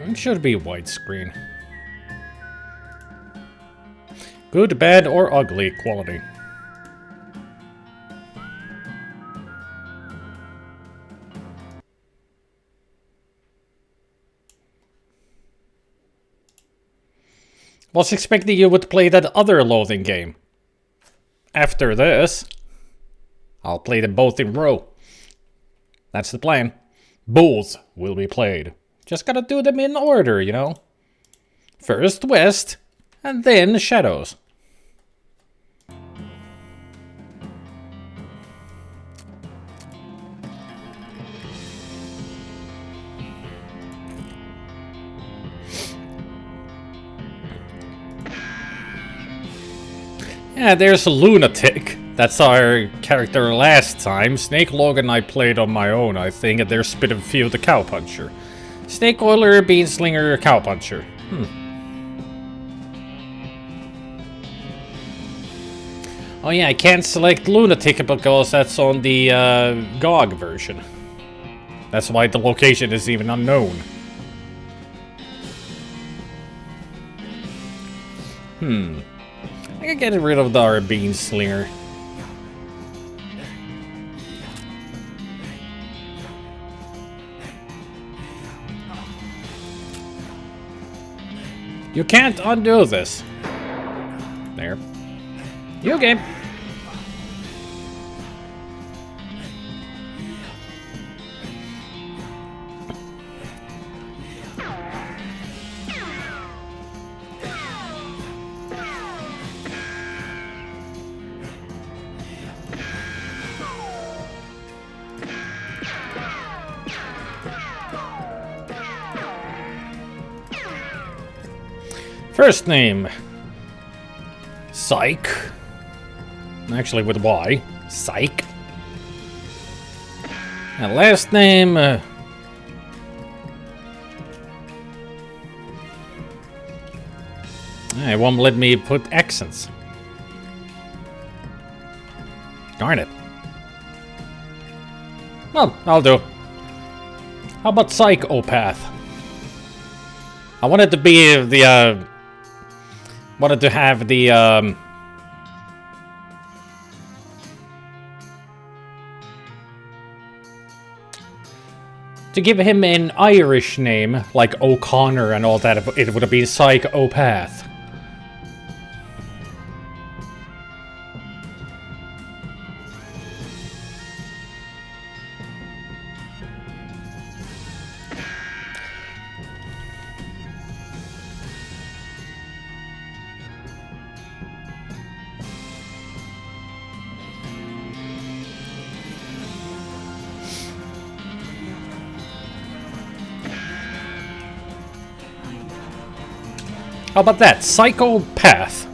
It should be widescreen. Good, bad, or ugly quality. Was expecting you would play that other Loathing game. After this, I'll play them both in row. That's the plan. Both will be played. Just gotta do them in order, you know? First West, and then Shadows. Yeah, there's a Lunatic. That's our character last time. Snake Logan I played on my own, I think, and there's Spitalfield the Cowpuncher. Snake Oiler, Beanslinger, Cowpuncher. Oh yeah, I can't select Lunatic because that's on the GOG version. That's why the location is even unknown. I can get rid of the Beanslinger. You can't undo this. There. You game. First name, Psych. Actually with Y, Psych. And last name, it won't let me put accents. Darn it. Well, I'll do. How about Psychopath? I wanted to be the, wanted to have the, to give him an Irish name, like O'Connor and all that, it would have been Psychopath. How about that? Psychopath.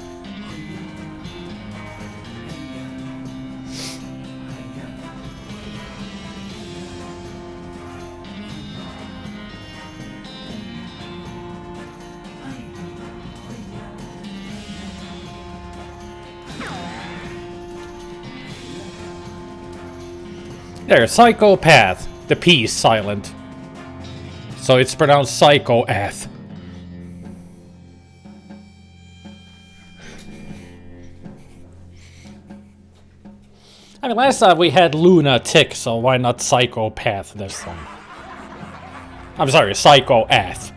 There, Psychopath. The P is silent. So it's pronounced Psychoath. I mean, last time we had Lunatic, so why not Psychopath this time? I'm sorry, Psychoath.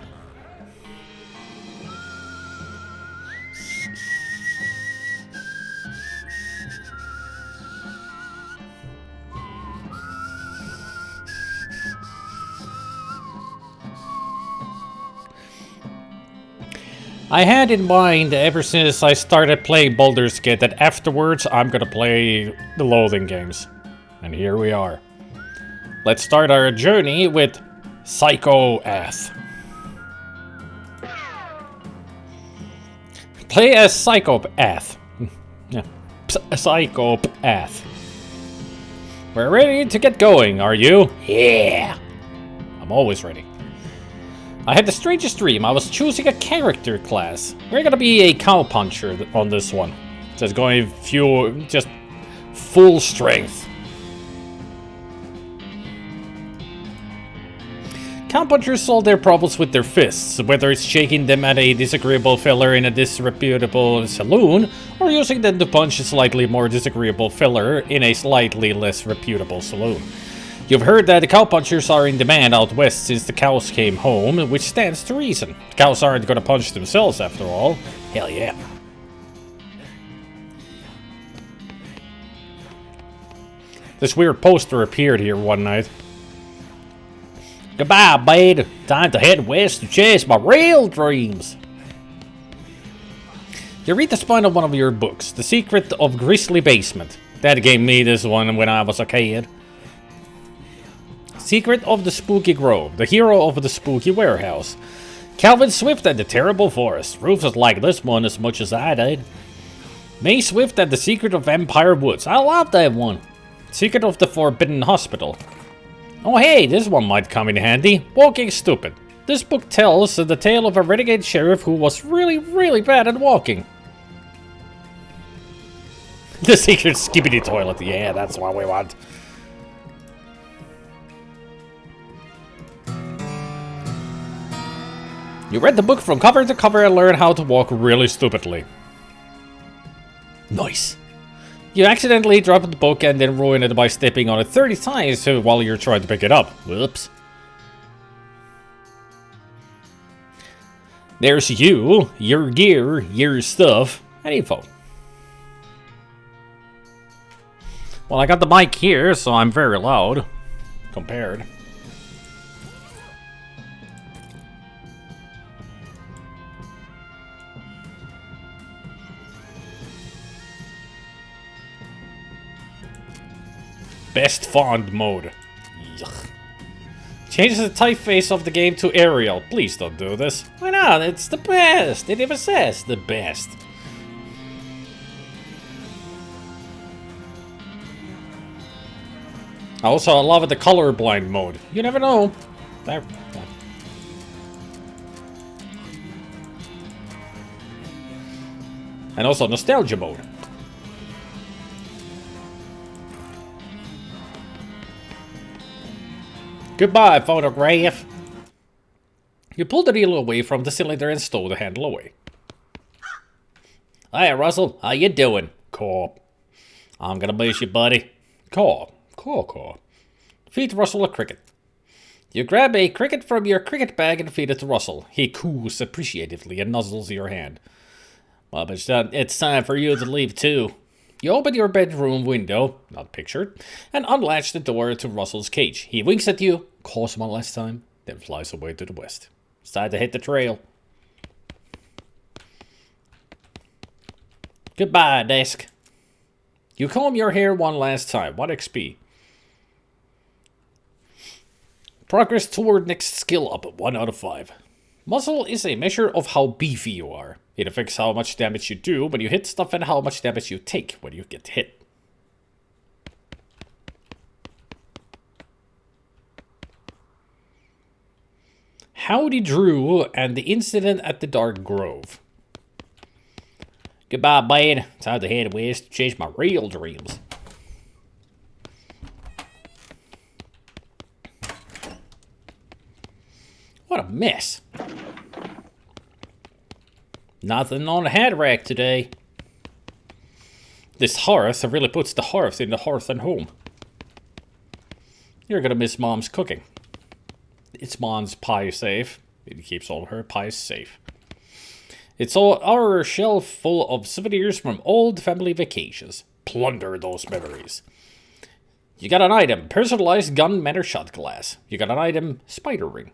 I had in mind ever since I started playing Baldur's Gate that afterwards I'm gonna play the Loathing games. And here we are. Let's start our journey with Psychoath. Play as Psychopath. Yeah, Psychopath. We're ready to get going, are you? Yeah! I'm always ready. I had the strangest dream. I was choosing a character class. We're gonna be a cowpuncher on this one. Just going just full strength. Cowpunchers solve their problems with their fists, whether it's shaking them at a disagreeable filler in a disreputable saloon, or using them to punch a slightly more disagreeable filler in a slightly less reputable saloon. You've heard that the cowpunchers are in demand out west since the cows came home, which stands to reason. The cows aren't gonna punch themselves after all. Hell yeah. This weird poster appeared here one night. Goodbye, babe. Time to head west to chase my real dreams. You read the spine of one of your books, The Secret of Grizzly Basement. Dad gave me this one when I was a kid. Secret of the Spooky Grove, the hero of the Spooky Warehouse. Calvin Swift and the Terrible Forest. Rufus liked this one as much as I did. May Swift and the Secret of Empire Woods. I love that one. Secret of the Forbidden Hospital. Oh hey, this one might come in handy. Walking Stupid. This book tells the tale of a renegade sheriff who was really bad at walking. The secret skibbity toilet. Yeah, that's what we want. You read the book from cover to cover and learned how to walk really stupidly. Nice. You accidentally dropped the book and then ruined it by stepping on it 30 times while you're trying to pick it up. Whoops. There's you, your gear, your stuff, and info. Well, I got the mic here, so I'm very loud. Compared. Best font mode. Yuck. Change the typeface of the game to Arial. Please don't do this. Why not? It's the best. It even says the best. Also, I love the colorblind mode. You never know. There. And also nostalgia mode. Goodbye, photograph. You pull the needle away from the cylinder and stow the handle away. Hey, Russell, how you doing? Cool. I'm gonna miss you, buddy. Cool. Feed Russell a cricket. You grab a cricket from your cricket bag and feed it to Russell. He coos appreciatively and nuzzles your hand. Well, it's time for you to leave too. You open your bedroom window, not pictured, and unlatch the door to Russell's cage. He winks at you, calls one last time, then flies away to the west. It's time to hit the trail. Goodbye, desk. You comb your hair one last time. What XP? Progress toward next skill up, 1 out of 5. Muscle is a measure of how beefy you are. It affects how much damage you do when you hit stuff and how much damage you take when you get hit. Howdy Drew and the incident at the Dark Grove. Goodbye, bud. Time to head west to chase my real dreams. What a mess. Nothing on the head rack today. This hearth really puts the hearth in the hearth and home. You're gonna miss Mom's cooking. It's Mom's pie safe. It keeps all her pies safe. It's all our shelf full of souvenirs from old family vacations. Plunder those memories. You got an item, personalized gun manor shot glass. You got an item, spider ring.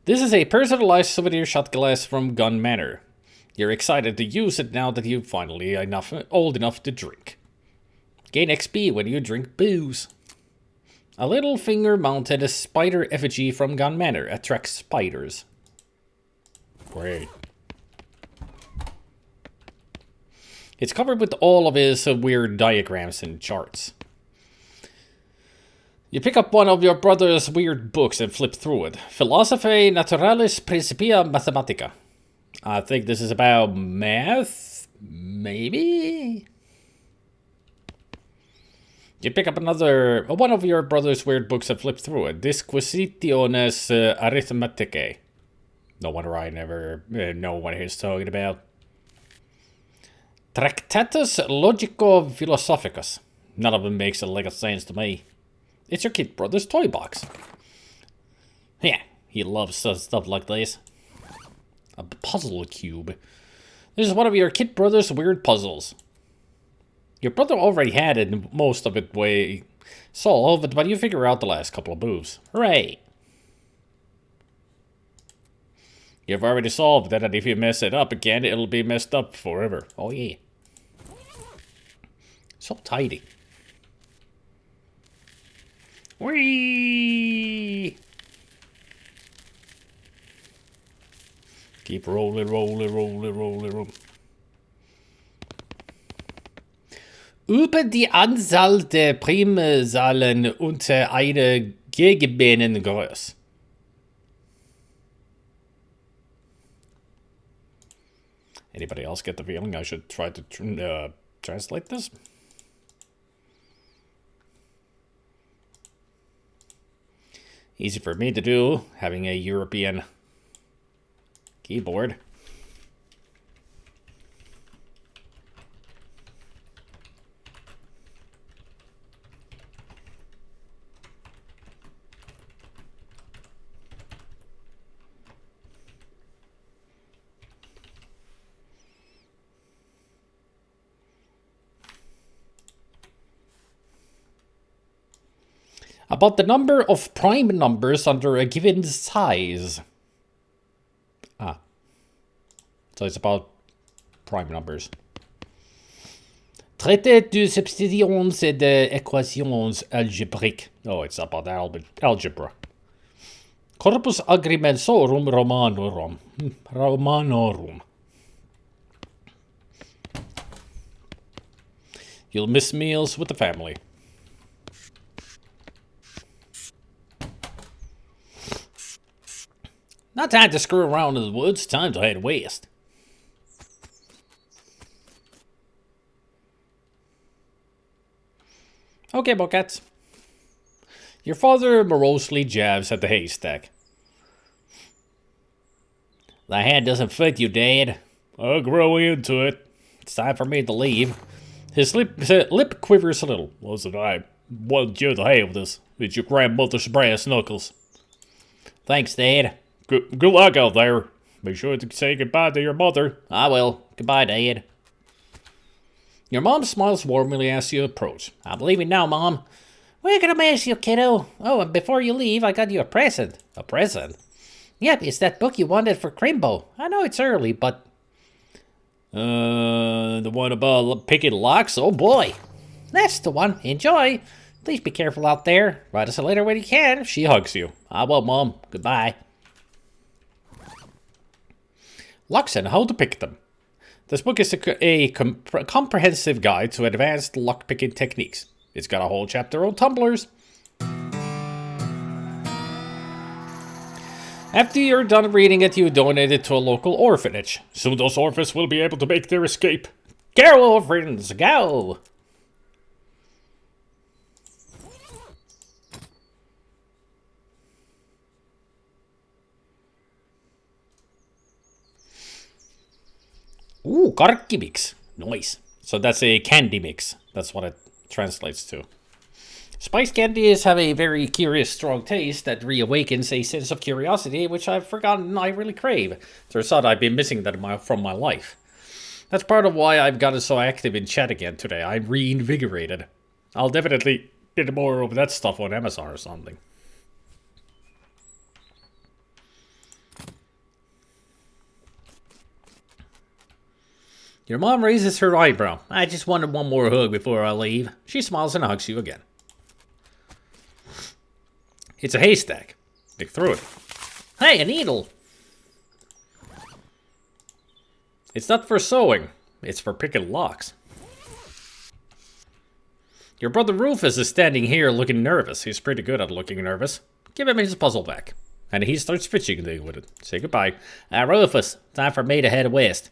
This is a personalized souvenir shot glass from Gun Manor. You're excited to use it now that you're finally old enough to drink. Gain XP when you drink booze. A little finger-mounted spider effigy from Gun Manor attracts spiders. Great. It's covered with all of his weird diagrams and charts. You pick up one of your brother's weird books and flip through it. Philosophiae Naturalis Principia Mathematica. I think this is about math? Maybe? You pick up one of your brother's weird books and flip through it. Disquisitiones Arithmeticae. No wonder I never know what he's talking about. Tractatus Logico-Philosophicus. None of them makes a lick of sense to me. It's your kid brother's toy box. Yeah, he loves stuff like this. A puzzle cube. This is one of your kid brother's weird puzzles. Your brother already had it, most of it way solved, but you figure out the last couple of moves. Hooray! You've already solved it, and if you mess it up again, it'll be messed up forever. Oh yeah. So tidy. Whee! Keep rolling, rolling, rolling, rolling, rolling. Über die Anzahl der Primzahlen unter einer gegebenen Größe. Anybody else get the feeling I should try to translate this? Easy for me to do, having a European keyboard. About the number of prime numbers under a given size. So it's about prime numbers. Traité de substitutions et d'équations algébriques. Oh, it's about algebra. Corpus agrimensorum Romanorum. You'll miss meals with the family. Not time to screw around in the woods, time to head west. Okay, Bobcats. Your father morosely jabs at the haystack. The hat doesn't fit you, Dad. I'll grow into it. It's time for me to leave. His lip quivers a little. Wasn't I wanted you to have this? It's your grandmother's brass knuckles. Thanks, Dad. Good luck out there. Be sure to say goodbye to your mother. I will. Goodbye, Dad. Your mom smiles warmly as you approach. I'm leaving now, Mom. We're gonna miss you, kiddo. Oh, and before you leave, I got you a present. A present? Yep, it's that book you wanted for Crimbo. I know it's early, but... the one about picking locks? Oh, boy. That's the one. Enjoy. Please be careful out there. Write us a letter when you can. She hugs you. I will, Mom. Goodbye. Locks and how to pick them. This book is a comprehensive guide to advanced lockpicking techniques. It's got a whole chapter on tumblers. After you're done reading it, you donate it to a local orphanage. Soon those orphans will be able to make their escape. Go, orphans, go! Ooh, karkki mix. Nice. So that's a candy mix. That's what it translates to. Spiced candies have a very curious, strong taste that reawakens a sense of curiosity, which I've forgotten I really crave. Turns out I've been missing that from my life. That's part of why I've gotten so active in chat again today. I'm reinvigorated. I'll definitely get more of that stuff on Amazon or something. Your mom raises her eyebrow. I just wanted one more hug before I leave. She smiles and hugs you again. It's a haystack. Dig through it. Hey, a needle! It's not for sewing. It's for picking locks. Your brother Rufus is standing here looking nervous. He's pretty good at looking nervous. Give him his puzzle back. And he starts fidgeting with it. Say goodbye. Rufus, time for me to head west.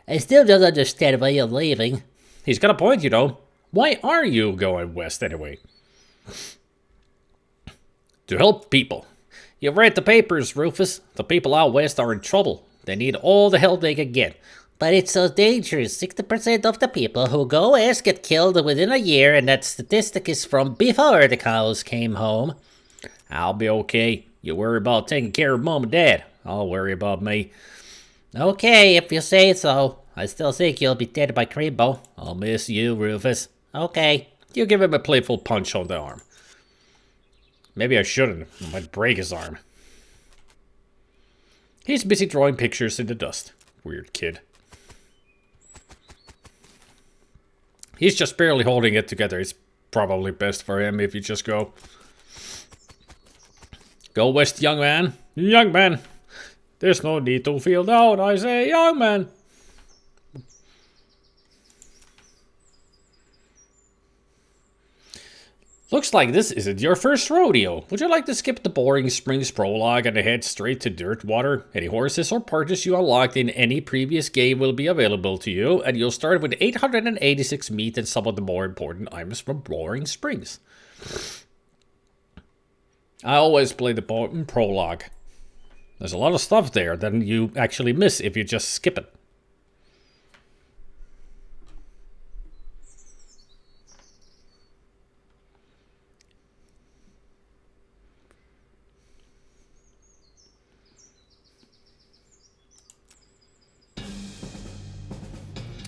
I still don't understand why you're leaving. He's got a point, you know. Why are you going west anyway? To help people. You've read the papers, Rufus. The people out west are in trouble. They need all the help they can get. But it's so dangerous. 60% of the people who go west get killed within a year, and that statistic is from before the cows came home. I'll be okay. You worry about taking care of Mom and Dad. I'll worry about me. Okay, if you say so. I still think you'll be dead by Creambo. I'll miss you, Rufus. Okay. You give him a playful punch on the arm. Maybe I shouldn't. I might break his arm. He's busy drawing pictures in the dust. Weird kid. He's just barely holding it together. It's probably best for him if you just go. Go west, young man. Young man. There's no need to feel down, I say, young man. Looks like this isn't your first rodeo. Would you like to skip the boring Springs prologue and head straight to Dirtwater? Any horses or parties you unlocked in any previous game will be available to you, and you'll start with 886 meat and some of the more important items from Boring Springs. I always play the prologue. There's a lot of stuff there that you actually miss if you just skip it.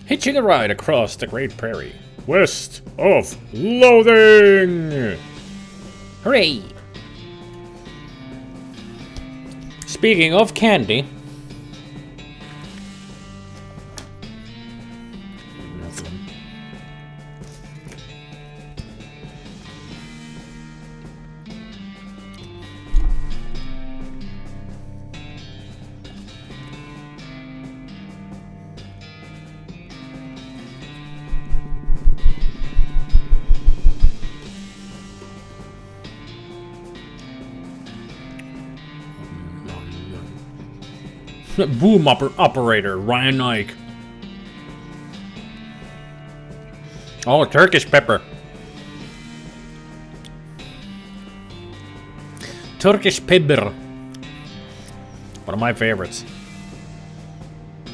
Hitching a ride across the Great Prairie, west of Loathing! Hooray! Speaking of candy... Boom operator, Ryan Ike. Oh, Turkish pepper. Turkish pepper. One of my favorites.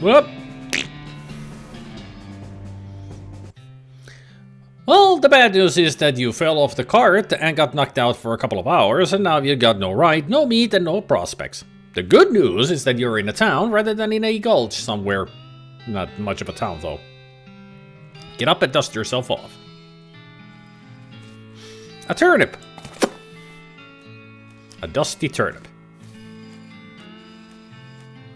Whoop. Well, the bad news is that you fell off the cart and got knocked out for a couple of hours, and now you got no ride, no meat, and no prospects. The good news is that you're in a town rather than in a gulch somewhere. Not much of a town, though. Get up and dust yourself off. A turnip. A dusty turnip.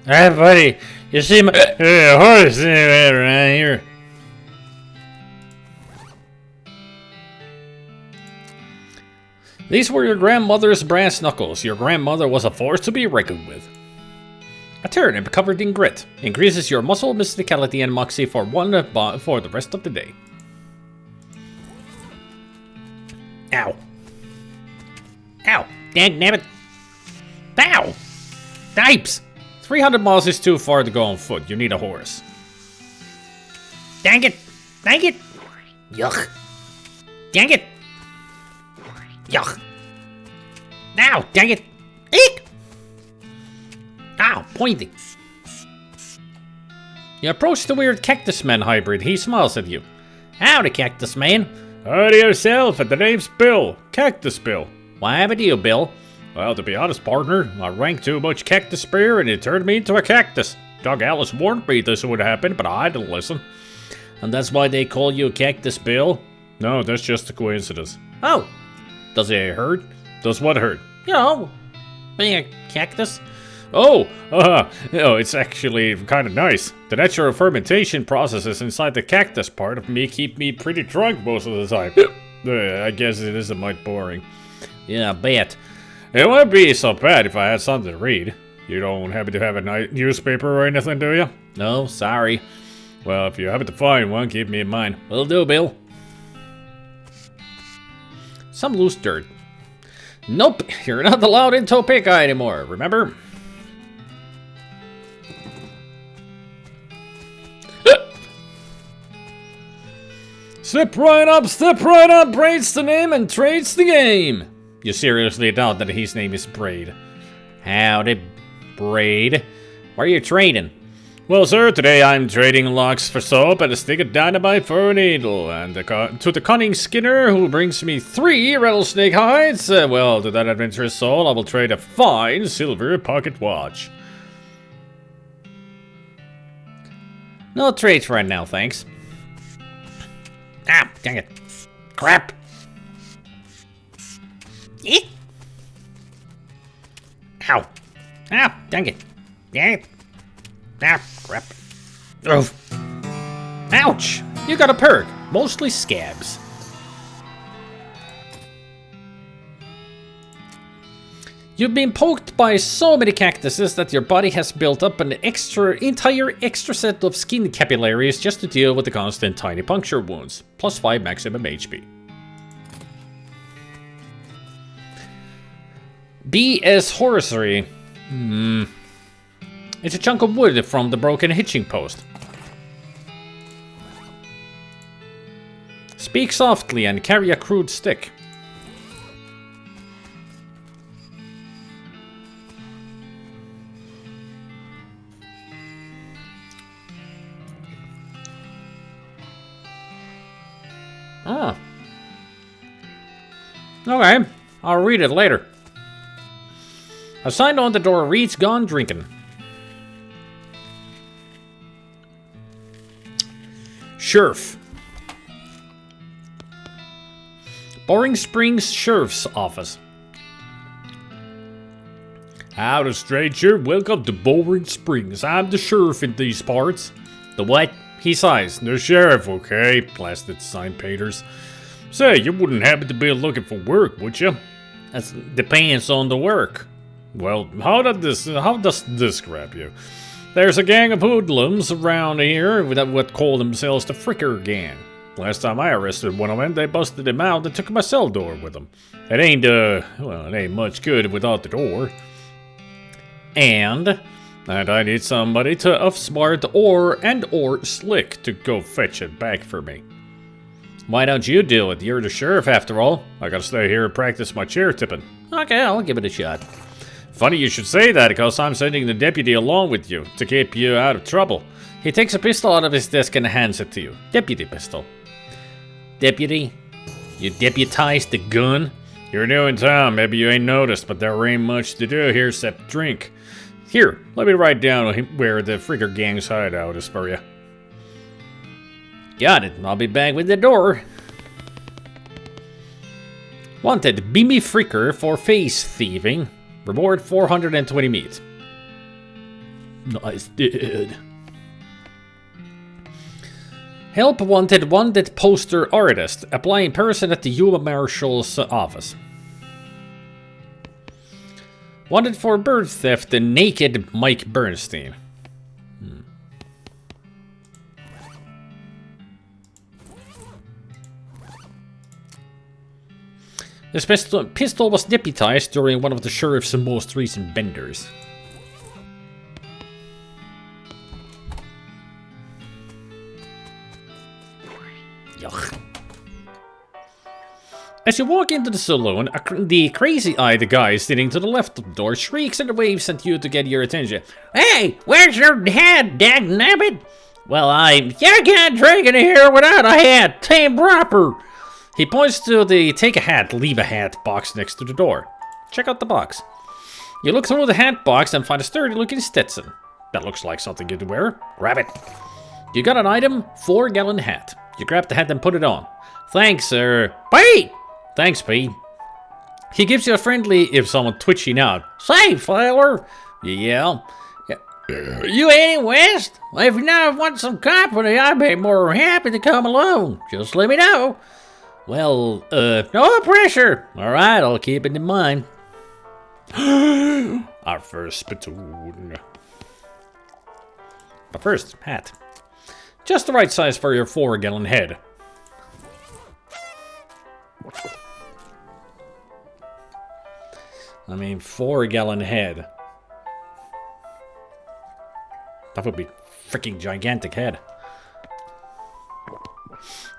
Hey, buddy, you see my horse around here? These were your grandmother's brass knuckles. Your grandmother was a force to be reckoned with. A turnip covered in grit increases your muscle mysticality and moxie for for the rest of the day. Ow. Ow. Dangnabbit. Ow. Dipes. 300 miles is too far to go on foot. You need a horse. Dang it. Dang it. Yuck. Dang it. Yuck. Now, dang it. Eek. Ow, pointy. You approach the weird Cactus Man hybrid. He smiles at you. Howdy, Cactus Man. Howdy yourself, and the name's Bill. Cactus Bill. Why have you, Bill? Well, to be honest, partner, I drank too much cactus spear and it turned me into a cactus. Doug Alice warned me this would happen, but I didn't listen. And that's why they call you Cactus Bill? No, that's just a coincidence. Oh. Does it hurt? Does what hurt? You know, being a cactus. Oh, no, it's actually kind of nice. The natural fermentation processes inside the cactus part of me keep me pretty drunk most of the time. I guess it is a mite boring. Yeah, I bet. It wouldn't be so bad if I had something to read. You don't happen to have a newspaper or anything, do you? No, sorry. Well, if you happen to find one, keep me in mind. Will do, Bill. Some loose dirt. Nope, you're not allowed in Topeka anymore, remember? step right up, Braid's the name and trade's the game. You seriously doubt that his name is Braid? Howdy, Braid. What are you trading? Well, sir, today I'm trading locks for soap and a stick of dynamite for a needle. And to the cunning Skinner, who brings me 3 rattlesnake hides, well, to that adventurous soul, I will trade a fine silver pocket watch. No trades right now, thanks. Ah, dang it. Crap. Eek. Ow. Ah, dang it. Dang it. Ah, crap. Oh. Ouch! You got a perk. Mostly scabs. You've been poked by so many cactuses that your body has built up an entire extra set of skin capillaries just to deal with the constant tiny puncture wounds. Plus 5 maximum HP. BS Horsery. It's a chunk of wood from the broken hitching post. Speak softly and carry a crude stick. Ah. Okay, I'll read it later. A sign on the door reads "Gone Drinking." Sheriff. Boring Springs Sheriff's Office. Howdy, stranger. Welcome to Boring Springs. I'm the sheriff in these parts. The what? He sighs. The sheriff, okay? Blasted sign painters. Say, you wouldn't happen to be looking for work, would you? That depends on the work. Well, how does this grab you? There's a gang of hoodlums around here that would call themselves the Fricker Gang. Last time I arrested one of them, they busted him out and took my cell door with them. It ain't much good without the door. And I need somebody to smart or slick to go fetch it back for me. Why don't you do it? You're the sheriff after all. I gotta stay here and practice my chair tipping. Okay, I'll give it a shot. Funny you should say that, because I'm sending the deputy along with you to keep you out of trouble. He takes a pistol out of his desk and hands it to you. Deputy pistol. Deputy? You deputized the gun? You're new in town, maybe you ain't noticed, but there ain't much to do here except drink. Here, let me write down where the Fricker Gang's hideout is for you. Got it. I'll be back with the door. Wanted, Beamy Fricker for face thieving. Reward 420 meat. Nice, dude. Help wanted poster artist. Applying person at the Yuma Marshal's office. Wanted for bird theft, the naked Mike Bernstein. This pistol was deputized during one of the sheriff's most recent benders. Yuck. As you walk into the saloon, the crazy-eyed guy sitting to the left of the door shrieks and waves at you to get your attention. Hey, where's your hat, dagnabbit? Well, you can't drink in here without a hat. Tame proper. He points to the take a hat, leave a hat box next to the door. Check out the box. You look through the hat box and find a sturdy-looking Stetson. That looks like something you'd wear. Grab it. You got an item, 4-gallon hat. You grab the hat and put it on. Thanks, sir. Pete! Thanks, Pete. He gives you a friendly, if somewhat twitching out. Say, feller. Yeah. You heading west? Well, if you now want some company, I'd be more happy to come along. Just let me know. Well, no pressure. All right, I'll keep it in mind. Our first spittoon. But first, hat. Just the right size for your 4-gallon head. I mean, 4-gallon head. That would be freaking gigantic head.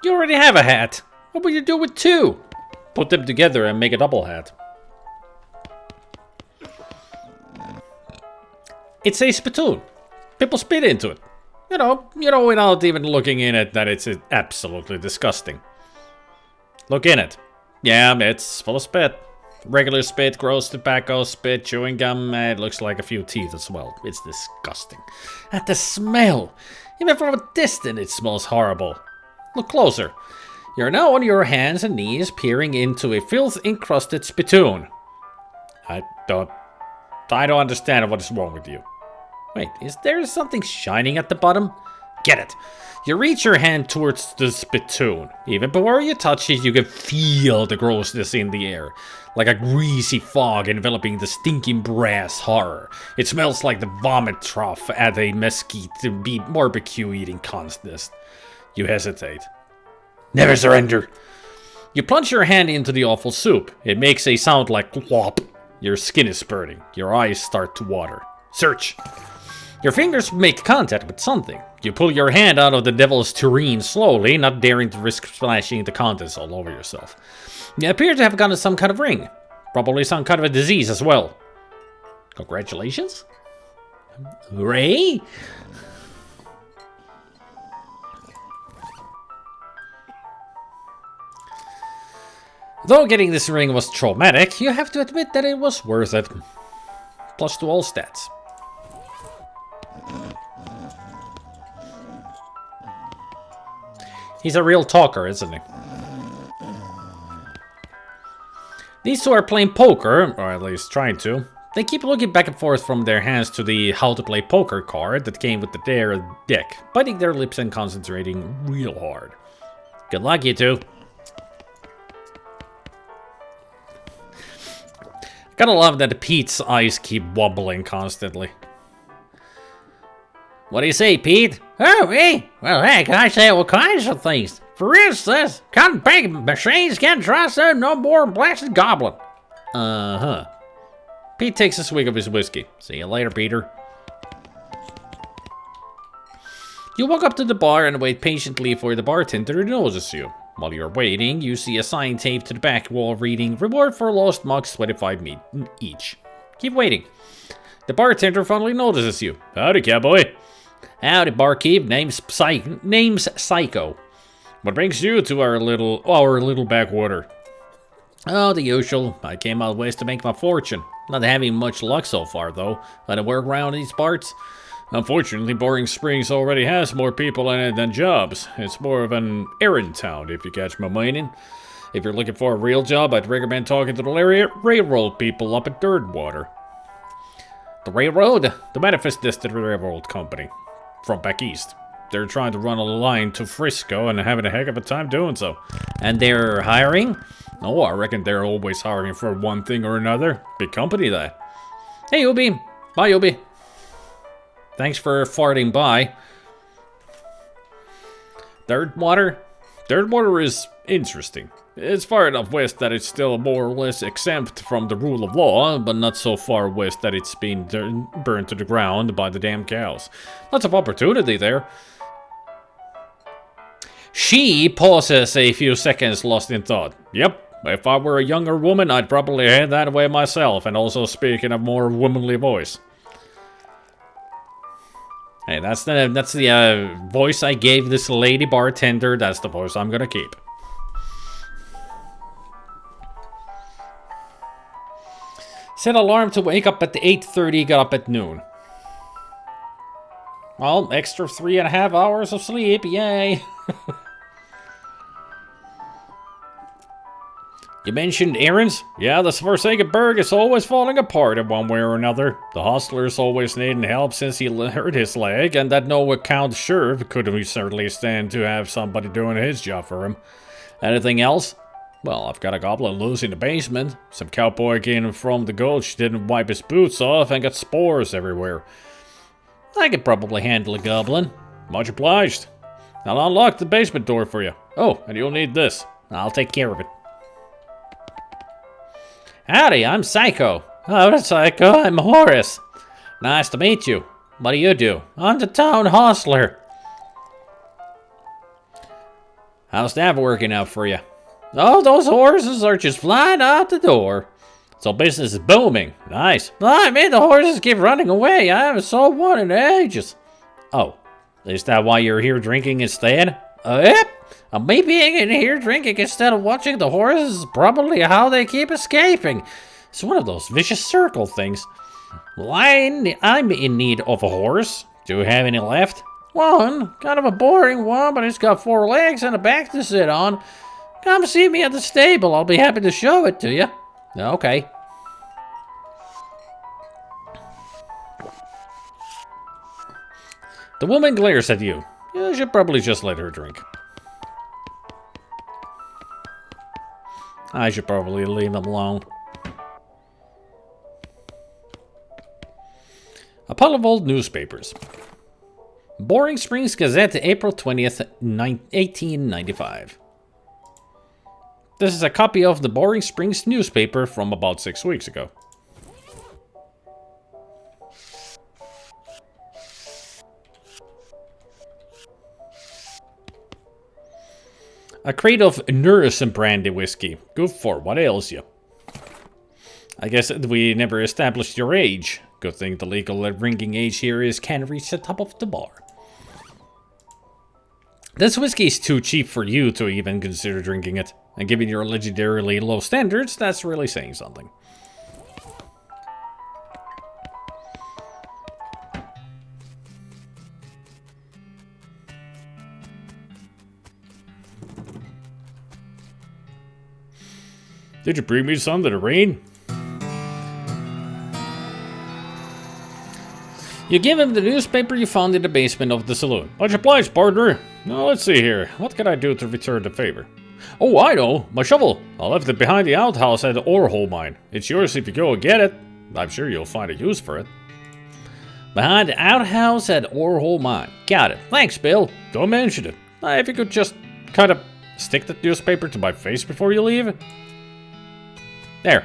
You already have a hat. What would you do with two? Put them together and make a double hat. It's a spittoon. People spit into it. You know, without even looking in it, that it's absolutely disgusting. Look in it. Yeah, it's full of spit. Regular spit, gross tobacco spit, chewing gum, it looks like a few teeth as well. It's disgusting. And the smell. Even from a distance, it smells horrible. Look closer. You're now on your hands and knees peering into a filth-encrusted spittoon. I don't understand what is wrong with you. Wait, is there something shining at the bottom? Get it. You reach your hand towards the spittoon. Even before you touch it, you can feel the grossness in the air. Like a greasy fog enveloping the stinking brass horror. It smells like the vomit trough at a mesquite barbecue eating contest. You hesitate. Never surrender. You plunge your hand into the awful soup. It makes a sound like whop. Your skin is burning. Your eyes start to water. Search. Your fingers make contact with something. You pull your hand out of the devil's tureen slowly, not daring to risk splashing the contents all over yourself. You appear to have gotten some kind of ring. Probably some kind of a disease as well. Congratulations. Hooray! Though getting this ring was traumatic, you have to admit that it was worth it. Plus to all stats. He's a real talker, isn't he? These two are playing poker, or at least trying to. They keep looking back and forth from their hands to the how to play poker card that came with their deck, biting their lips and concentrating real hard. Good luck, you two. Gotta love that Pete's eyes keep wobbling constantly. What do you say, Pete? Oh, me? Well, heck, I say all kinds of things. For instance, cotton picking machines can't trust them no more than blasted goblin. Uh-huh. Pete takes a swig of his whiskey. See you later, Peter. You walk up to the bar and wait patiently for the bartender to notice you. While you're waiting, you see a sign taped to the back wall reading, "Reward for lost mugs, 25 each." Keep waiting. The bartender finally notices you. Howdy, cowboy. Howdy, barkeep. Name's Psycho. What brings you to our little backwater? Oh, the usual. I came out west to make my fortune. Not having much luck so far, though. Let it work around these parts. Unfortunately, Boring Springs already has more people in it than jobs. It's more of an errand town, if you catch my meaning. If you're looking for a real job, I'd recommend talking to the railroad people up at Dirtwater. The railroad? The Manifest District Railroad Company. From back east. They're trying to run a line to Frisco and having a heck of a time doing so. And they're hiring? Oh, I reckon they're always hiring for one thing or another. Big company, that. Hey, Ubi. Bye, Ubi. Thanks for farting by. Dirtwater? Dirtwater is interesting. It's far enough west that it's still more or less exempt from the rule of law, but not so far west that it's been burned to the ground by the damn cows. Lots of opportunity there. She pauses a few seconds, lost in thought. Yep. If I were a younger woman, I'd probably head that way myself, and also speak in a more womanly voice. Hey, that's the voice I gave this lady bartender. That's the voice I'm gonna keep. Set alarm to wake up at 8:30, got up at noon. Well, extra 3.5 hours of sleep, yay! You mentioned errands? Yeah, this Forsaken Burg is always falling apart in one way or another. The hostler's always needing help since he hurt his leg, and that no-account sheriff couldn't certainly stand to have somebody doing his job for him. Anything else? Well, I've got a goblin loose in the basement. Some cowboy came from the gulch didn't wipe his boots off and got spores everywhere. I could probably handle a goblin. Much obliged. I'll unlock the basement door for you. Oh, and you'll need this. I'll take care of it. Howdy, I'm Psycho. Howdy, Psycho. I'm Horace. Nice to meet you. What do you do? I'm the town hostler. How's that working out for you? Oh, those horses are just flying out the door. So business is booming. Nice. I mean, the horses keep running away. I haven't sold one in ages. Oh, is that why you're here drinking instead? Yep. Me being in here drinking instead of watching the horses is probably how they keep escaping. It's one of those vicious circle things. Well, I'm in need of a horse. Do you have any left? One. Kind of a boring one, but it's got 4 legs and a back to sit on. Come see me at the stable. I'll be happy to show it to you. Okay. The woman glares at you. You should probably just let her drink. I should probably leave them alone. A pile of old newspapers. Boring Springs Gazette, April 20th, 1895. This is a copy of the Boring Springs newspaper from about 6 weeks ago. A crate of Nurse and brandy whiskey. Good for what ails you? I guess we never established your age. Good thing the legal drinking age here is can't reach the top of the bar. This whiskey is too cheap for you to even consider drinking it. And given your legendarily low standards, that's really saying something. Did you bring me some to the rain? You give him the newspaper you found in the basement of the saloon. Much obliged, partner. Now, let's see here. What can I do to return the favor? Oh, I know. My shovel. I left it behind the outhouse at the ore hole mine. It's yours if you go and get it. I'm sure you'll find a use for it. Behind the outhouse at ore hole mine. Got it. Thanks, Bill. Don't mention it. If you could just kind of stick the newspaper to my face before you leave. There.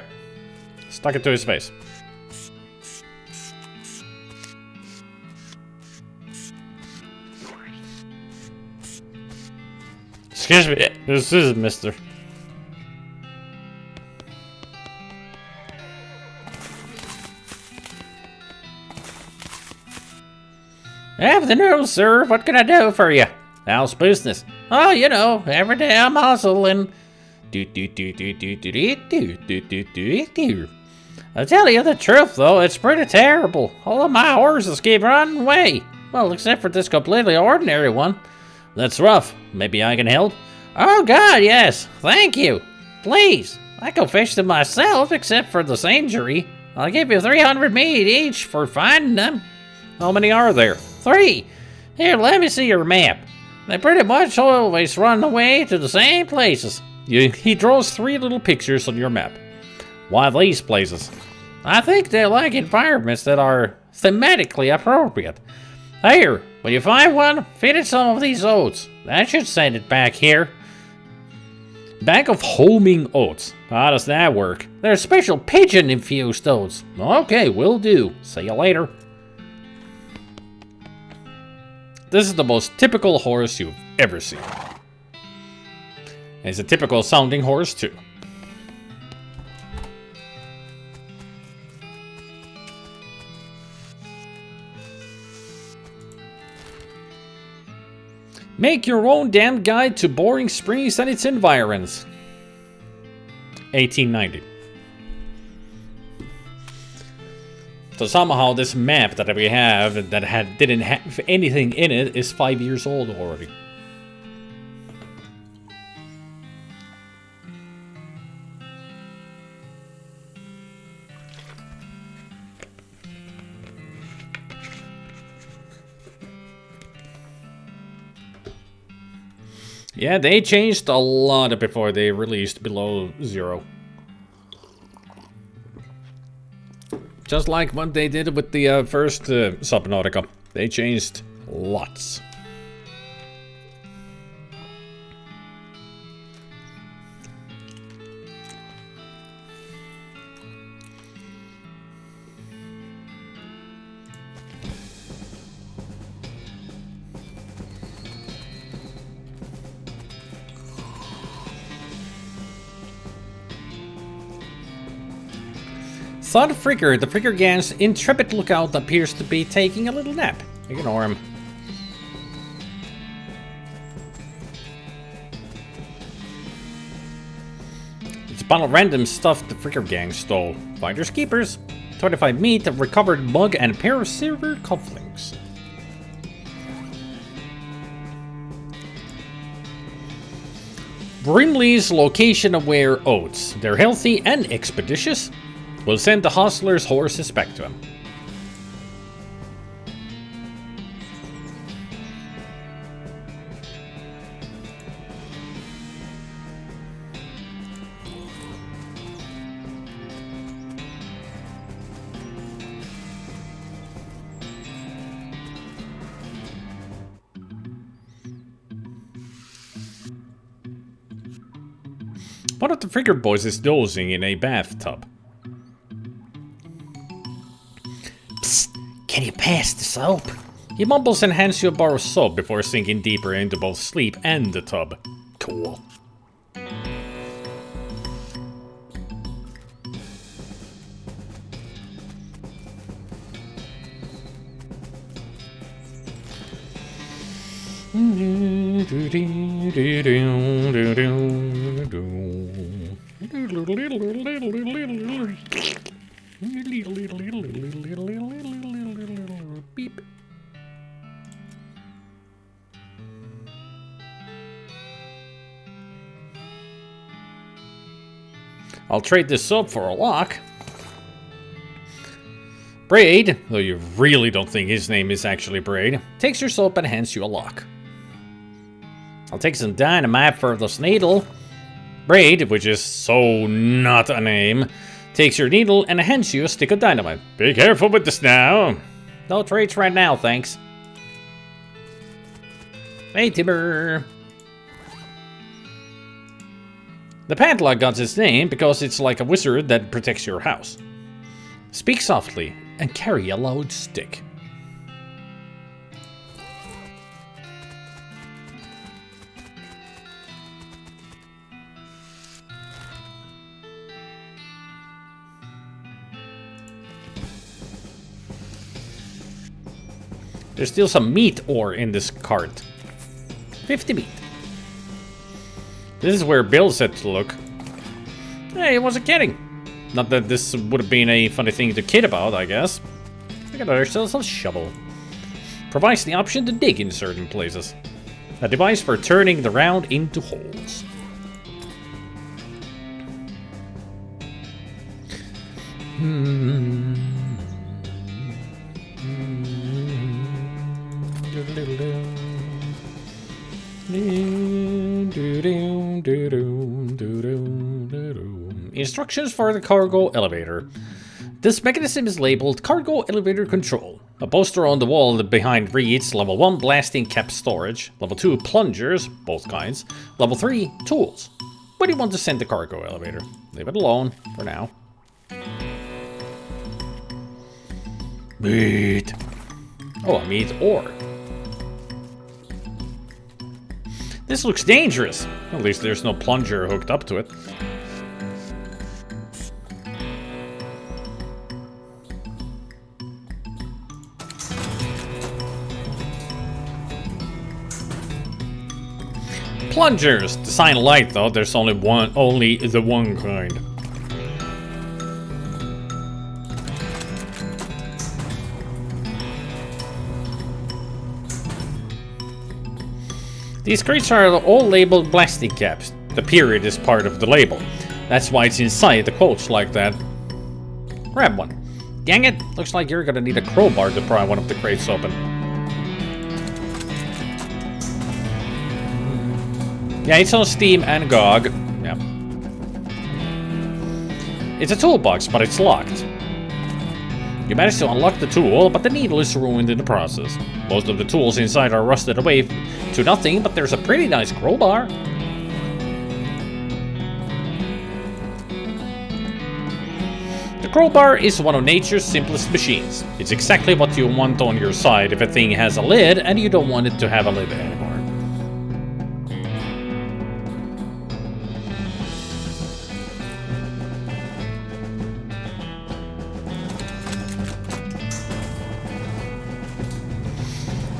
Stuck it to his face. Excuse me. This is Mr. Afternoon, sir. What can I do for you? How's business? Oh, you know, every day I'm hustling. I tell you the truth, though, it's pretty terrible. All of my horses keep running away. Well, except for this completely ordinary one. That's rough. Maybe I can help? Oh, God, yes. Thank you. Please. I can fish them myself, except for this injury. I'll give you 300 meat each for finding them. How many are there? 3. Here, let me see your map. They pretty much always run away to the same places. He draws 3 little pictures on your map. Why these places? I think they like environments that are thematically appropriate. Here, when you find one, feed it some of these oats. That should send it back here. Bag of homing oats. How does that work? They're special pigeon-infused oats. Okay, will do. See you later. This is the most typical horse you've ever seen. And it's a typical sounding horse, too. Make your own damn guide to Boring Springs and its environs. 1890. So somehow this map that we have that didn't have anything in it is 5 years old already. Yeah, they changed a lot before they released Below Zero. Just like what they did with the first Subnautica. They changed lots. Thought Fricker, the Fricker gang's intrepid lookout, appears to be taking a little nap. Ignore him. It's a bundle of random stuff the Fricker gang stole. Finders keepers. 25 meat, a recovered mug, and a pair of silver cufflinks. Brimley's location-aware oats. They're healthy and expeditious. We'll send the hostler's horses back to him. One of the Fricker boys is dozing in a bathtub. Psst, can you pass the soap? He mumbles and hands you a bar of soap before sinking deeper into both sleep and the tub. Cool. Beep. I'll trade this soap for a lock. Braid, though you really don't think his name is actually Braid, takes your soap and hands you a lock. I'll take some dynamite for this needle. Braid, which is so not a name, takes your needle and hands you a stick of dynamite. Be careful with this now. No trades right now, thanks. Hey, Timber. The padlock got its name because it's like a wizard that protects your house. Speak softly and carry a loud stick. There's still some meat ore in this cart. 50 meat. This is where Bill said to look. Hey, he wasn't kidding. Not that this would have been a funny thing to kid about, I guess. We got ourselves a shovel. Provides the option to dig in certain places. A device for turning the round into holes. Instructions for the cargo elevator. This mechanism is labeled Cargo Elevator Control. A poster on the wall behind reads Level 1 Blasting Cap Storage, Level 2 Plungers, both kinds, Level 3 Tools. Where do you want to send the cargo elevator? Leave it alone for now. Meat. Oh, a meat ore. This looks dangerous. At least there's no plunger hooked up to it. Plungers! The sign light though, there's only the one kind. These crates are all labeled blasting caps. The period is part of the label. That's why it's inside the quotes like that. Grab one. Dang it, looks like you're gonna need a crowbar to pry one of the crates open. Yeah, it's on Steam and GOG. Yeah. It's a toolbox, but it's locked. You managed to unlock the tool, but the needle is ruined in the process. Most of the tools inside are rusted away to nothing, but there's a pretty nice crowbar. The crowbar is one of nature's simplest machines. It's exactly what you want on your side if a thing has a lid and you don't want it to have a lid anymore.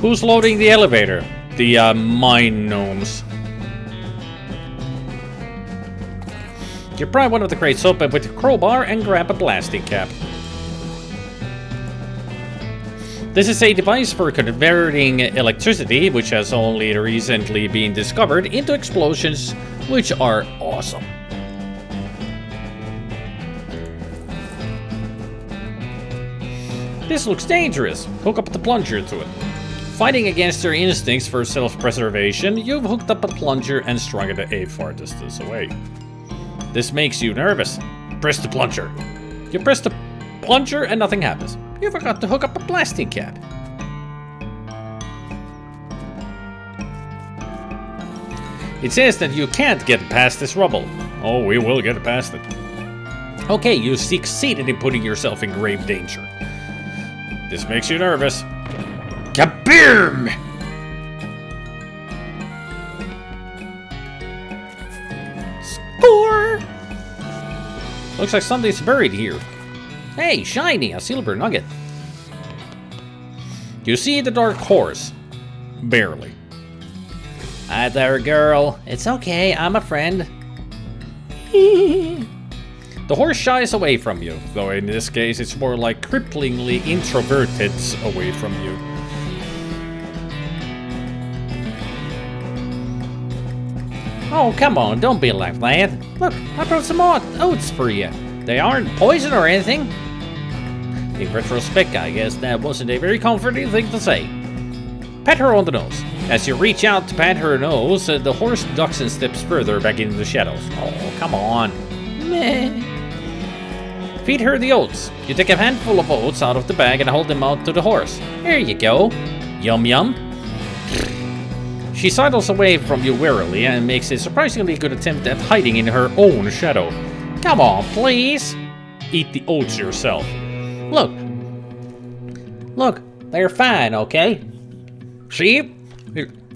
Who's loading the elevator? The mine gnomes. You pry one of the crates open with a crowbar and grab a blasting cap. This is a device for converting electricity, which has only recently been discovered, into explosions, which are awesome. This looks dangerous. Hook up the plunger to it. Fighting against your instincts for self-preservation, you've hooked up a plunger and strung it a far distance away. This makes you nervous. Press the plunger. You press the plunger and nothing happens. You forgot to hook up a blasting cap. It says that you can't get past this rubble. Oh, we will get past it. Okay, you succeeded in putting yourself in grave danger. This makes you nervous. Kabam! Score! Looks like something's buried here. Hey, shiny, a silver nugget. You see the dark horse. Barely. Hi there, girl. It's okay, I'm a friend. The horse shies away from you, though in this case it's more like cripplingly introverted away from you. Oh, come on, don't be like that. Look, I brought some oats for you. They aren't poison or anything. In retrospect, I guess that wasn't a very comforting thing to say. Pat her on the nose. As you reach out to pat her nose, the horse ducks and steps further back into the shadows. Oh, come on. Meh. Feed her the oats. You take a handful of oats out of the bag and hold them out to the horse. Here you go. Yum yum. She sidles away from you warily and makes a surprisingly good attempt at hiding in her own shadow. Come on, please. Eat the oats yourself. Look. Look, they're fine, okay? See?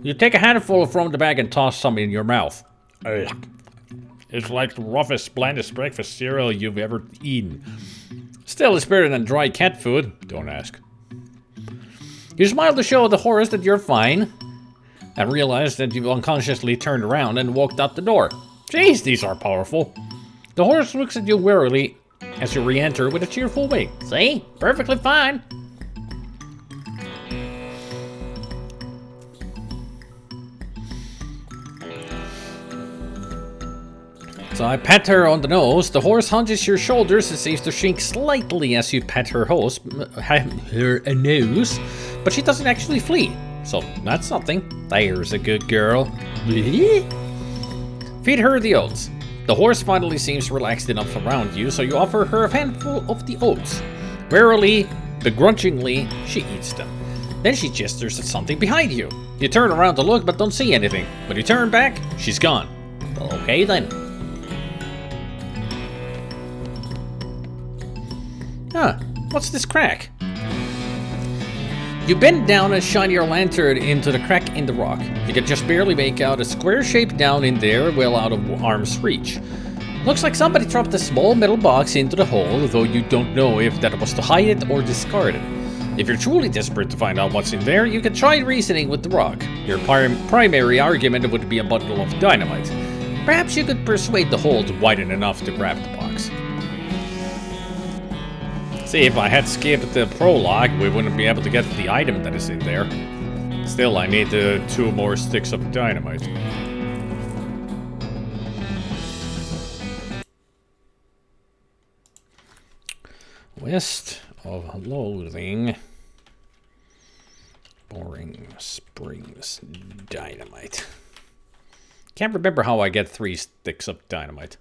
You take a handful from the bag and toss some in your mouth. It's like the roughest, blandest breakfast cereal you've ever eaten. Still, it's better than dry cat food. Don't ask. You smile to show the horse that you're fine, and realize that you've unconsciously turned around and walked out the door. Jeez, these are powerful. The horse looks at you warily as you re-enter with a cheerful wink. See? Perfectly fine. So I pat her on the nose. The horse hunches your shoulders and seems to shrink slightly as you pat her nose, but she doesn't actually flee. So that's something. There's a good girl. Feed her the oats. The horse finally seems relaxed enough around you, so you offer her a handful of the oats. Warily, begrudgingly, she eats them. Then she gestures at something behind you. You turn around to look, but don't see anything. When you turn back, she's gone. Okay then. Huh, what's this crack? You bend down and shine your lantern into the crack in the rock. You can just barely make out a square shape down in there, well out of arm's reach. Looks like somebody dropped a small metal box into the hole, though you don't know if that was to hide it or discard it. If you're truly desperate to find out what's in there, you can try reasoning with the rock. Your primary argument would be a bundle of dynamite. Perhaps you could persuade the hole to widen enough to grab the box. See, if I had skipped the prologue, we wouldn't be able to get the item that is in there. Still, I need 2 more sticks of dynamite. West of Loathing. Boring Springs dynamite. Can't remember how I get 3 sticks of dynamite.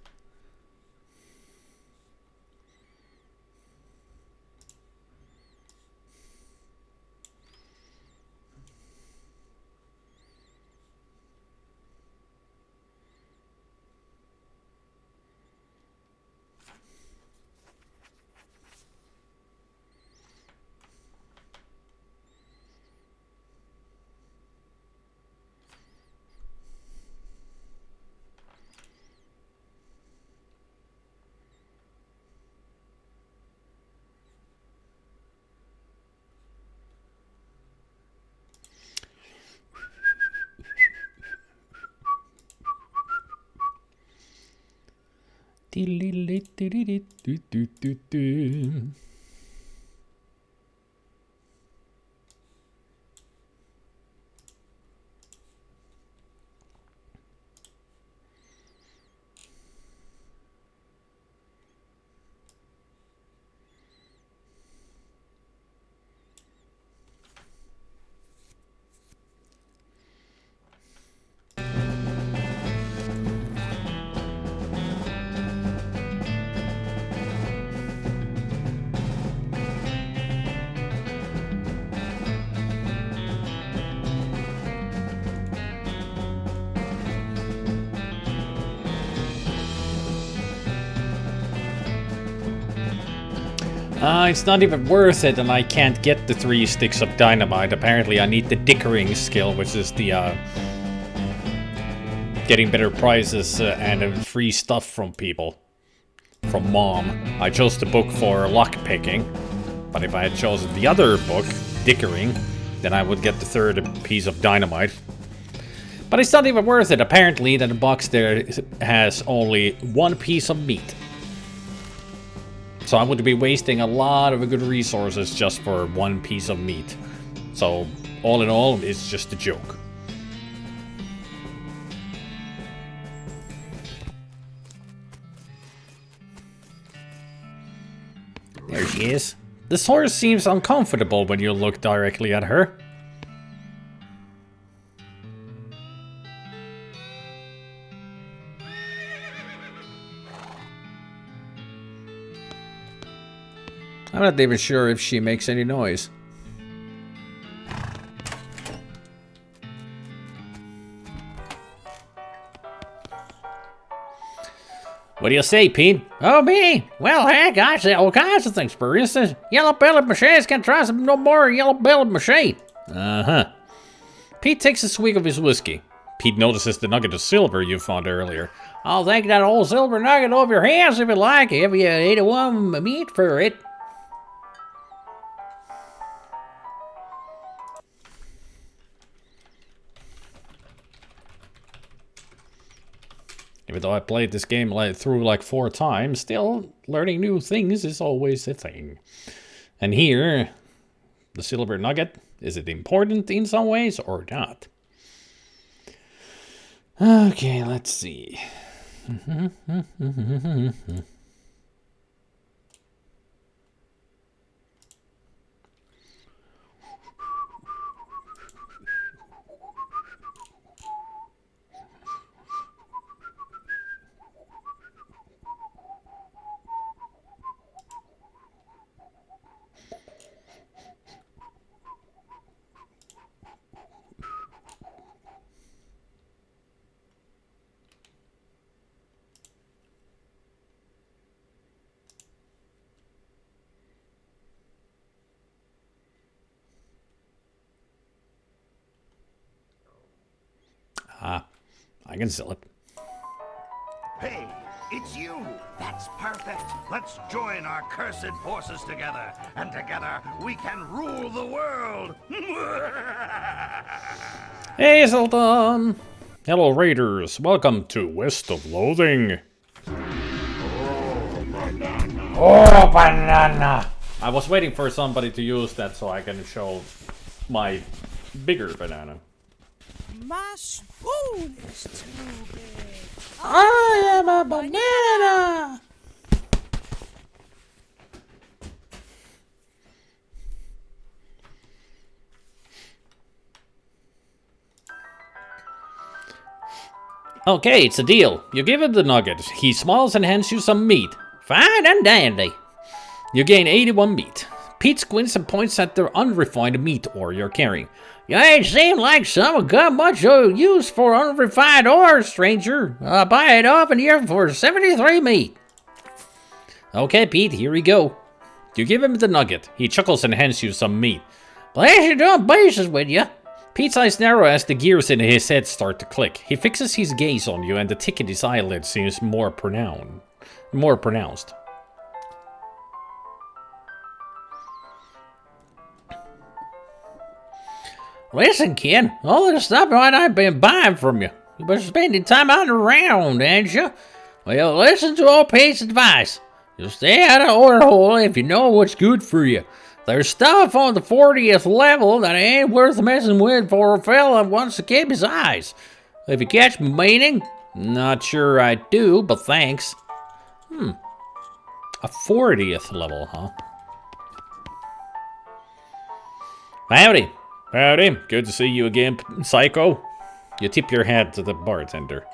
It's not even worth it, and I can't get the 3 sticks of dynamite. Apparently, I need the dickering skill, which is the getting better prizes and free stuff from people. From Mom. I chose the book for lockpicking, but if I had chosen the other book, dickering, then I would get the 3rd piece of dynamite. But it's not even worth it. Apparently, that the box there has only 1 piece of meat. So I would be wasting a lot of good resources just for 1 piece of meat. So, all in all, it's just a joke. There she is. This horse seems uncomfortable when you look directly at her. I'm not even sure if she makes any noise. What do you say, Pete? Oh, me? Well, heck, I say all kinds of things, for instance. Yellow-bellied machetes can't try some no more yellow-bellied mache. Uh-huh. Pete takes a swig of his whiskey. Pete notices the nugget of silver you found earlier. I'll take that old silver nugget off your hands if you like, if you ate one meat for it. Even though I played this game through like 4 times, still learning new things is always a thing. And here, the silver nugget, is it important in some ways or not? Okay, let's see. I can sell it. Hey, it's you! That's perfect! Let's join our cursed forces together, and together we can rule the world! Hey, Sultan! Hello, Raiders. Welcome to West of Loathing. Oh, banana! I was waiting for somebody to use that so I can show my bigger banana. My spoon is too big. I am a banana! Okay, it's a deal. You give him the nugget. He smiles and hands you some meat. Fine and dandy. You gain 81 meat. Pete squints and points at the unrefined meat ore you're carrying. You ain't seem like some got much use for unrefined ore, stranger. I'll buy it off in here for 73 meat. Okay, Pete, here we go. You give him the nugget. He chuckles and hands you some meat. Bless you doing bases with you. Pete's eyes narrow as the gears in his head start to click. He fixes his gaze on you and the tick in his eyelid seems more pronounced. Listen, kid, all this stuff I've been buying from you. You've been spending time out and around, ain't you? Well, listen to old Pete's advice. You'll stay out of order hole if you know what's good for you. There's stuff on the 40th level that ain't worth messing with for a fella that wants to keep his eyes. If you catch my meaning? Not sure I do, but thanks. A 40th level, huh? Howdy. Howdy, good to see you again, Psycho. You tip your hat to the bartender.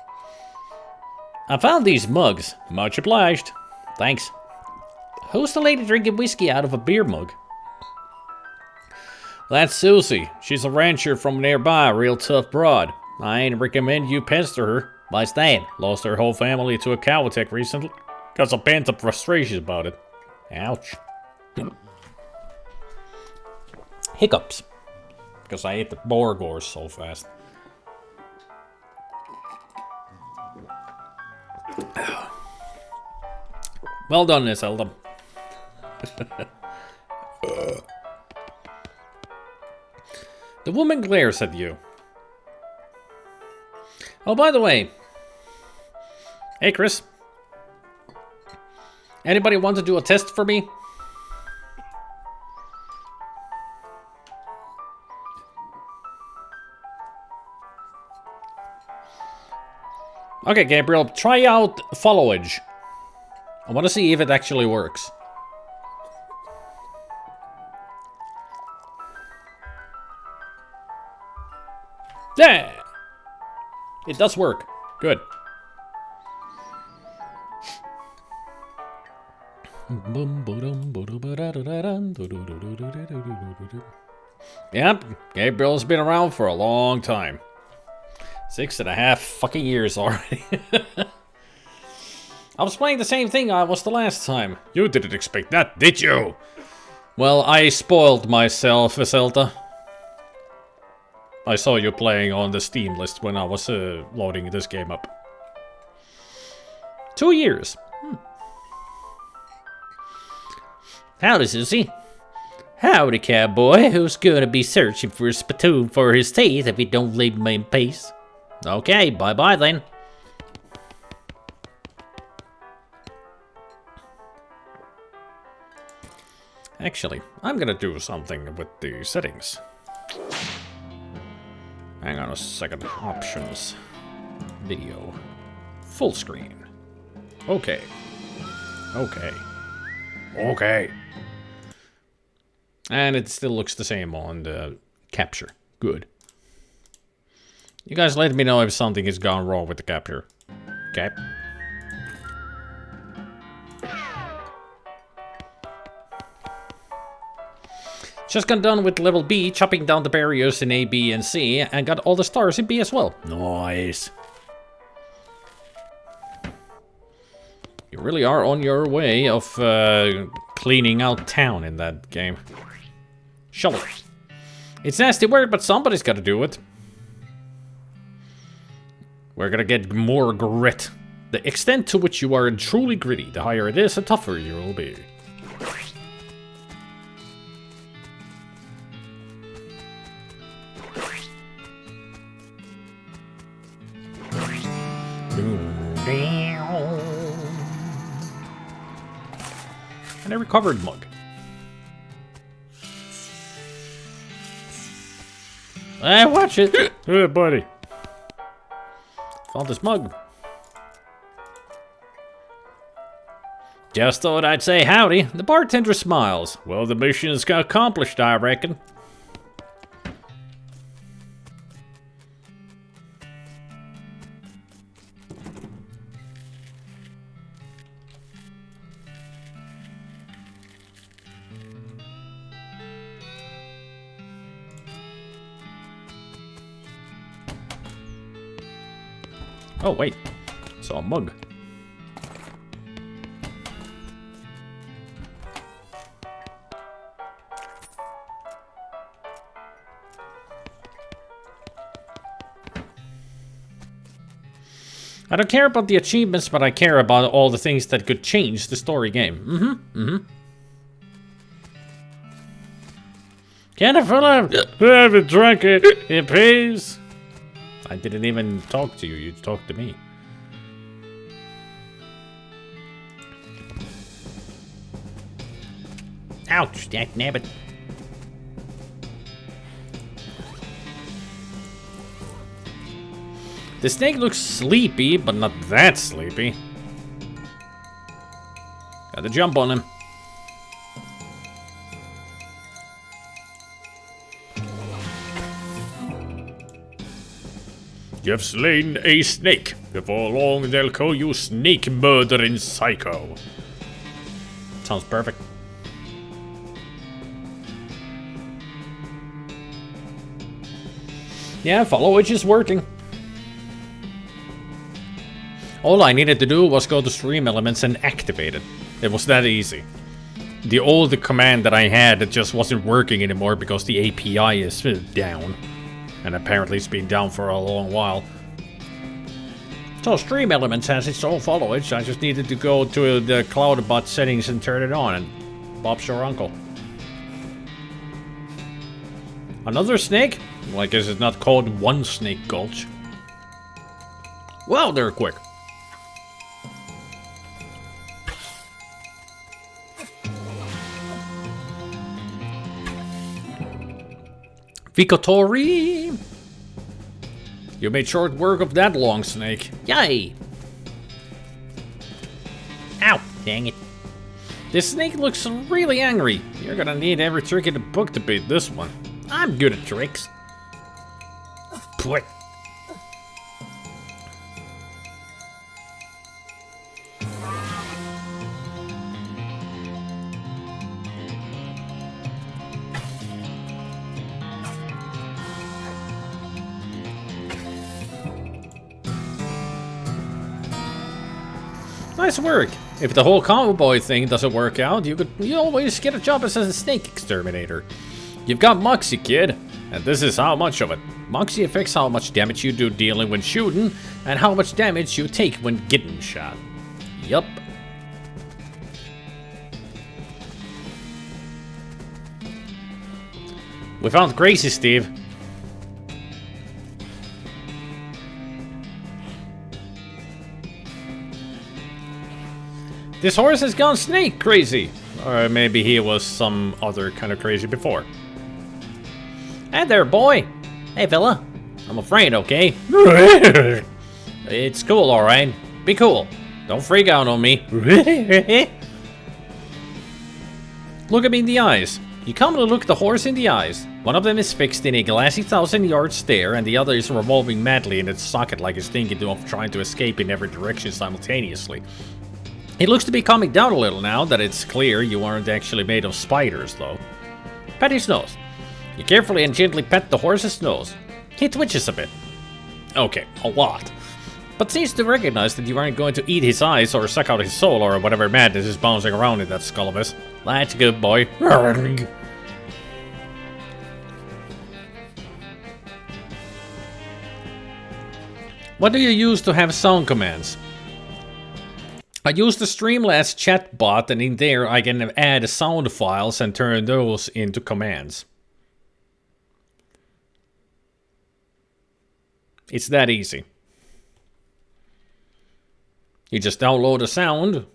I found these mugs. Much obliged. Thanks. Who's the lady drinking whiskey out of a beer mug? That's Susie. She's a rancher from nearby, a real tough broad. I ain't recommend you pester her. Why's that? Lost her whole family to a cow attack recently. Got some pent-up frustration about it. Ouch. Hiccups. Because I ate the Borgors so fast. Well done, Miss Eldam. The woman glares at you. Oh, by the way. Hey, Chris. Anybody want to do a test for me? Okay, Gabriel, try out followage. I want to see if it actually works. Yeah! It does work. Good. Yep, Gabriel's been around for a long time. 6.5 fucking years already. I was playing the same thing I was the last time. You didn't expect that, did you? Well, I spoiled myself, Zelda. I saw you playing on the Steam list when I was loading this game up. 2 years. Howdy, Susie. Howdy, cowboy. Who's gonna be searching for a spittoon for his teeth if he don't leave me in peace? Okay, bye-bye then. Actually, I'm gonna do something with the settings. Hang on a second. Options. Video. Full screen. Okay. Okay. Okay. And it still looks the same on the capture. Good. You guys let me know if something has gone wrong with the capture. Okay. Just got done with level B, chopping down the barriers in A, B, and C, and got all the stars in B as well. Nice. You really are on your way of cleaning out town in that game. Shovel. It's nasty work, but somebody's got to do it. We're gonna get more grit. The extent to which you are truly gritty, the higher it is, the tougher you will be. And a recovered mug. Hey, watch it. Hey, buddy. Found this mug. Just thought I'd say howdy. The bartender smiles. Well, the mission's accomplished, I reckon. Oh, wait. Saw a mug. I don't care about the achievements, but I care about all the things that could change the story game. Can I fill up? I haven't drunk it in peace. I didn't even talk to you, you talked to me. Ouch, nabbit. The snake looks sleepy, but not that sleepy. Gotta jump on him. You have slain a snake. Before long, they'll call you snake murdering psycho. Sounds perfect. Yeah, follow which is working. All I needed to do was go to Stream Elements and activate it. It was that easy. The old command that I had, it just wasn't working anymore because the API is down. And apparently it's been down for a long while. So Stream Elements has its own followage. I just needed to go to the CloudBot settings and turn it on, and Bob's your uncle. Another snake? Well, I guess it's not called One Snake Gulch. Wow, they're quick. Victory! You made short work of that long snake. Yay! Ow, dang it. This snake looks really angry. You're gonna need every trick in the book to beat this one. I'm good at tricks. Put. Nice work. If the whole cowboy thing doesn't work out, you always get a job as a snake exterminator. You've got Moxie, kid, and this is how much of it. Moxie affects how much damage you do dealing when shooting, and how much damage you take when getting shot. Yup. We found Gracie, Steve. This horse has gone snake crazy. Or maybe he was some other kind of crazy before. Hey there, boy. Hey, fella. I'm afraid, okay? It's cool, alright. Be cool. Don't freak out on me. Look at me in the eyes. You come to look the horse in the eyes. One of them is fixed in a glassy 1,000-yard stare, and the other is revolving madly in its socket like it's thinking of trying to escape in every direction simultaneously. It looks to be calming down a little now that it's clear you aren't actually made of spiders, though. Pet his nose. You carefully and gently pet the horse's nose. He twitches a bit. Okay, a lot. But seems to recognize that you aren't going to eat his eyes or suck out his soul or whatever madness is bouncing around in that skull of his. That's good, boy. What do you use to have sound commands? I use the Streamlabs chat bot, and in there I can add sound files and turn those into commands. It's that easy. You just download a sound,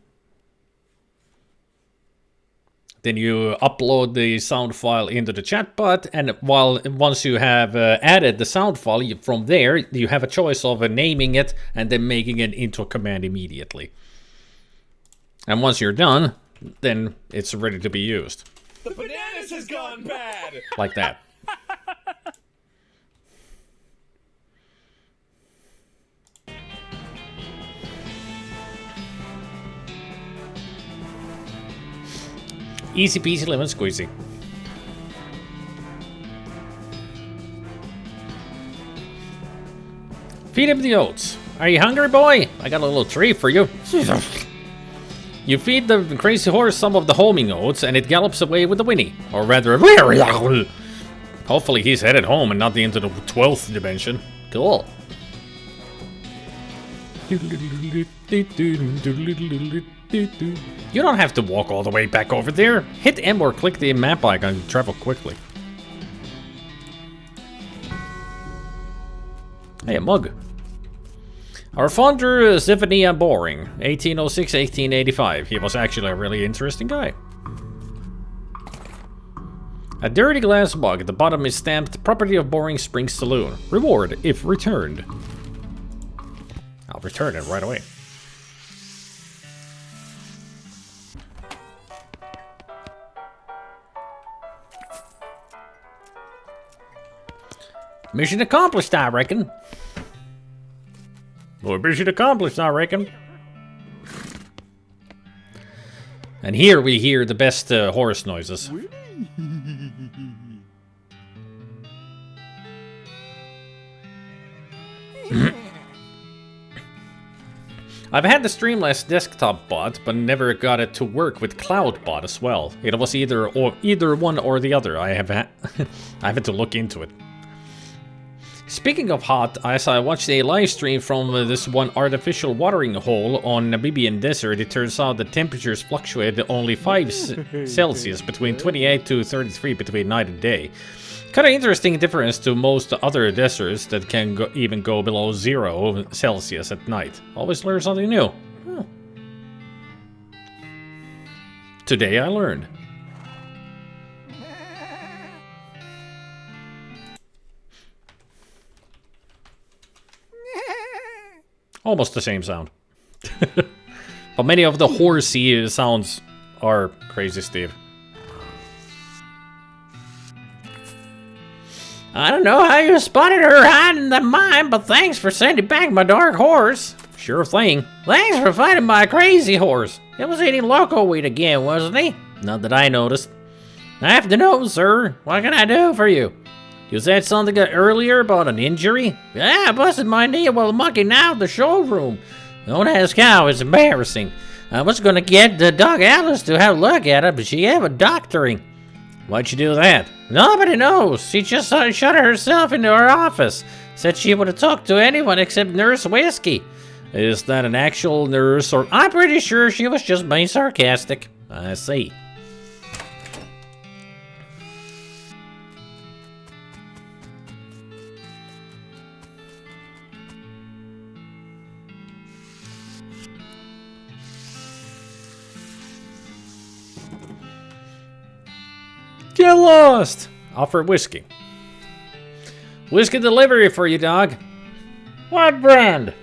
then you upload the sound file into the chatbot, and once you have added the sound file, from there you have a choice of naming it and then making it into a command immediately. And once you're done, then it's ready to be used. The bananas has gone bad! Like that. Easy peasy lemon squeezy. Feed him the oats. Are you hungry, boy? I got a little treat for you. You feed the crazy horse some of the homing oats, and it gallops away with a whinny. Or rather, hopefully he's headed home and not into the 12th dimension. Cool. You don't have to walk all the way back over there. Hit M or click the map icon to travel quickly. Hey, a mug. Our founder, Zephaniah Boring, 1806-1885. He was actually a really interesting guy. A dirty glass mug at the bottom is stamped property of Boring Springs Saloon. Reward if returned. I'll return it right away. Mission accomplished, I reckon. Well, mission accomplished, I reckon. And here we hear the best horse noises. I've had the Streamlabs desktop bot, but never got it to work with CloudBot as well. It was either one or the other. I have had to look into it. Speaking of hot, as I watched a live stream from this one artificial watering hole on Namibian desert, it turns out the temperatures fluctuate only 5 Celsius between 28 to 33 between night and day. Kind of interesting difference to most other deserts that can even go below 0 Celsius at night. Always learn something new. Huh. Today I learned. Almost the same sound. But many of the horsey sounds are crazy, Steve. I don't know how you spotted her hiding the mine, but thanks for sending back my dark horse. Sure thing. Thanks for finding my crazy horse. He was eating loco weed again, wasn't he? Not that I noticed. I have to know, sir. What can I do for you? You said something earlier about an injury? Yeah, I busted my knee while monkeying out the showroom. Don't ask how, it's embarrassing. I was gonna get the dog Alice to have a look at it, but she have a doctoring. Why'd you do that? Nobody knows. She just shut herself into her office. Said she would have talked to anyone except Nurse Whiskey. Is that an actual nurse or... I'm pretty sure she was just being sarcastic. I see. Get lost! Offer whiskey. Whiskey delivery for you, dog. What brand?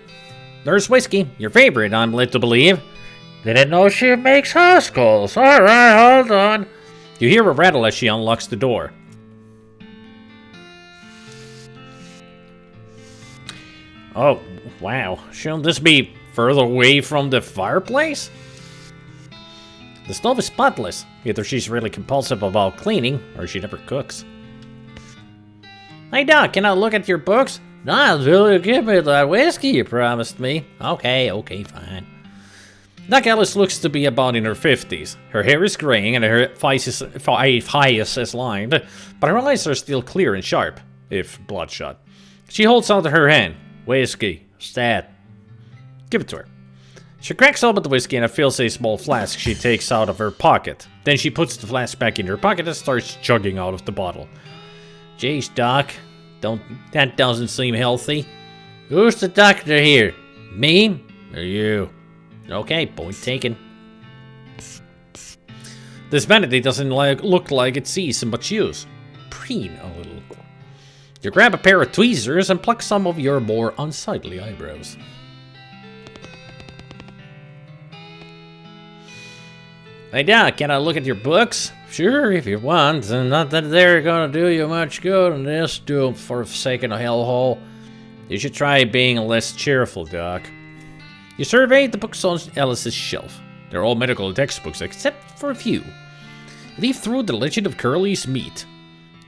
Nurse Whiskey, your favorite, I'm led to believe. Didn't know she makes house calls. Alright, hold on. You hear a rattle as she unlocks the door. Oh, wow. Shouldn't this be further away from the fireplace? The stove is spotless. Either she's really compulsive about cleaning, or she never cooks. Hey, Doc, can I look at your books? No, really, give me that whiskey you promised me. Okay, fine. Doc Alice looks to be about in her 50s. Her hair is graying and her face is lined, but her eyes are still clear and sharp, if bloodshot. She holds out her hand. Whiskey, stat. Give it to her. She cracks open the whiskey and fills a small flask she takes out of her pocket. Then she puts the flask back in her pocket and starts chugging out of the bottle. Jeez, Doc. That doesn't seem healthy. Who's the doctor here? Me or you? Okay, point taken. This vanity doesn't look like it sees much use. Preen a little. You grab a pair of tweezers and pluck some of your more unsightly eyebrows. Hey, Doc, can I look at your books? Sure, if you want. Not that they're gonna do you much good, and just do 'em for the sake of a hellhole. You should try being less cheerful, Doc. You survey the books on Alice's shelf. They're all medical textbooks, except for a few. Leaf through The Legend of Curly's Meat.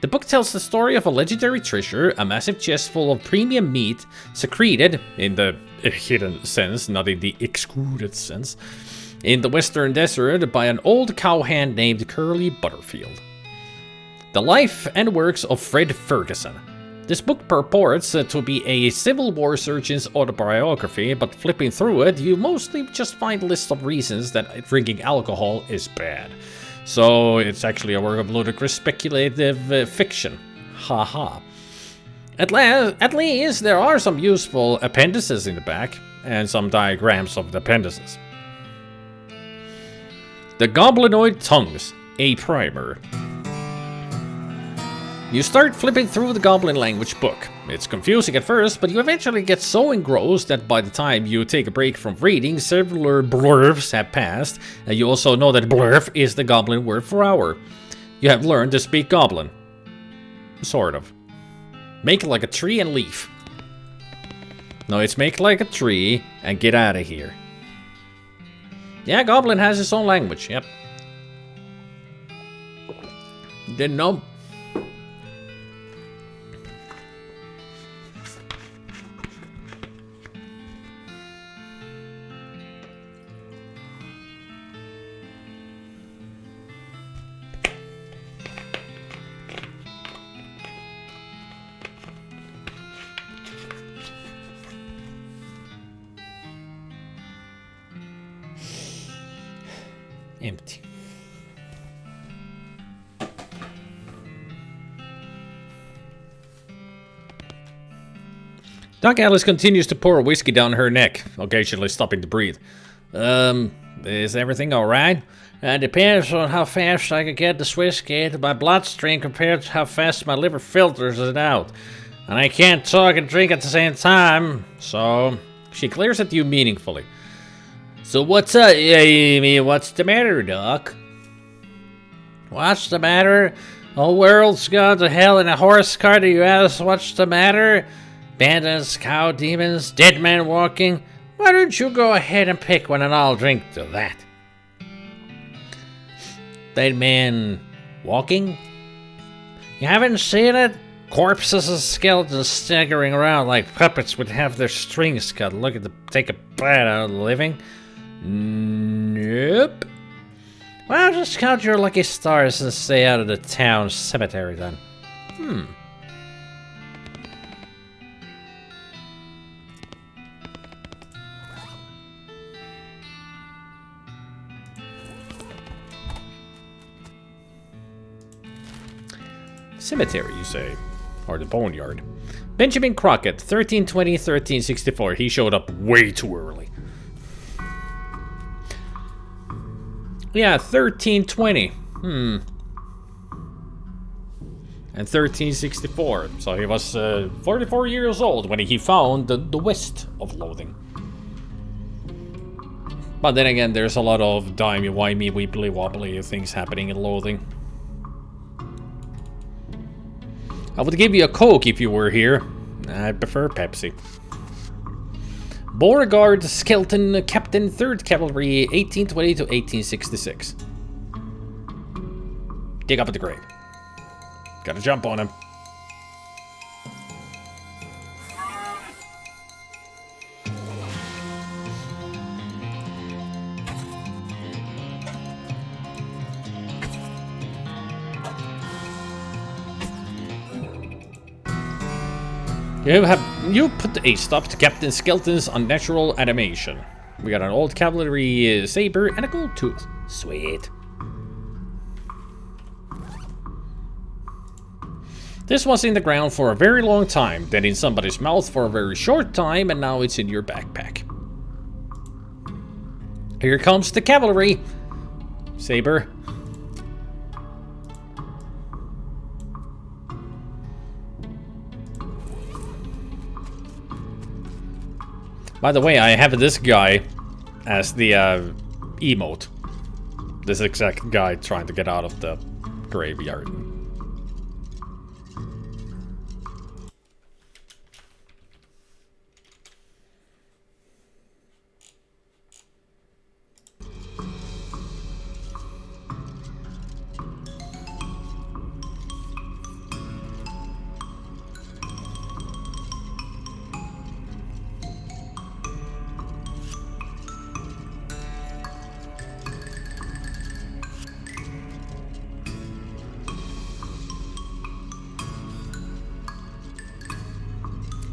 The book tells the story of a legendary treasure, a massive chest full of premium meat, secreted, in the hidden sense, not in the excluded sense, in the western desert by an old cowhand named Curly Butterfield. The life and works of Fred Ferguson. This book purports to be a Civil War surgeon's autobiography, but flipping through it, you mostly just find lists of reasons that drinking alcohol is bad. So it's actually a work of ludicrous speculative fiction. Haha. At least there are some useful appendices in the back, and some diagrams of the appendices. The Goblinoid Tongues, a primer. You start flipping through the goblin language book. It's confusing at first, but you eventually get so engrossed that by the time you take a break from reading, several blurfs have passed, and you also know that blurf is the goblin word for hour. You have learned to speak goblin. Sort of. Make like a tree and leaf. No, it's make like a tree and get out of here. Yeah, goblin has its own language, yep. Didn't know. Empty. Doc Alice continues to pour whiskey down her neck, occasionally stopping to breathe. Is everything alright? Depends on how fast I can get this whiskey into my bloodstream compared to how fast my liver filters it out. And I can't talk and drink at the same time, so... She glares at you meaningfully. So what's up? What's the matter, Doc? What's the matter? The world's gone to hell in a horse cart, you ask what's the matter? Bandits, cow demons, dead men walking. Why don't you go ahead and pick one and I'll drink to that? Dead man walking? You haven't seen it? Corpses and skeletons staggering around like puppets would have their strings cut. Look at take a bite out of the living. Nope. Well, just count your lucky stars and stay out of the town cemetery then. Cemetery, you say? Or the boneyard. Benjamin Crockett, 1320-1364. He showed up way too early. Yeah, 1320. And 1364. So he was 44 years old when he found the west of Loathing. But then again, there's a lot of dimey-wimey, weebly-wobbly things happening in Loathing. I would give you a Coke if you were here. I prefer Pepsi. Beauregard Skelton, Captain 3rd Cavalry, 1820 to 1866. Dig up at the grave. Gotta jump on him. You put a stop to Captain Skelton's unnatural animation. We got an old cavalry saber and a gold tooth. Sweet. This was in the ground for a very long time, then in somebody's mouth for a very short time, and now it's in your backpack. Here comes the cavalry. Saber. By the way, I have this guy as the emote. This exact guy trying to get out of the graveyard.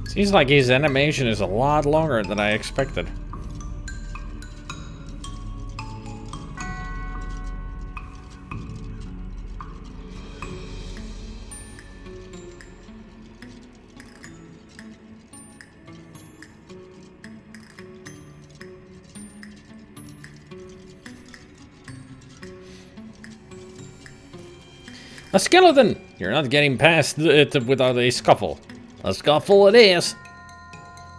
Seems like his animation is a lot longer than I expected. A skeleton! You're not getting past it without a scuffle. A scuffle it is.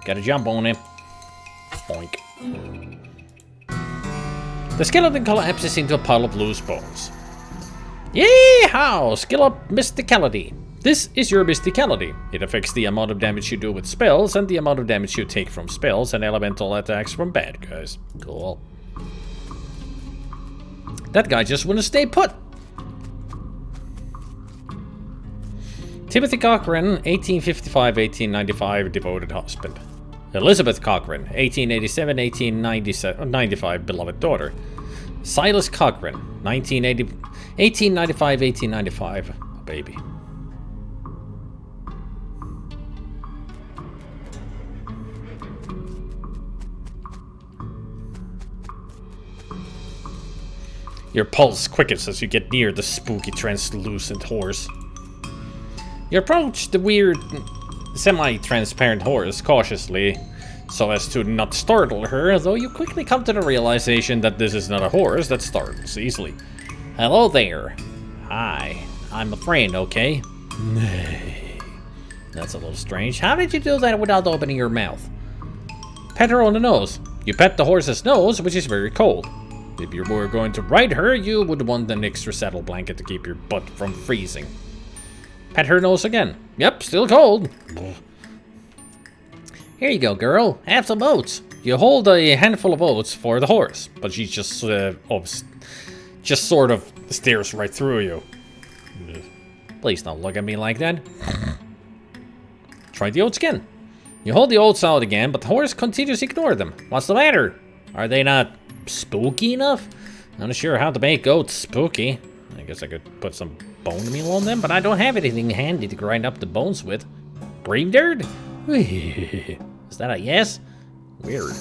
Gotta jump on him. Boink. The skeleton collapses into a pile of loose bones. Yeehaw! Skill up Mysticality. This is your Mysticality. It affects the amount of damage you do with spells and the amount of damage you take from spells and elemental attacks from bad guys. Cool. That guy just wouldn't stay put. Timothy Cochran, 1855-1895, devoted husband. Elizabeth Cochran, 1887-1895, beloved daughter. Silas Cochran, 1895-1895, a baby. Your pulse quickens as you get near the spooky, translucent horse. You approach the weird, semi-transparent horse cautiously, so as to not startle her, though you quickly come to the realization that this is not a horse that startles easily. Hello there. Hi. I'm a friend, okay? Nay. That's a little strange. How did you do that without opening your mouth? Pet her on the nose. You pet the horse's nose, which is very cold. If you were going to ride her, you would want an extra saddle blanket to keep your butt from freezing. Pet her nose again. Yep, still cold. Here you go, girl. Have some oats. You hold a handful of oats for the horse, but she just sort of stares right through you. Please don't look at me like that. Try the oats again. You hold the oats out again, but the horse continues to ignore them. What's the matter? Are they not spooky enough? I'm not sure how to make oats spooky. I guess I could put some bone meal on them, but I don't have anything handy to grind up the bones with. Grave dirt? Is that a yes? Weird.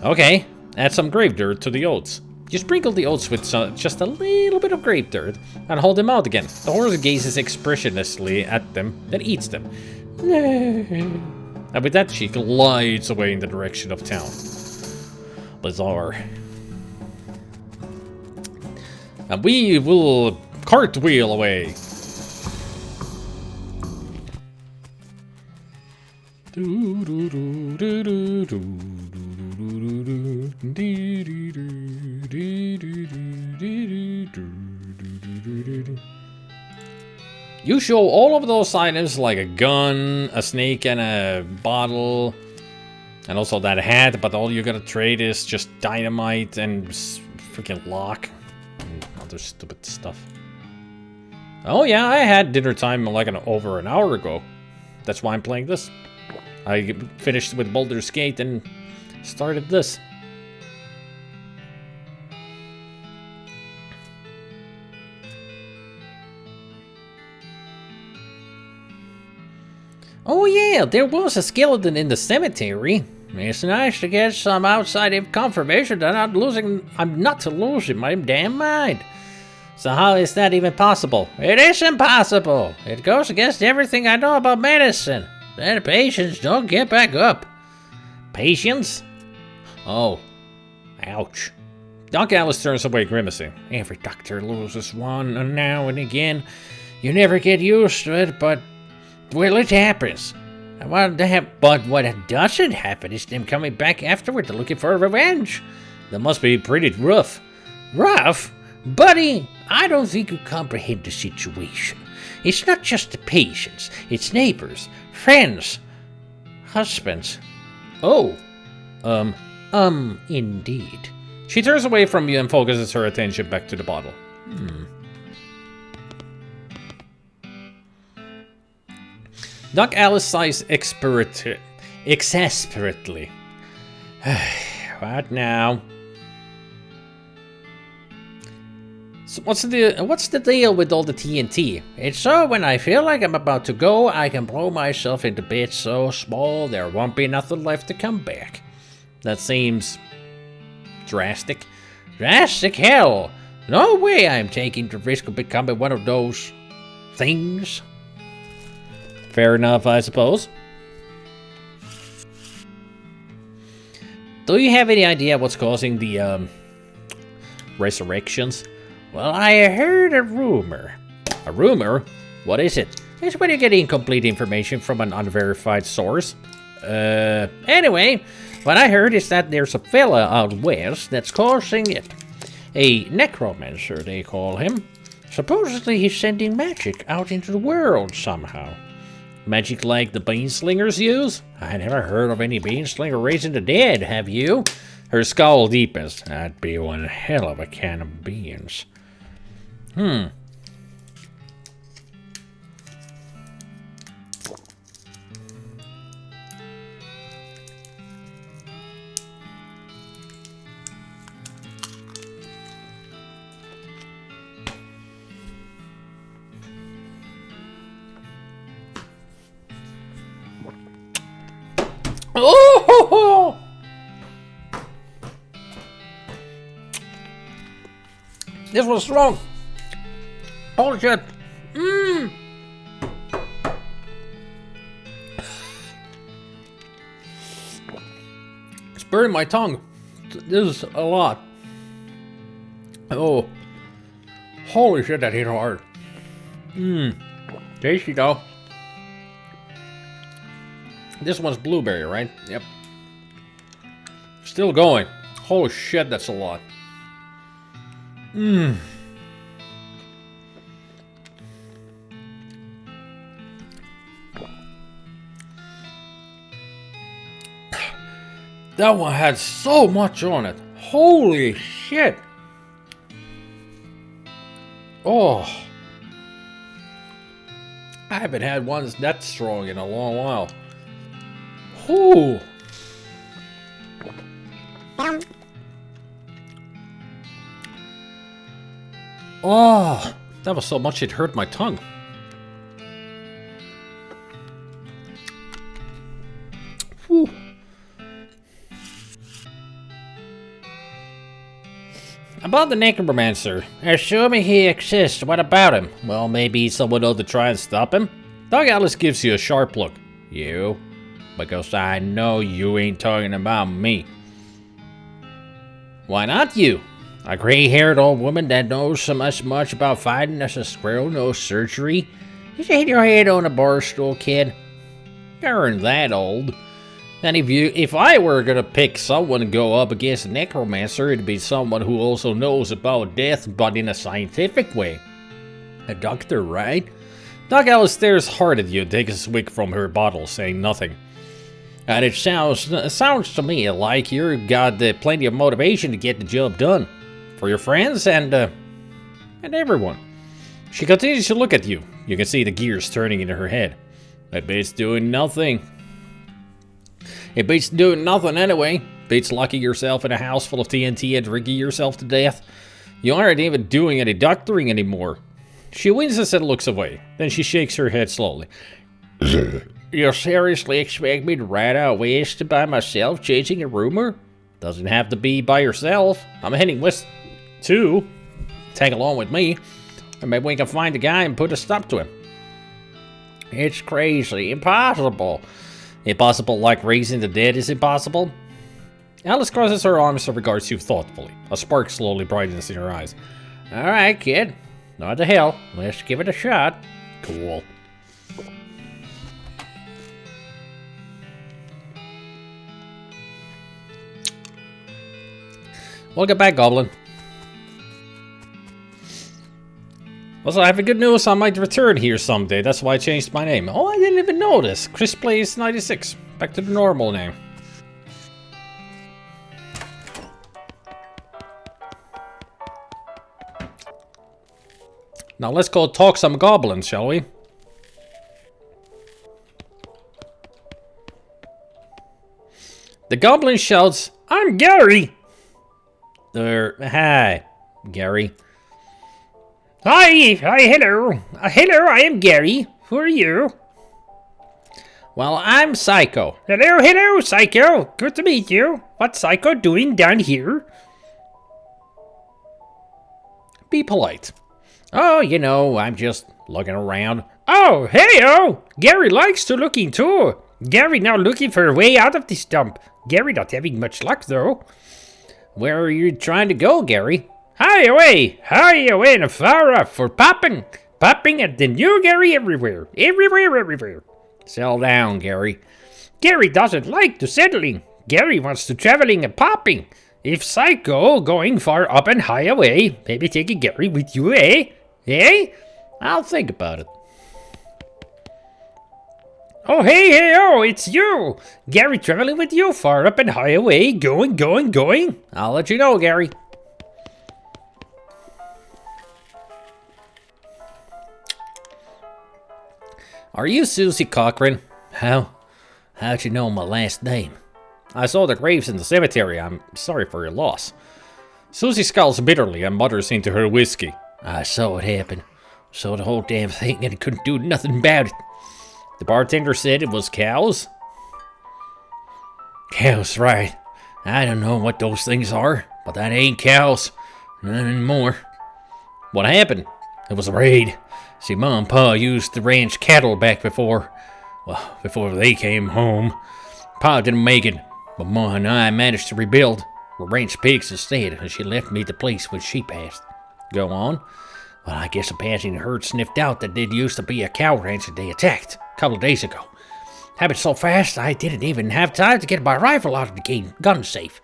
Okay, add some grave dirt to the oats. You sprinkle the oats with just a little bit of grave dirt and hold them out again. The horse gazes expressionlessly at them, then eats them. And with that, she glides away in the direction of town. Bizarre. And we will cartwheel away. You show all of those items like a gun, a snake, and a bottle, and also that hat, but all you gotta trade is just dynamite and freaking lock and other stupid stuff. Oh yeah, I had dinner time like over an hour ago. That's why I'm playing this. I finished with Baldur's Gate and started this. Oh yeah, there was a skeleton in the cemetery. It's nice to get some outside confirmation that I'm not losing my damn mind. So how is that even possible? It is impossible. It goes against everything I know about medicine. Then patients don't get back up. Patients? Oh. Ouch. Doc Alice turns away grimacing. Every doctor loses one now and again. You never get used to it, but... well, it happens. But what doesn't happen is them coming back afterward looking for revenge. That must be pretty rough. Rough? Buddy, I don't think you comprehend the situation. It's not just the patients. It's neighbors, friends, husbands. Oh. Indeed. She turns away from you and focuses her attention back to the bottle. Doc Alice sighs exasperately. What now? So what's the deal with all the TNT? It's so when I feel like I'm about to go, I can blow myself into bits so small there won't be nothing left to come back. That seems drastic. Drastic hell! No way I'm taking the risk of becoming one of those things. Fair enough, I suppose. Do you have any idea what's causing the resurrections? Well, I heard a rumor. A rumor? What is it? It's when you get incomplete information from an unverified source. Anyway, what I heard is that there's a fella out west that's causing it. A necromancer, they call him. Supposedly he's sending magic out into the world somehow. Magic like the beanslingers use? I never heard of any beanslinger raising the dead, have you? Her scowl deepens. That'd be one hell of a can of beans. Oh! This was strong. Holy shit. It's burning my tongue. This is a lot. Oh. Holy shit, that hit hard. Tasty though. This one's blueberry, right? Yep. Still going. Holy shit, that's a lot. That one had so much on it. Holy shit. Oh. I haven't had one that strong in a long while. Ooh. Oh, that was so much it hurt my tongue. Whew. About the necromancer, assuming he exists, what about him? Well, maybe someone ought to try and stop him? Doc Alice gives you a sharp look. You? Because I know you ain't talking about me. Why not you? A gray-haired old woman that knows so much about fighting as a squirrel knows surgery? You should hit your head on a bar stool, kid. You aren't that old. And if I were gonna pick someone to go up against a necromancer, it'd be someone who also knows about death, but in a scientific way. A doctor, right? Doc Alice stares hard at you and takes a swig from her bottle, saying nothing. And it sounds to me like you've got plenty of motivation to get the job done. For your friends and everyone. She continues to look at you. You can see the gears turning in her head. It beats doing nothing. It beats doing nothing anyway. Beats locking yourself in a house full of TNT and drinking yourself to death. You aren't even doing any doctoring anymore. She winces and looks away. Then she shakes her head slowly. You seriously expect me to ride out west by myself chasing a rumor? Doesn't have to be by yourself. I'm heading west too. Tag along with me. And maybe we can find a guy and put a stop to him. It's crazy. Impossible. Impossible like raising the dead is impossible? Alice crosses her arms and regards you thoughtfully. A spark slowly brightens in her eyes. Alright, kid. What the hell? Let's give it a shot. Cool. Welcome back, Goblin. Also, I have a good news. I might return here someday. That's why I changed my name. Oh, I didn't even notice. Chris Plays 96. Back to the normal name. Now let's go talk some goblins, shall we? The goblin shouts, "I'm Gary!" Hi, Gary. Hi, hello. Hello, I am Gary. Who are you? Well, I'm Psycho. Hello, Psycho. Good to meet you. What's Psycho doing down here? Be polite. Oh, you know, I'm just looking around. Oh, hey-o! Gary likes to looking too. Gary now looking for a way out of this dump. Gary not having much luck, though. Where are you trying to go, Gary? Hie away and far off for popping. Popping at the new Gary everywhere. Everywhere. Settle down, Gary. Gary doesn't like to settling. Gary wants to traveling and popping. If Psycho going far up and high away, maybe taking Gary with you, eh? Eh? I'll think about it. Oh, hey, oh, it's you! Gary traveling with you, far up and high away, going. I'll let you know, Gary. Are you Susie Cochran? How'd you know my last name? I saw the graves in the cemetery. I'm sorry for your loss. Susie scowls bitterly and mutters into her whiskey. I saw it happen. Saw the whole damn thing and couldn't do nothing about it. The bartender said it was cows? Cows, right. I don't know what those things are, but that ain't cows. Not anymore. What happened? It was a raid. See, Mom and Pa used the ranch cattle back before they came home. Pa didn't make it, but Ma and I managed to rebuild. We ranch pigs instead, and she left me the place when she passed. Go on. Well, I guess a passing herd sniffed out that there used to be a cow ranch that they attacked a couple of days ago. Happened so fast, I didn't even have time to get my rifle out of the gun safe.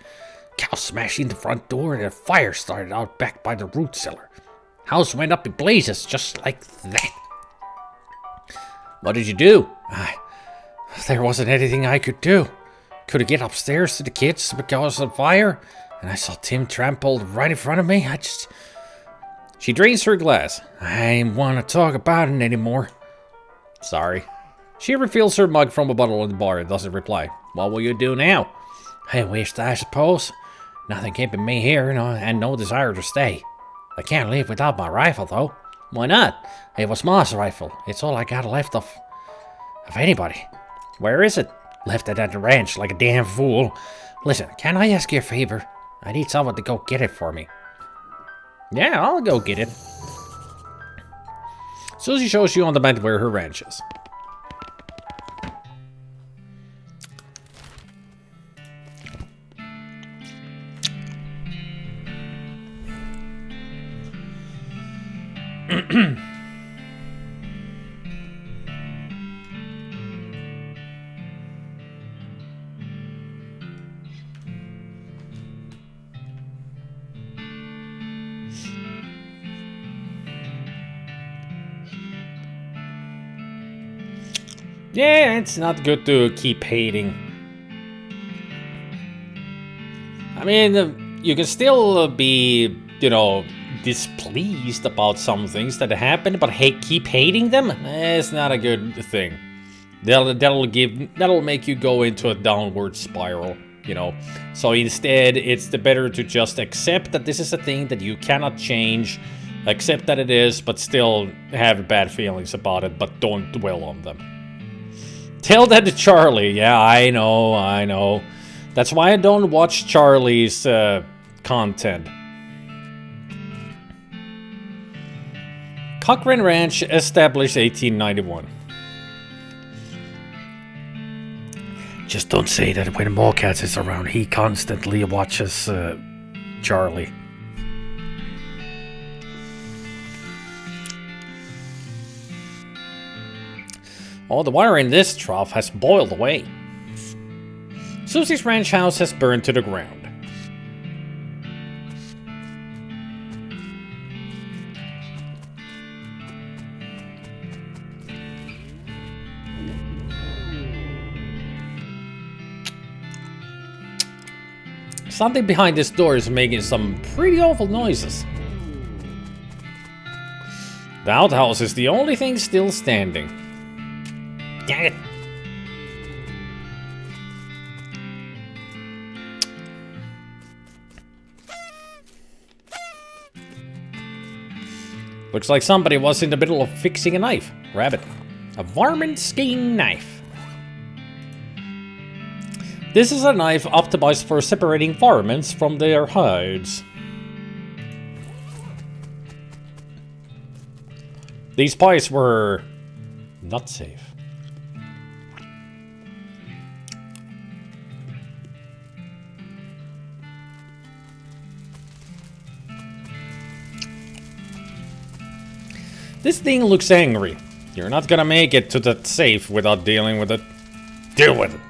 Cow smashed in the front door and a fire started out back by the root cellar. House went up in blazes just like that. What did you do? There wasn't anything I could do. Couldn't get upstairs to the kids because of the fire, and I saw Tim trampled right in front of me. She drains her glass. I ain't want to talk about it anymore. Sorry. She refills her mug from a bottle in the bar and doesn't reply. What will you do now? I wished, I suppose. Nothing keeping me here, and no desire to stay. I can't live without my rifle, though. Why not? It was Ma's rifle. It's all I got left of anybody. Where is it? Left it at the ranch like a damn fool. Listen, can I ask you a favor? I need someone to go get it for me. Yeah, I'll go get it. Susie shows you on the bed where her ranch is. Yeah, it's not good to keep hating. I mean, you can still be, displeased about some things that happen, but keep hating them? It's not a good thing. That'll make you go into a downward spiral, So instead, it's better to just accept that this is a thing that you cannot change, accept that it is, but still have bad feelings about it, but don't dwell on them. Tell that to Charlie. Yeah, I know. That's why I don't watch Charlie's content. Cochrane Ranch, established 1891. Just don't say that when Mallcats is around, he constantly watches Charlie. All the water in this trough has boiled away. Susie's ranch house has burned to the ground. Something behind this door is making some pretty awful noises. The outhouse is the only thing still standing. Dang it. Looks like somebody was in the middle of fixing a knife. Grab it. A varmint skin knife. This is a knife optimized for separating varmints from their hides. These pies were not safe. This thing looks angry. You're not gonna make it to that safe without dealing with it. Deal with it.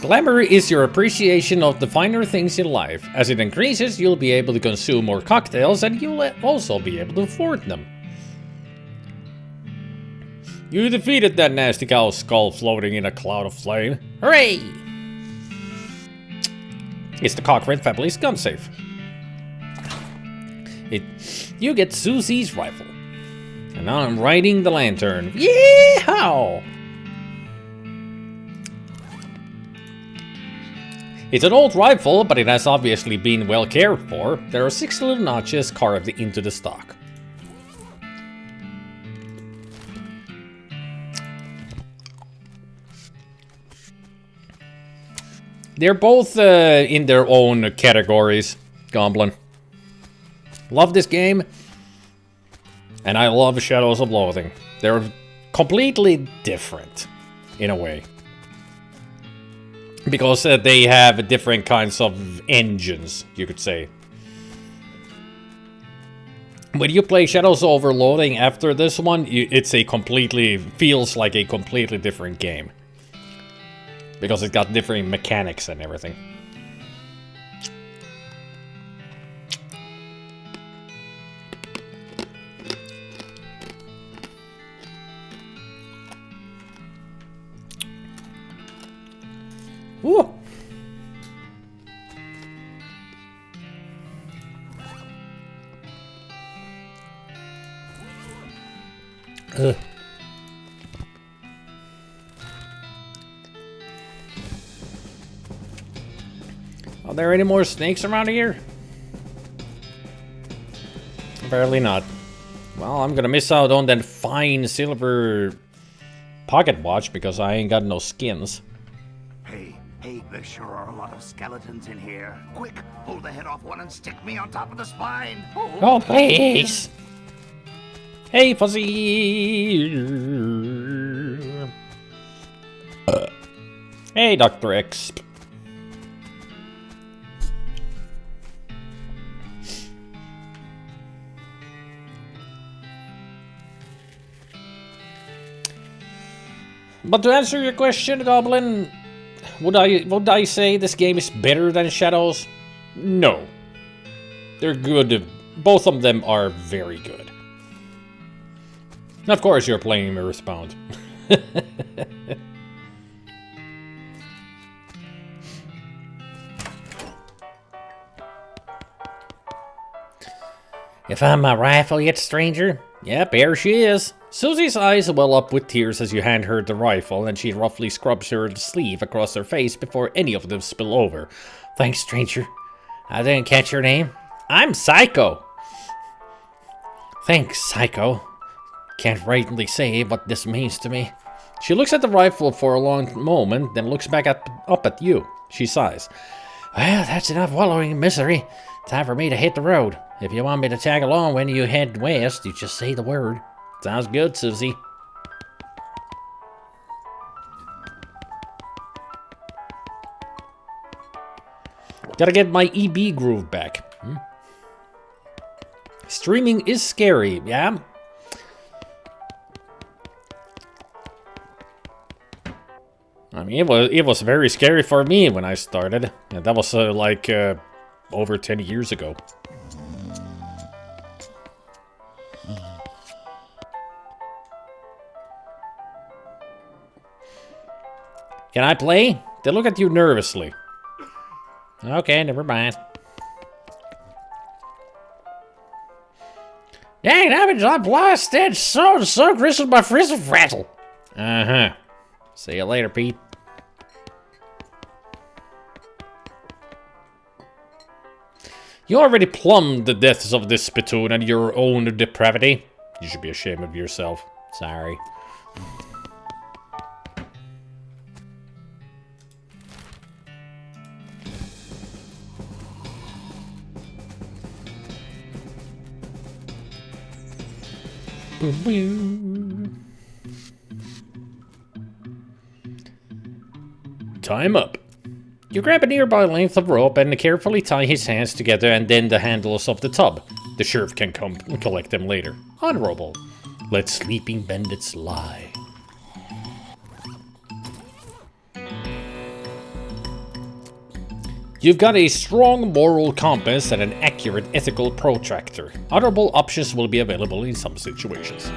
Glamour is your appreciation of the finer things in life. As it increases, you'll be able to consume more cocktails and you'll also be able to afford them. You defeated that nasty cow's skull floating in a cloud of flame. Hooray! It's the Cochrane family's gun safe. You get Susie's rifle. And now I'm riding the lantern. Yeehaw! It's an old rifle, but it has obviously been well cared for. There are 6 little notches carved into the stock. They're both in their own categories, Goblin. Love this game. And I love Shadows of Loathing. They're completely different, in a way. Because they have different kinds of engines, you could say. When you play Shadows of Loathing after this one, feels like a completely different game. Because it's got different mechanics and everything. Woo! Ugh. Are there any more snakes around here? Apparently not. Well, I'm gonna miss out on that fine silver pocket watch because I ain't got no skins. Hey, there sure are a lot of skeletons in here. Quick, pull the head off one and stick me on top of the spine. Oh, please. Hey, Fuzzy. Hey, Dr. X. But to answer your question, Goblin, would I say this game is better than Shadows? No. They're good. Both of them are very good. Of course, you're playing Earthbound. You found my rifle yet, stranger? Yep, here she is. Susie's eyes well up with tears as you hand her the rifle, and she roughly scrubs her sleeve across her face before any of them spill over. Thanks, stranger. I didn't catch your name. I'm Psycho. Thanks, Psycho. Can't rightly say what this means to me. She looks at the rifle for a long moment, then looks back up at you. She sighs. Well, that's enough wallowing in misery. Time for me to hit the road. If you want me to tag along when you head west, you just say the word. Sounds good, Susie. Gotta get my EB groove back. Streaming is scary, yeah? I mean, it was very scary for me when I started. Yeah, that was over 10 years ago. Can I play? They look at you nervously. Okay, never mind. Dang, I'm lost. That so gristled my frizzle rattle. Uh-huh. See you later, Pete. You already plumbed the depths of this spittoon and your own depravity. You should be ashamed of yourself. Sorry. Boom, boom. Tie him up. You grab a nearby length of rope and carefully tie his hands together and then the handles of the tub. The sheriff can come and collect them later. Honorable. Let sleeping bandits lie. You've got a strong moral compass and an accurate ethical protractor. Honorable options will be available in some situations.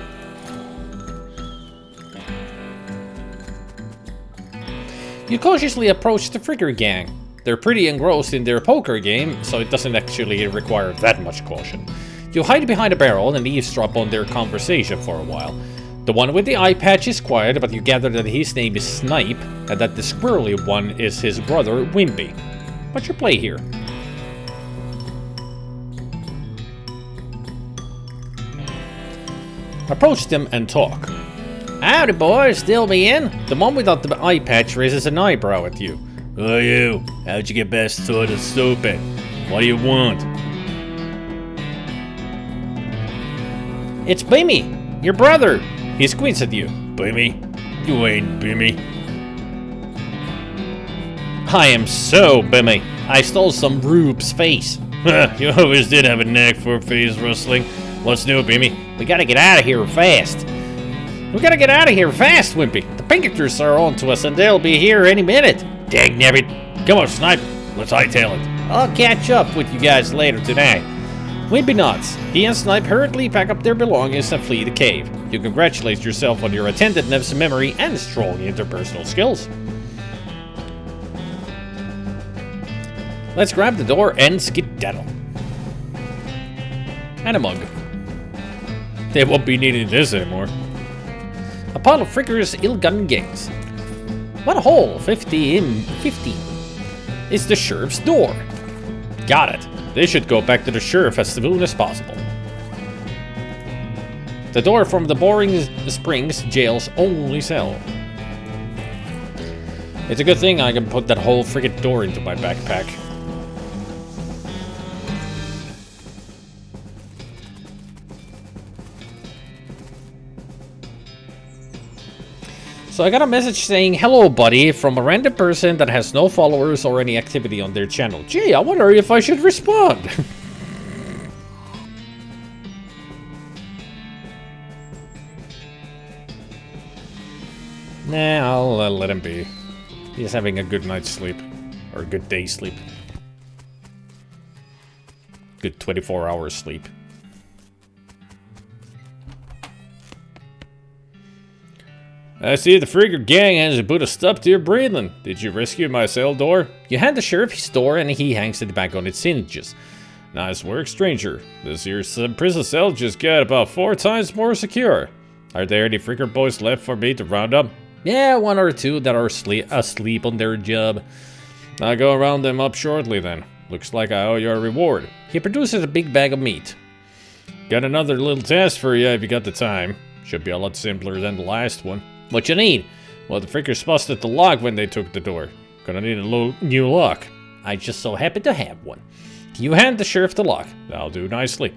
You cautiously approach the Frigger gang. They're pretty engrossed in their poker game, so it doesn't actually require that much caution. You hide behind a barrel and eavesdrop on their conversation for a while. The one with the eye patch is quiet, but you gather that his name is Snipe, and that the squirrely one is his brother, Wimpy. What's your play here? Approach them and talk. Howdy, boys. Still me in? The one without the eye patch raises an eyebrow at you. Who are you? How'd you get past so the stupid? What do you want? It's Bimmy, your brother. He squints at you. Bimmy? You ain't Bimmy. I am so Bimmy. I stole some Rube's face. You always did have a knack for face rustling. What's new, Bimmy? We gotta get out of here fast. Wimpy. The Pinkertons are on to us and they'll be here any minute. Dagnabbit. Come on, Snipe. Let's hightail it. I'll catch up with you guys later tonight. Wimpy nods. He and Snipe hurriedly pack up their belongings and flee the cave. You congratulate yourself on your attentiveness, memory, and strong interpersonal skills. Let's grab the door and skedaddle. And a mug. They won't be needing this anymore. A pile of Fricker's ill-gotten gains. What a hole! 50 in 50. It's the sheriff's door. Got it. They should go back to the sheriff as soon as possible. The door from the Boring Springs jail's only cell. It's a good thing I can put that whole friggin' door into my backpack. So I got a message saying, "Hello, buddy," from a random person that has no followers or any activity on their channel. Gee, I wonder if I should respond. Nah, I'll let him be. He's having a good night's sleep. Or a good day's sleep. Good 24 hours sleep. I see the Frigger gang has put a stop to your breathing. Did you rescue my cell door? You hand the sheriff his door and he hangs it back on its hinges. Nice work, stranger. This year's prison cell just got about 4 times more secure. Are there any Frigger boys left for me to round up? Yeah, 1 or 2 that are asleep on their job. I'll go round them up shortly then. Looks like I owe you a reward. He produces a big bag of meat. Got another little task for you if you got the time. Should be a lot simpler than the last one. What you need? Well, the Frickers busted the lock when they took the door. Gonna need a new lock. I just so happen to have one. You hand the sheriff the lock. That'll do nicely.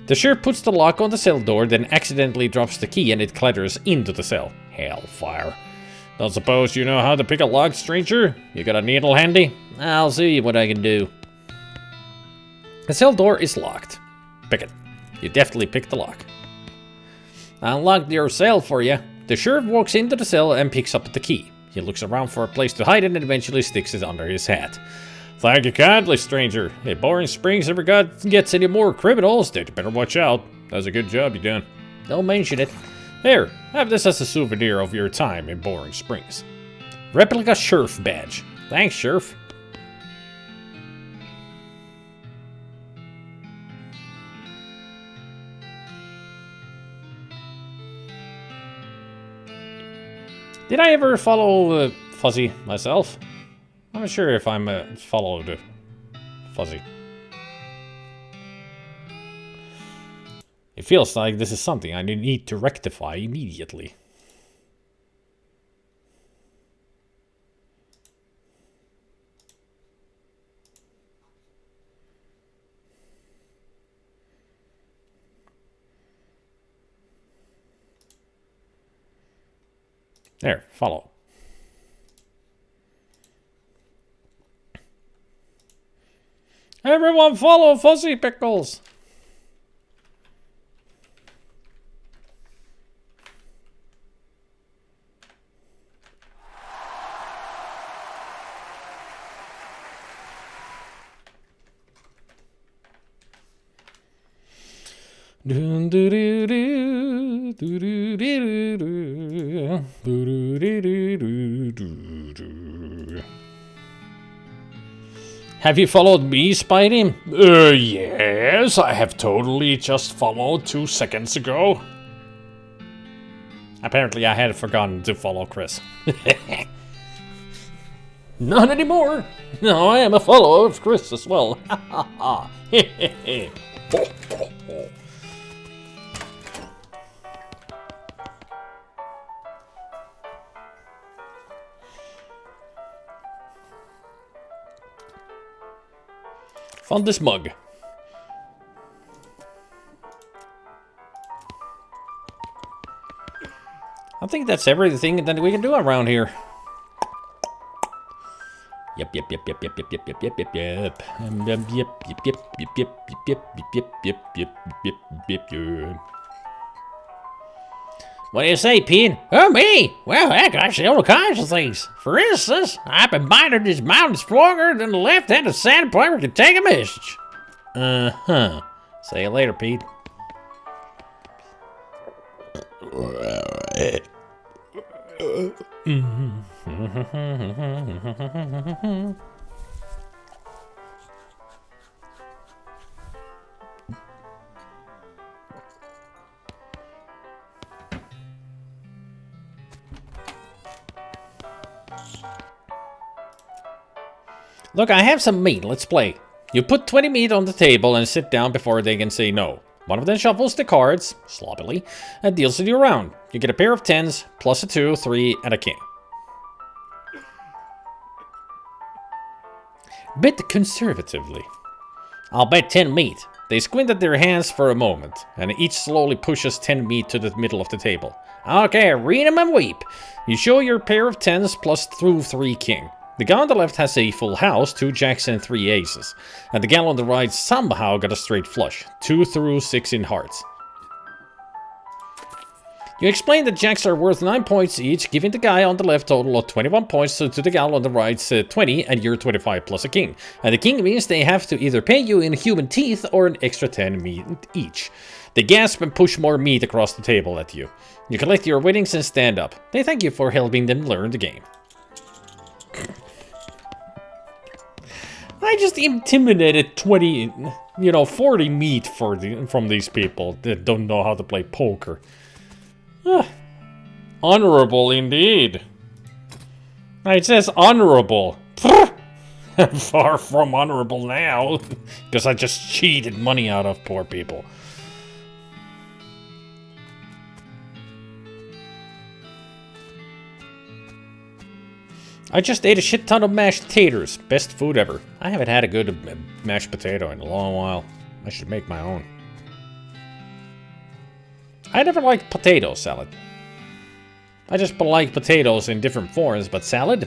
The sheriff puts the lock on the cell door, then accidentally drops the key and it clatters into the cell. Hellfire. Don't suppose you know how to pick a lock, stranger? You got a needle handy? I'll see what I can do. The cell door is locked. Pick it. You deftly pick the lock. I unlocked your cell for you. The sheriff walks into the cell and picks up the key. He looks around for a place to hide it and eventually sticks it under his hat. Thank you kindly, stranger. If Boring Springs ever gets any more criminals, they better watch out. That's a good job you done. Don't mention it. Here, have this as a souvenir of your time in Boring Springs. Replica sheriff badge. Thanks, sheriff. Did I ever follow Fuzzy myself? I'm not sure if I'm followed Fuzzy. It feels like this is something I need to rectify immediately. There, follow. Everyone follow Fuzzy Pickles! Have you followed me, Spidey? Yes, I have totally just followed 2 seconds ago. Apparently I had forgotten to follow Chris. Not anymore. No, I am a follower of Chris as well. Found this mug. I think that's everything that we can do around here. Yep. What do you say, Pete? Oh, me? Well, heck, I see all kinds of things. For instance, I've been minding these mountains longer than the left-handed sandpiper can take a message. Uh-huh. See you later, Pete. Look, I have some meat. Let's play. You put 20 meat on the table and sit down before they can say no. One of them shuffles the cards, sloppily, and deals with you a round. You get a pair of 10s, plus a 2, 3, and a king. Bet conservatively. I'll bet 10 meat. They squint at their hands for a moment, and each slowly pushes 10 meat to the middle of the table. Okay, read 'em and weep. You show your pair of 10s plus through 3 king. The guy on the left has a full house, 2 jacks and 3 aces. And the gal on the right somehow got a straight flush, 2 through 6 in hearts. You explain that jacks are worth 9 points each, giving the guy on the left total of 21 points to the gal on the right's 20, and you're 25 plus a king. And the king means they have to either pay you in human teeth or an extra 10 meat each. They gasp and push more meat across the table at you. You collect your winnings and stand up. They thank you for helping them learn the game. I just intimidated 40 meat from these people that don't know how to play poker. Honorable indeed. It says honorable. I'm far from honorable now, because I just cheated money out of poor people. I just ate a shit ton of mashed taters. Best food ever. I haven't had a good mashed potato in a long while. I should make my own. I never liked potato salad. I just like potatoes in different forms, but salad?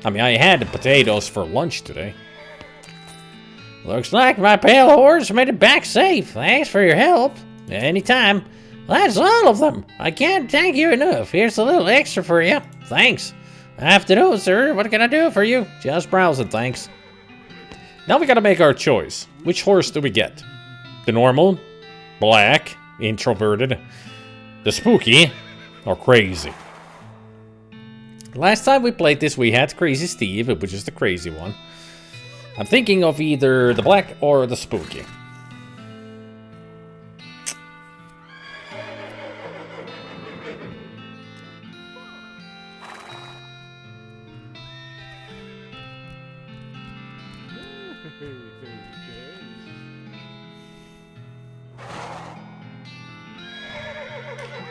I mean, I had potatoes for lunch today. Looks like my pale horse made it back safe. Thanks for your help. Anytime. That's all of them. I can't thank you enough. Here's a little extra for you. Thanks. Afternoon, sir. What can I do for you? Just browsing, thanks. Now we gotta make our choice. Which horse do we get? The normal? Black? Introverted? The spooky? Or crazy? Last time we played this, we had Crazy Steve, which is the crazy one. I'm thinking of either the black or the spooky.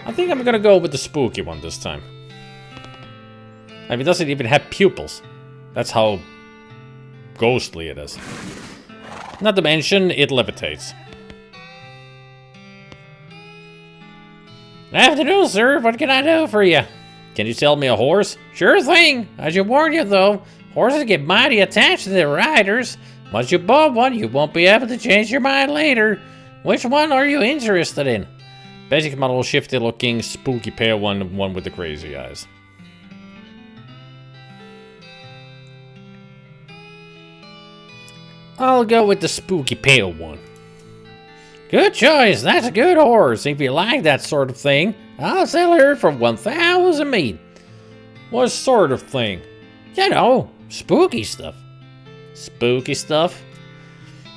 I think I'm gonna go with the spooky one this time. I mean, it doesn't even have pupils. That's how ghostly it is. Not to mention, it levitates. Afternoon, sir. What can I do for you? Can you sell me a horse? Sure thing. I should warn you, though. Horses get mighty attached to their riders. Once you bought one, you won't be able to change your mind later. Which one are you interested in? Basic model, shifty looking, spooky pale one with the crazy eyes. I'll go with the spooky pale one. Good choice. That's a good horse. If you like that sort of thing, I'll sell her for 1,000 meat. What sort of thing? You know, spooky stuff. Spooky stuff?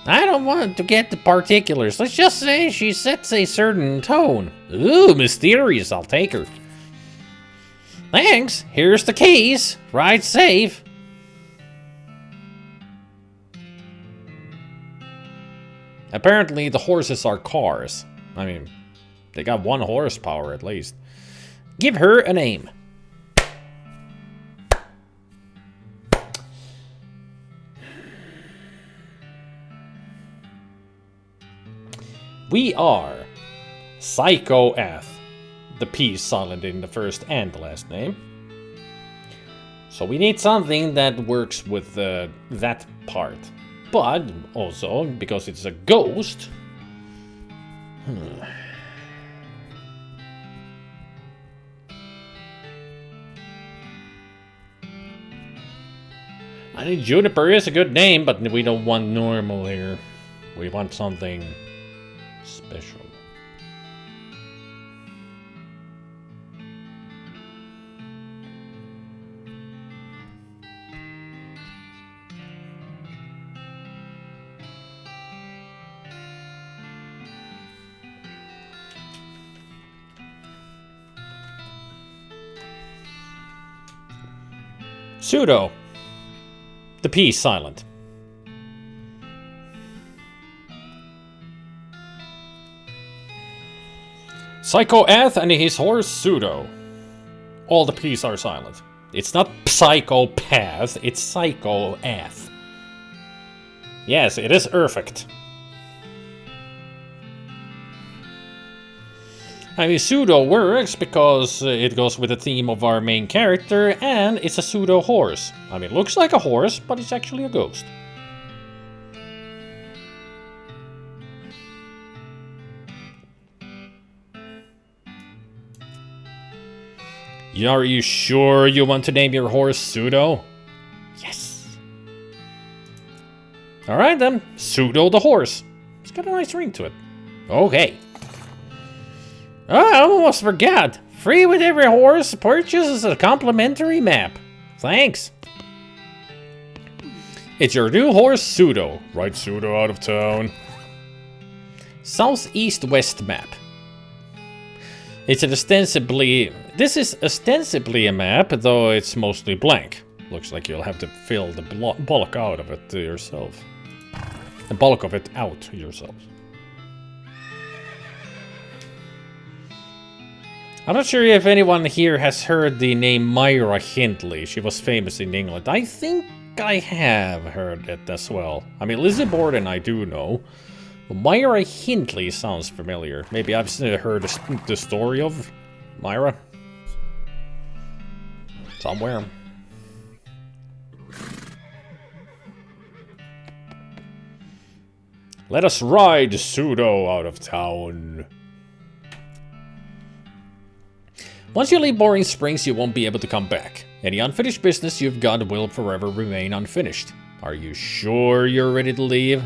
I don't want to get the particulars. Let's just say she sets a certain tone. Ooh, mysterious. I'll take her. Thanks. Here's the keys. Ride safe. Apparently, the horses are cars. I mean, they got 1 horsepower at least. Give her a name. We are Psycho F. The P is silent in the first and the last name. So we need something that works with that part. But also, because it's a ghost... I mean, Juniper is a good name, but we don't want normal here. We want something special. Pseudo. The P is silent. Psycho Eth and his horse Pseudo. All the P's are silent. It's not psychopath, it's Psycho Eth. Yes, it is perfect. I mean, pseudo works because it goes with the theme of our main character, and it's a pseudo horse. I mean, it looks like a horse, but it's actually a ghost. Are you sure you want to name your horse Pseudo? Yes. Alright then, Pseudo the horse. It's got a nice ring to it. Okay. Oh, I almost forgot. Free with every horse purchase is a complimentary map. Thanks. It's your new horse, Pseudo. Ride Pseudo out of town. Southeast-west map. This is ostensibly a map, though it's mostly blank. Looks like you'll have to fill the bulk out of it yourself. The bulk of it out yourself. I'm not sure if anyone here has heard the name Myra Hindley. She was famous in England. I think I have heard it as well. I mean, Lizzie Borden I do know. But Myra Hindley sounds familiar. Maybe I've heard the story of Myra. Somewhere. Let us ride Pseudo out of town. Once you leave Boring Springs, you won't be able to come back. Any unfinished business you've got will forever remain unfinished. Are you sure you're ready to leave?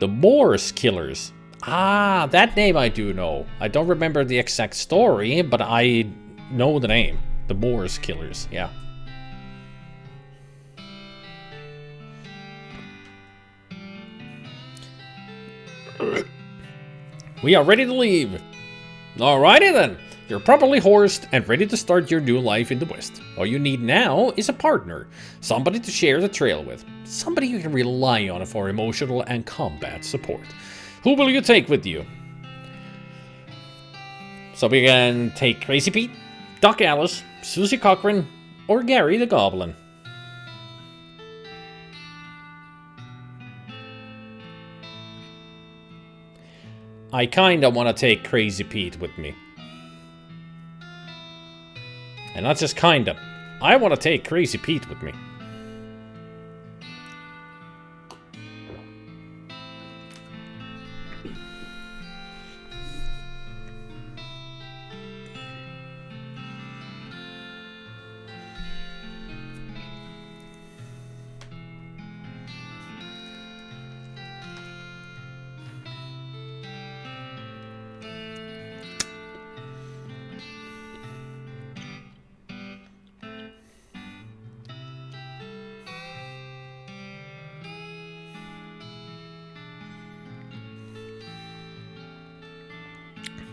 The Moors Killers. Ah, that name I do know. I don't remember the exact story, but I know the name. The Moors Killers, yeah. We are ready to leave. Alrighty then. You're properly horsed and ready to start your new life in the West. All you need now is a partner. Somebody to share the trail with. Somebody you can rely on for emotional and combat support. Who will you take with you? So we can take Crazy Pete, Doc Alice, Susie Cochran, or Gary the Goblin. I kinda wanna take Crazy Pete with me. And not just kinda. I want to take Crazy Pete with me.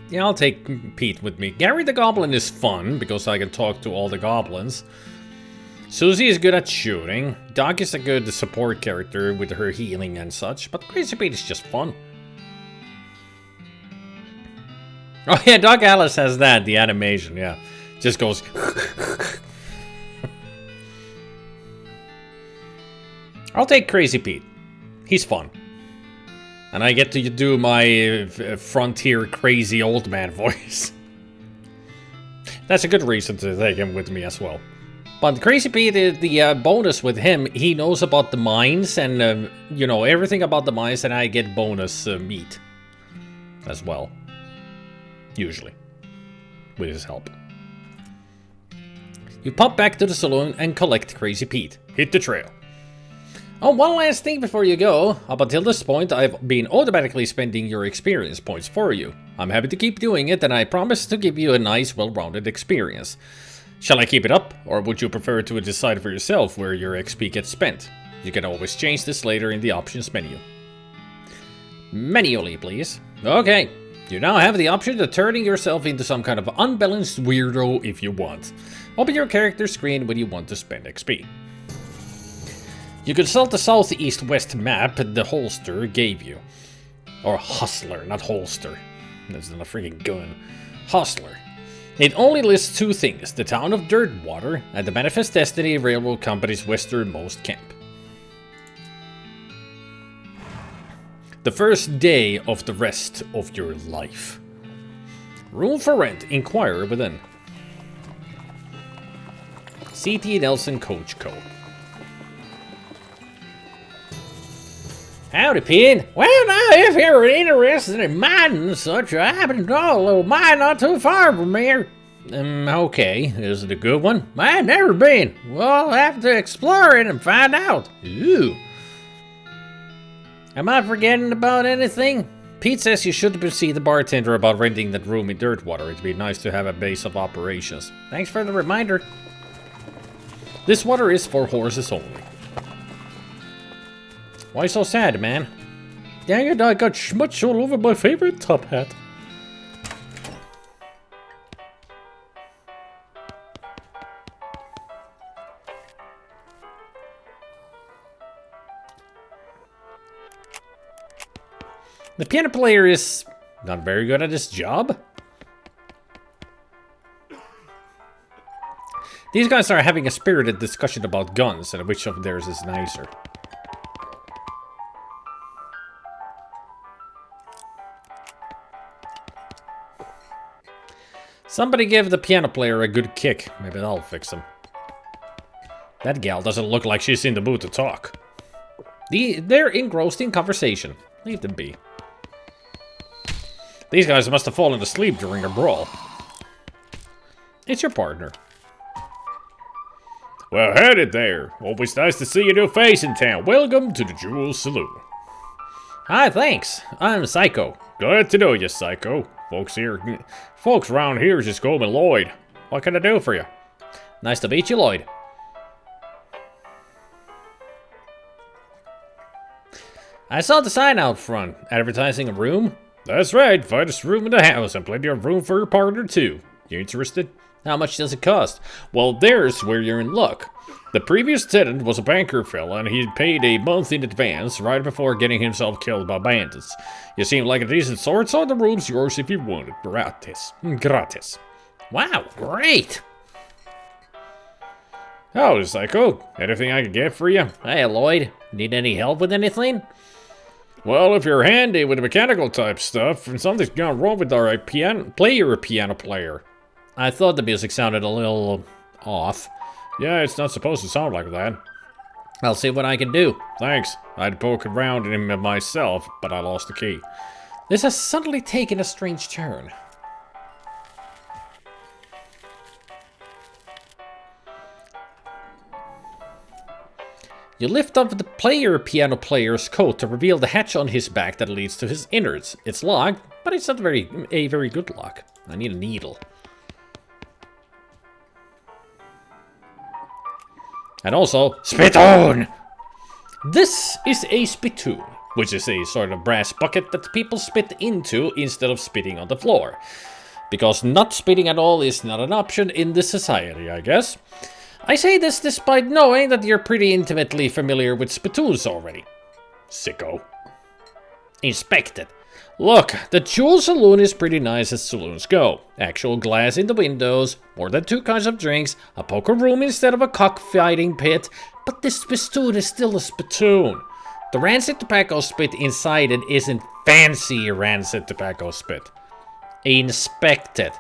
Yeah, I'll take Pete with me. Gary the Goblin is fun, because I can talk to all the goblins. Susie is good at shooting. Doc is a good support character with her healing and such, but Crazy Pete is just fun. Oh yeah, Doc Alice has that, the animation, yeah. Just goes... I'll take Crazy Pete. He's fun. And I get to do my frontier crazy old man voice. That's a good reason to take him with me as well. But Crazy Pete, the bonus with him, he knows about the mines and, you know, everything about the mines, and I get bonus meat as well. Usually. With his help. You pop back to the saloon and collect Crazy Pete. Hit the trail. Oh, one last thing before you go. Up until this point, I've been automatically spending your experience points for you. I'm happy to keep doing it, and I promise to give you a nice, well-rounded experience. Shall I keep it up, or would you prefer to decide for yourself where your XP gets spent? You can always change this later in the options menu. Manually, please. Okay. You now have the option of turning yourself into some kind of unbalanced weirdo if you want. Open your character screen when you want to spend XP. You consult the southeast-west map the holster gave you. Or hustler, not holster. That's not a freaking gun. Hustler. It only lists two things, the town of Dirtwater and the Manifest Destiny Railroad Company's westernmost camp. The first day of the rest of your life. Room for rent, inquire within. C.T. Nelson Coach Co. Howdy, Pete. Well, now, if you're interested in mining and such, I happen to know a little mine not too far from here. Okay. Is it a good one? I've never been. We'll have to explore it and find out. Ooh. Am I forgetting about anything? Pete says you should see the bartender about renting that room in Dirtwater. It'd be nice to have a base of operations. Thanks for the reminder. This water is for horses only. Why so sad, man? Dang it, I got schmutz all over my favorite top hat. The piano player is not very good at his job. These guys are having a spirited discussion about guns and which of theirs is nicer. Somebody give the piano player a good kick. Maybe that'll fix him. That gal doesn't look like she's in the mood to talk. They're engrossed in conversation. Leave them be. These guys must have fallen asleep during a brawl. It's your partner. Well, howdy there. Always nice to see a new face in town. Welcome to the Jewel Saloon. Hi, thanks. I'm Psycho. Glad to know you, Psycho. Folks around here just call me Lloyd. What can I do for you? Nice to meet you, Lloyd. I saw the sign out front, advertising a room. That's right, finest room in the house, and plenty of room for your partner too. You interested? How much does it cost? Well, there's where you're in luck. The previous tenant was a banker fella, and he'd paid a month in advance, right before getting himself killed by bandits. You seem like a decent sort, so the room's yours if you want it. Gratis. Gratis. Wow, great! Howdy, Psycho. Anything I can get for you? Hey, Lloyd. Need any help with anything? Well, if you're handy with the mechanical type stuff, and something's gone wrong with our piano player. I thought the music sounded a little off. Yeah, it's not supposed to sound like that. I'll see what I can do. Thanks. I'd poke around in him myself, but I lost the key. This has suddenly taken a strange turn. You lift up the piano player's coat to reveal the hatch on his back that leads to his innards. It's locked, but it's not a very good lock. I need a needle. And also, spittoon! This is a spittoon, which is a sort of brass bucket that people spit into instead of spitting on the floor. Because not spitting at all is not an option in this society, I guess. I say this despite knowing that you're pretty intimately familiar with spittoons already. Sicko. Inspect it. Look, the Jewel Saloon is pretty nice as saloons go. Actual glass in the windows, more than 2 kinds of drinks, a poker room instead of a cockfighting pit, but this spittoon is still a spittoon. The rancid tobacco spit inside it isn't fancy rancid tobacco spit. Inspect it.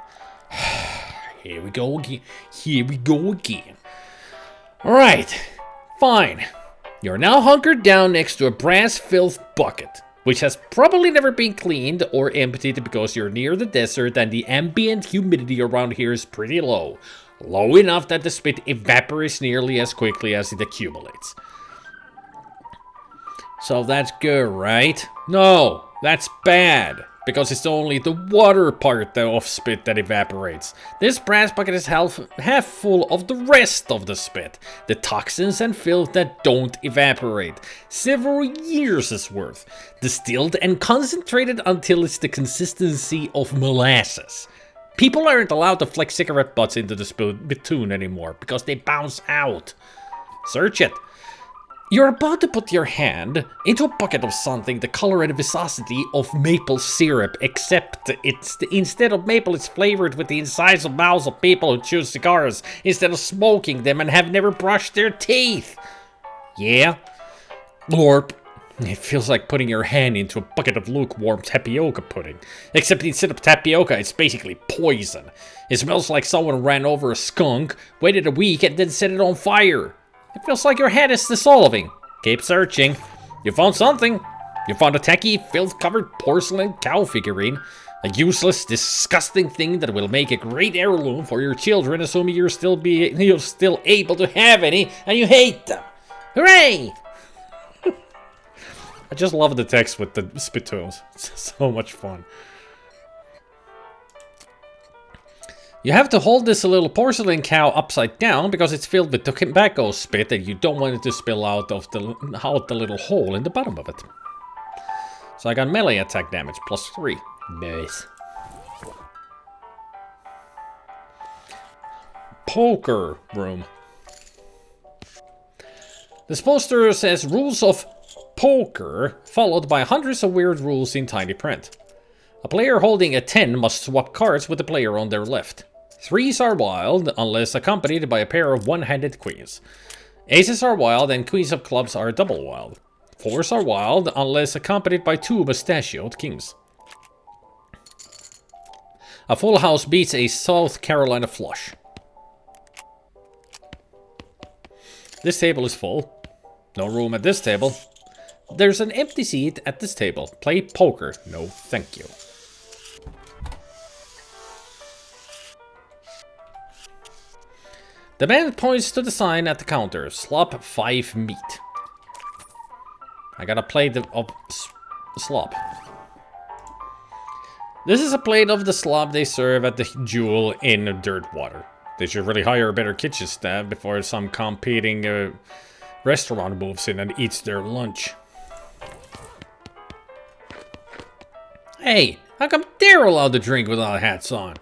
Here we go again. Here we go again. Alright, fine. You're now hunkered down next to a brass filth bucket, which has probably never been cleaned or emptied because you're near the desert and the ambient humidity around here is pretty low. Low enough that the spit evaporates nearly as quickly as it accumulates. So that's good, right? No, that's bad. Because it's only the water part of spit that evaporates. This brass bucket is half full of the rest of the spit. The toxins and filth that don't evaporate. Several years' worth. Distilled and concentrated until it's the consistency of molasses. People aren't allowed to flick cigarette butts into the spittoon anymore because they bounce out. Search it. You're about to put your hand into a bucket of something the color and viscosity of maple syrup, except instead of maple, it's flavored with the insides of mouths of people who chew cigars instead of smoking them and have never brushed their teeth. Yeah? Glorp. It feels like putting your hand into a bucket of lukewarm tapioca pudding. Except instead of tapioca, it's basically poison. It smells like someone ran over a skunk, waited a week, and then set it on fire. It feels like your head is dissolving. Keep searching. You found something. You found a tacky, filth-covered porcelain cow figurine. A useless, disgusting thing that will make a great heirloom for your children, assuming you're still able to have any, and you hate them. Hooray! I just love the text with the spittoons. It's so much fun. You have to hold this little porcelain cow upside down because it's filled with tobacco spit and you don't want it to spill out the little hole in the bottom of it. So I got melee attack damage, +3. Nice. Poker room. This poster says rules of poker, followed by hundreds of weird rules in tiny print. A player holding a 10 must swap cards with the player on their left. 3s are wild, unless accompanied by a pair of one-handed queens. Aces are wild, and queens of clubs are double wild. 4s are wild, unless accompanied by 2 mustachioed kings. A full house beats a South Carolina flush. This table is full. No room at this table. There's an empty seat at this table. Play poker. No, thank you. The man points to the sign at the counter. Slop 5 meat. I got a plate of slop. This is a plate of the slop they serve at the Jewel in Dirtwater. They should really hire a better kitchen staff before some competing restaurant moves in and eats their lunch. Hey, how come they're allowed to drink without hats on?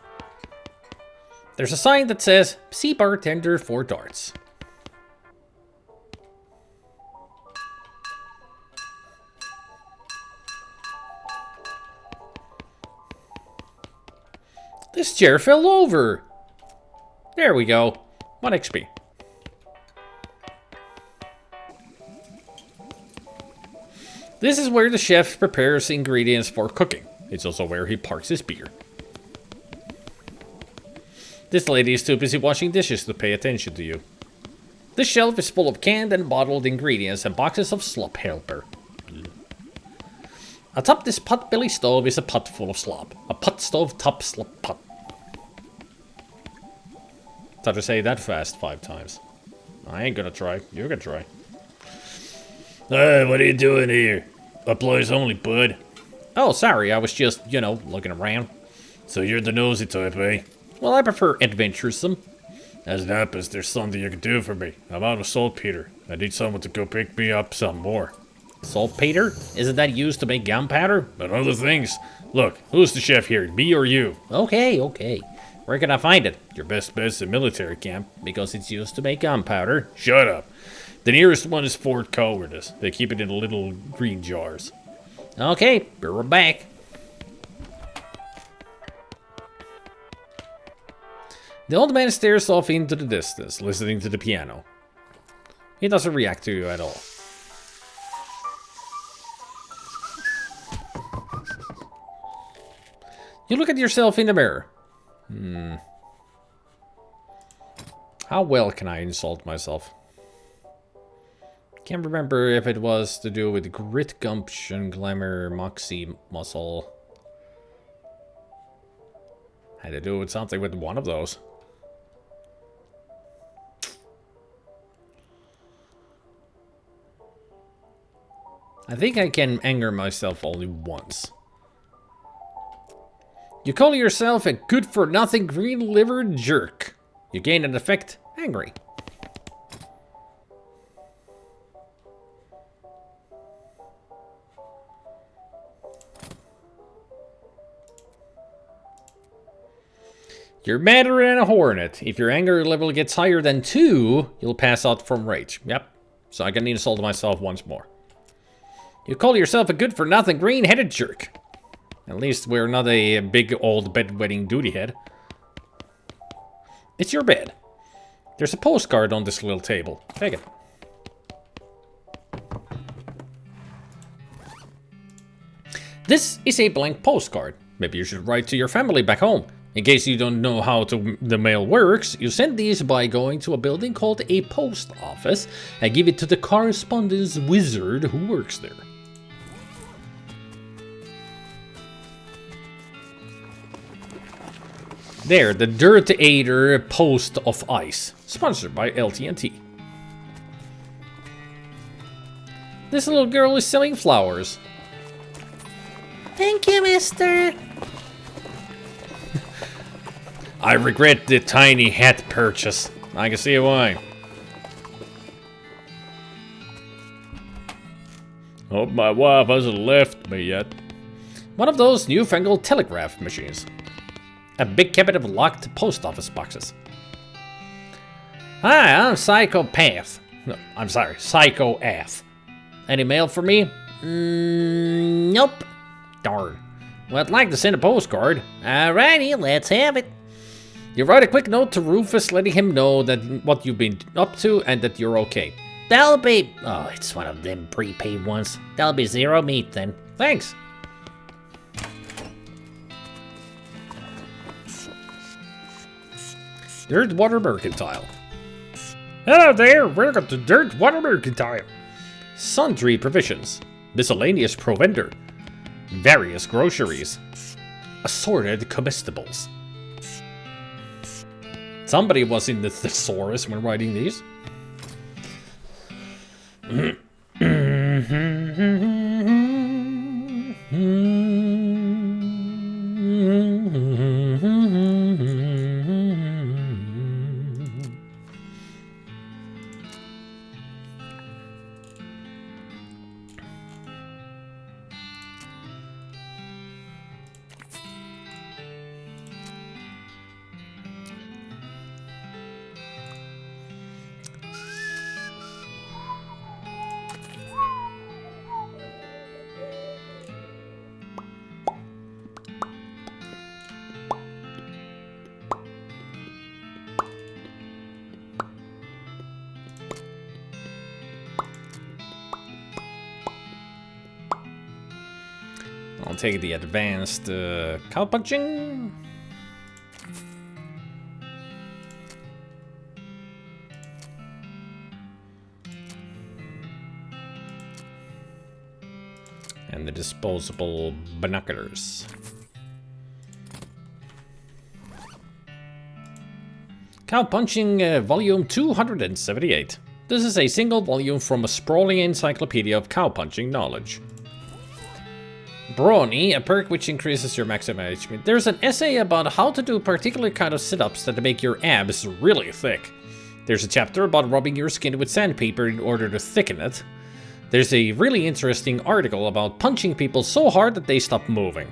There's a sign that says, see bartender for darts. This chair fell over. There we go. 1 XP. This is where the chef prepares ingredients for cooking. It's also where he parks his beer. This lady is too busy washing dishes to pay attention to you. This shelf is full of canned and bottled ingredients and boxes of slop helper. Atop this pot-belly stove is a pot full of slop. A pot stove top slop pot. Try to say that fast 5 times. I ain't gonna try. You can try. Hey, what are you doing here? Employees only, bud. Oh, sorry. I was just, you know, looking around. So you're the nosy type, eh? Well, I prefer adventuresome. As it happens, there's something you can do for me. I'm out of saltpeter. I need someone to go pick me up some more. Saltpeter? Isn't that used to make gunpowder? And other things. Look, who's the chef here, me or you? Okay, okay. Where can I find it? Your best bet's a military camp. Because it's used to make gunpowder. Shut up. The nearest one is Fort Cowardice. They keep it in little green jars. Okay, be right back. The old man stares off into the distance, listening to the piano. He doesn't react to you at all. You look at yourself in the mirror. How well can I insult myself? Can't remember if it was to do with grit, gumption, glamour, moxie, muscle. Had to do with something with one of those. I think I can anger myself only once. You call yourself a good-for-nothing green-livered jerk. You gain an effect, angry. You're madder than a hornet. If your anger level gets higher than 2, you'll pass out from rage. Yep. So I can insult myself once more. You call yourself a good-for-nothing green-headed jerk. At least we're not a big old bedwetting duty head. It's your bed. There's a postcard on this little table. Take it. This is a blank postcard. Maybe you should write to your family back home. In case you don't know how the mail works, you send these by going to a building called a post office and give it to the correspondence wizard who works there. There, the Dirt Aider Post of Ice, sponsored by LTNT. This little girl is selling flowers. Thank you, mister. I regret the tiny hat purchase. I can see why. Hope my wife hasn't left me yet. One of those newfangled telegraph machines. A big cabinet of locked post office boxes. Hi, I'm Psychopath. No, I'm sorry, Psychoath. Any mail for me? Nope. Darn. Well, I'd like to send a postcard. Alrighty, let's have it. You write a quick note to Rufus letting him know that what you've been up to and that you're okay. That'll be... Oh, it's one of them prepaid ones. That'll be 0 meat then. Thanks. Dirtwater Mercantile. Hello there, welcome to Dirtwater Mercantile. Sundry provisions. Miscellaneous provender. Various groceries. Assorted comestibles. Somebody was in the thesaurus when writing these. I'll take the advanced cow punching. the disposable binoculars. Cow Punching Volume 278. This is a single volume from a sprawling encyclopedia of cow punching knowledge. Brawny, a perk which increases your maximum HP. There's an essay about how to do particular kind of sit-ups that make your abs really thick. There's a chapter about rubbing your skin with sandpaper in order to thicken it. There's a really interesting article about punching people so hard that they stop moving.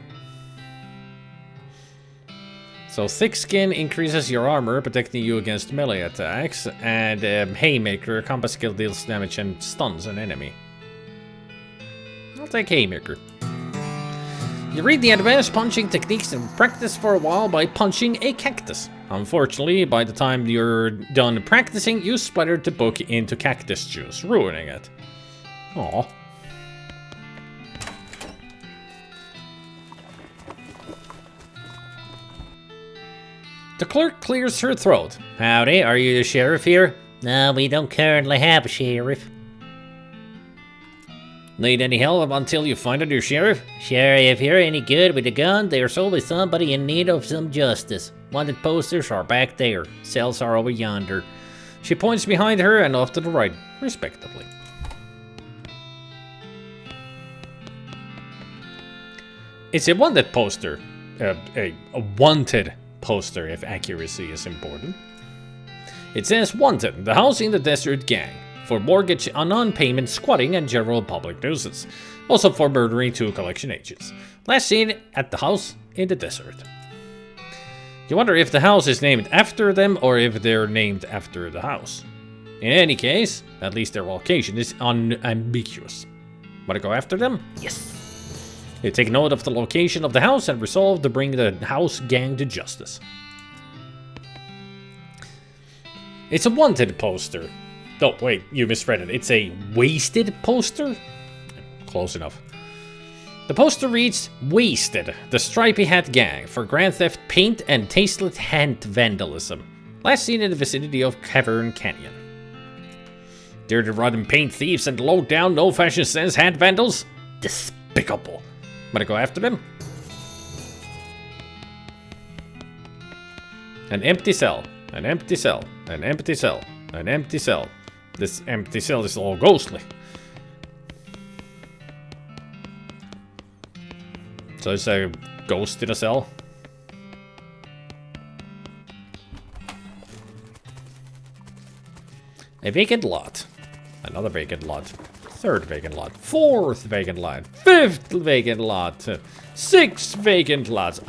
So thick skin increases your armor, protecting you against melee attacks, and Haymaker, combat skill deals damage and stuns an enemy. I'll take Haymaker. You read the advanced punching techniques and practice for a while by punching a cactus. Unfortunately, by the time you're done practicing, you splattered the book into cactus juice, ruining it. Aww. The clerk clears her throat. Howdy, are you the sheriff here? No, we don't currently have a sheriff. Need any help until you find a new sheriff? Sure, if you're any good with a gun, there's always somebody in need of some justice. Wanted posters are back there. Cells are over yonder. She points behind her and off to the right, respectively. It's a wanted poster. A wanted poster, if accuracy is important. It says, "Wanted, the house in the desert gang. For mortgage on non-payment, squatting, and general public nuisance. Also for murdering 2 collection agents. Last seen at the house in the desert." You wonder if the house is named after them or if they're named after the house. In any case, at least their location is unambiguous. Want to go after them? Yes. You take note of the location of the house and resolve to bring the house gang to justice. It's a wanted poster. Oh, wait, you misread it. It's a wasted poster? Close enough. The poster reads, "Wasted, the Stripy Hat Gang for grand theft, paint, and tasteless hand vandalism. Last seen in the vicinity of Cavern Canyon." They're the rotten paint thieves and low-down, no-fashion sense hand vandals? Despicable. Wanna go after them? An empty cell, an empty cell, an empty cell, an empty cell. This empty cell is all ghostly. So it's a ghost in a cell? A vacant lot. Another vacant lot. Third vacant lot. Fourth vacant lot. Fifth vacant lot. 6 vacant lots.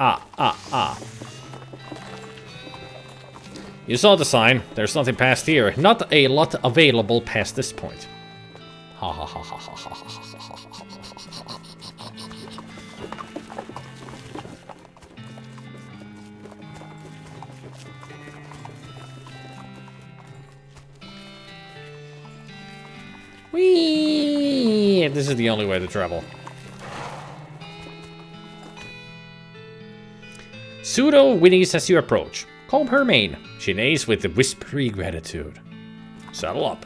You saw the sign. There's nothing past here. Not a lot available past this point. Ha ha ha ha ha ha ha ha. Whee! This is the only way to travel. Pseudo whinnies as you approach. Comb her mane. She neighs with whispery gratitude. Saddle up.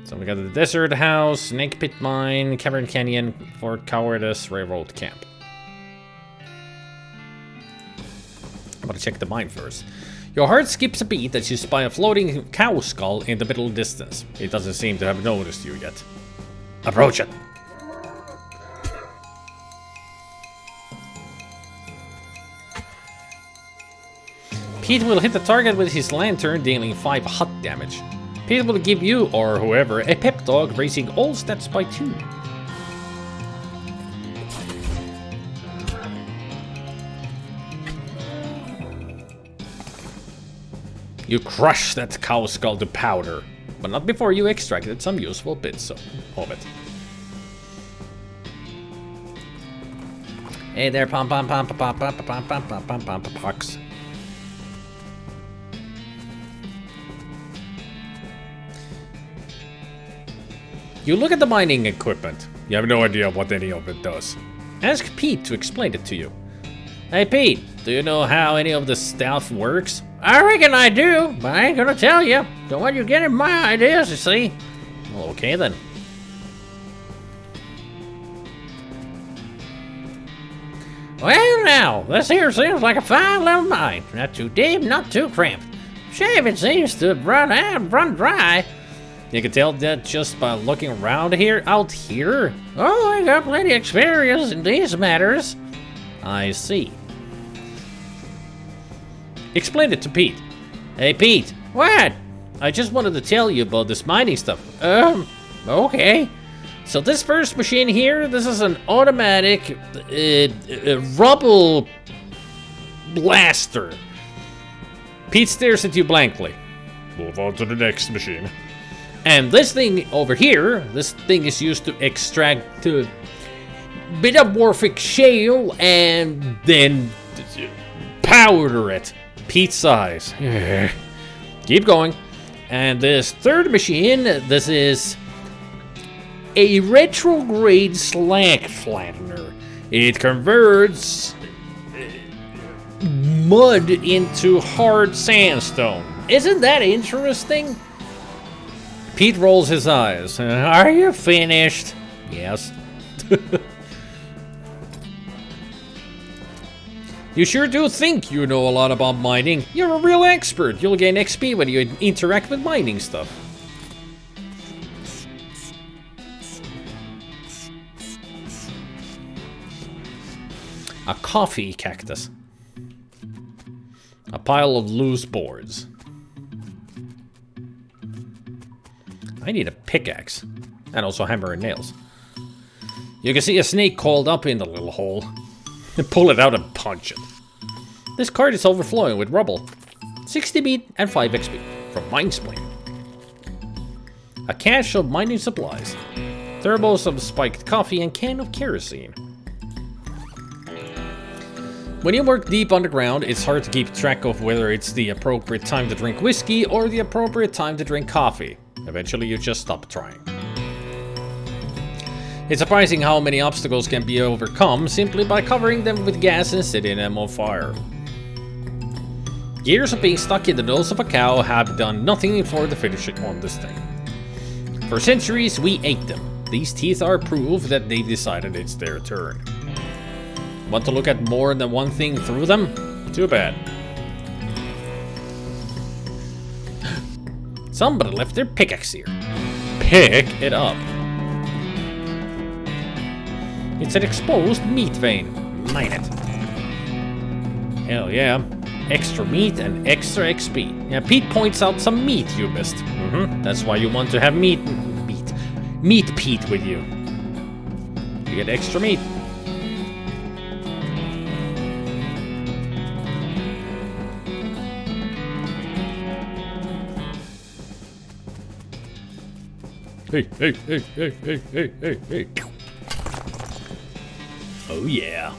So we got the desert house, snake pit mine, cavern canyon, Fort Cowardice, railroad camp. I'm gonna check the mine first. Your heart skips a beat as you spy a floating cow skull in the middle distance. It doesn't seem to have noticed you yet. Approach it. Pete will hit the target with his lantern, dealing 5 hot damage. Pete will give you, or whoever, a pep talk, raising all stats by 2. You crush that cow skull to powder, but not before you extracted some useful bits of it. Hey there, pom pom pom pom pom pom pom pom pom pom pom pox. You look at the mining equipment. You have no idea what any of it does. Ask Pete to explain it to you. Hey Pete, do you know how any of this stuff works? I reckon I do, but I ain't gonna tell you. Don't want you getting my ideas, you see. Well, okay then. Well, now, this here seems like a fine little mine. Not too deep, not too cramped. Shame it seems to run dry. You can tell that just by looking around here, out here. Oh, I got plenty of experience in these matters. I see. Explain it to Pete. Hey, Pete. What? I just wanted to tell you about this mining stuff. Okay. So this first machine here, this is an automatic rubble blaster. Pete stares at you blankly. Move on to the next machine. And this thing over here, this thing is used to extract metamorphic shale and then powder it. Pete's eyes. Keep going. And this third machine, this is a retrograde slag flattener. It converts mud into hard sandstone. Isn't that interesting? Pete rolls his eyes. Are you finished? Yes. You sure do think you know a lot about mining. You're a real expert. You'll gain XP when you interact with mining stuff. A coffee cactus. A pile of loose boards. I need a pickaxe. And also hammer and nails. You can see a snake coiled up in the little hole. Pull it out and punch it. This cart is overflowing with rubble. 60 meat and 5 XP from Minesplane. A cache of mining supplies. Turbos of spiked coffee and can of kerosene. When you work deep underground, it's hard to keep track of whether it's the appropriate time to drink whiskey or the appropriate time to drink coffee. Eventually you just stop trying. It's surprising how many obstacles can be overcome simply by covering them with gas and setting them on fire. Years of being stuck in the nose of a cow have done nothing for the finish on this thing. For centuries we ate them. These teeth are proof that they decided it's their turn. Want to look at more than one thing through them? Too bad. Somebody left their pickaxe here. Pick it up. It's an exposed meat vein. Mine it. Hell yeah. Extra meat and extra XP. Yeah, Pete points out some meat you missed. That's why you want to have meat Pete with you. You get extra meat. Hey. Oh yeah.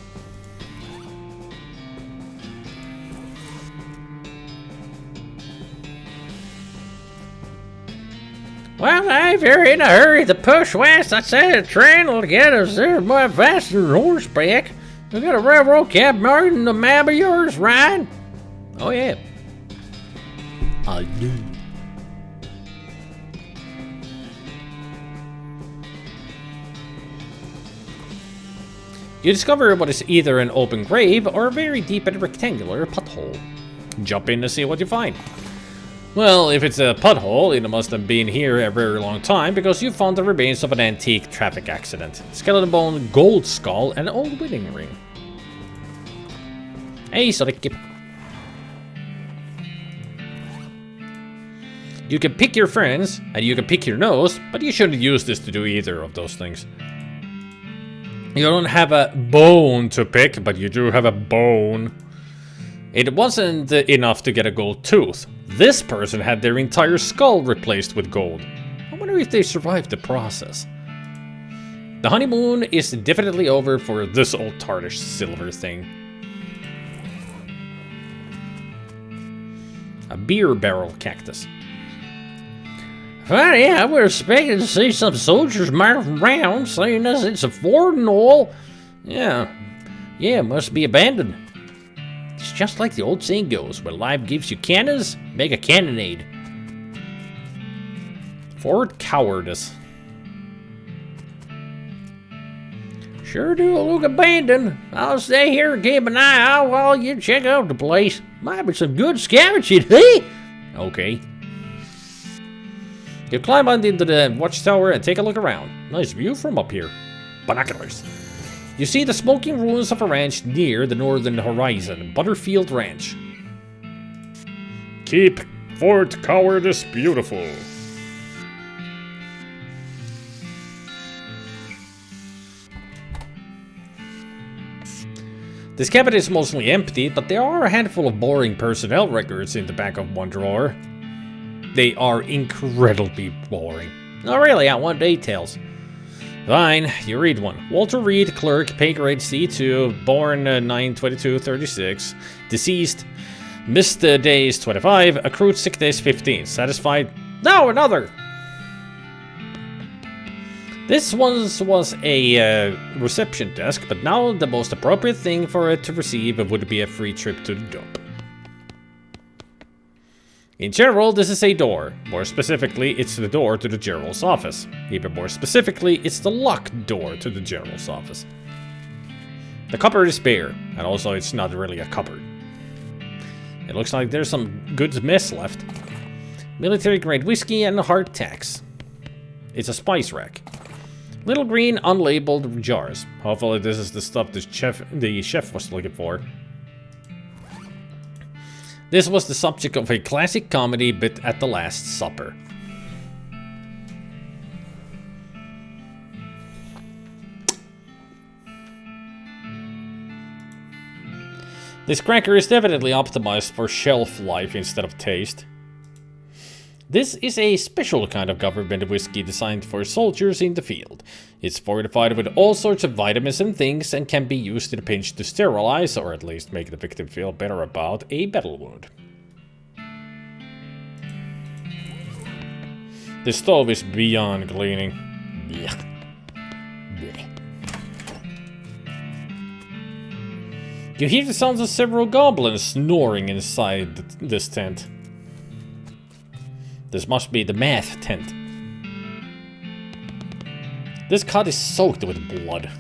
Well, if you're in a hurry to push west, I'd say the train will get us there much faster than horseback. We got a railroad cab marked in the map of yours, Ryan? Oh yeah. I do. You discover what is either an open grave or a very deep and rectangular pothole. Jump in to see what you find. Well, if it's a pothole, it must have been here a very long time because you found the remains of an antique traffic accident. Skeleton bone, gold skull, and an old wedding ring. Hey, Sonic. You can pick your friends, and you can pick your nose, but you shouldn't use this to do either of those things. You don't have a bone to pick, but you do have a bone. It wasn't enough to get a gold tooth. This person had their entire skull replaced with gold. I wonder if they survived the process. The honeymoon is definitely over for this old tarnish silver thing. A beer barrel cactus. Well, yeah, I was expecting to see some soldiers marching around, saying as it's a fort and all. Yeah, it must be abandoned. It's just like the old saying goes, when life gives you cannons, make a cannonade. Forward cowardice. Sure do look abandoned. I'll stay here and keep an eye out while you check out the place. Might be some good scavenging, hey? Okay. You climb on into the watchtower and take a look around. Nice view from up here. Binoculars. You see the smoking ruins of a ranch near the northern horizon, Butterfield Ranch. Keep Fort Cowardice beautiful. This cabin is mostly empty, but there are a handful of boring personnel records in the back of one drawer. They are incredibly boring. Oh really, I want details. Fine, you read one. Walter Reed, clerk, pay grade C2, born 9/22/36, deceased, missed days 25, accrued sick days 15. Satisfied? No, another! This once was a reception desk, but now the most appropriate thing for it to receive would be a free trip to the dump. In general, this is a door. More specifically, it's the door to the general's office. Even more specifically, it's the locked door to the general's office. The cupboard is bare, and also it's not really a cupboard. It looks like there's some good mess left. Military-grade whiskey and hard tacks. It's a spice rack. Little green, unlabeled jars. Hopefully this is the stuff the chef was looking for. This was the subject of a classic comedy bit at the Last Supper. This cracker is definitely optimized for shelf life instead of taste. This is a special kind of government whiskey designed for soldiers in the field. It's fortified with all sorts of vitamins and things and can be used in a pinch to sterilize, or at least make the victim feel better about, a battle wound. The stove is beyond cleaning. Blech. Blech. You hear the sounds of several goblins snoring inside this tent. This must be the math tent. This cot is soaked with blood.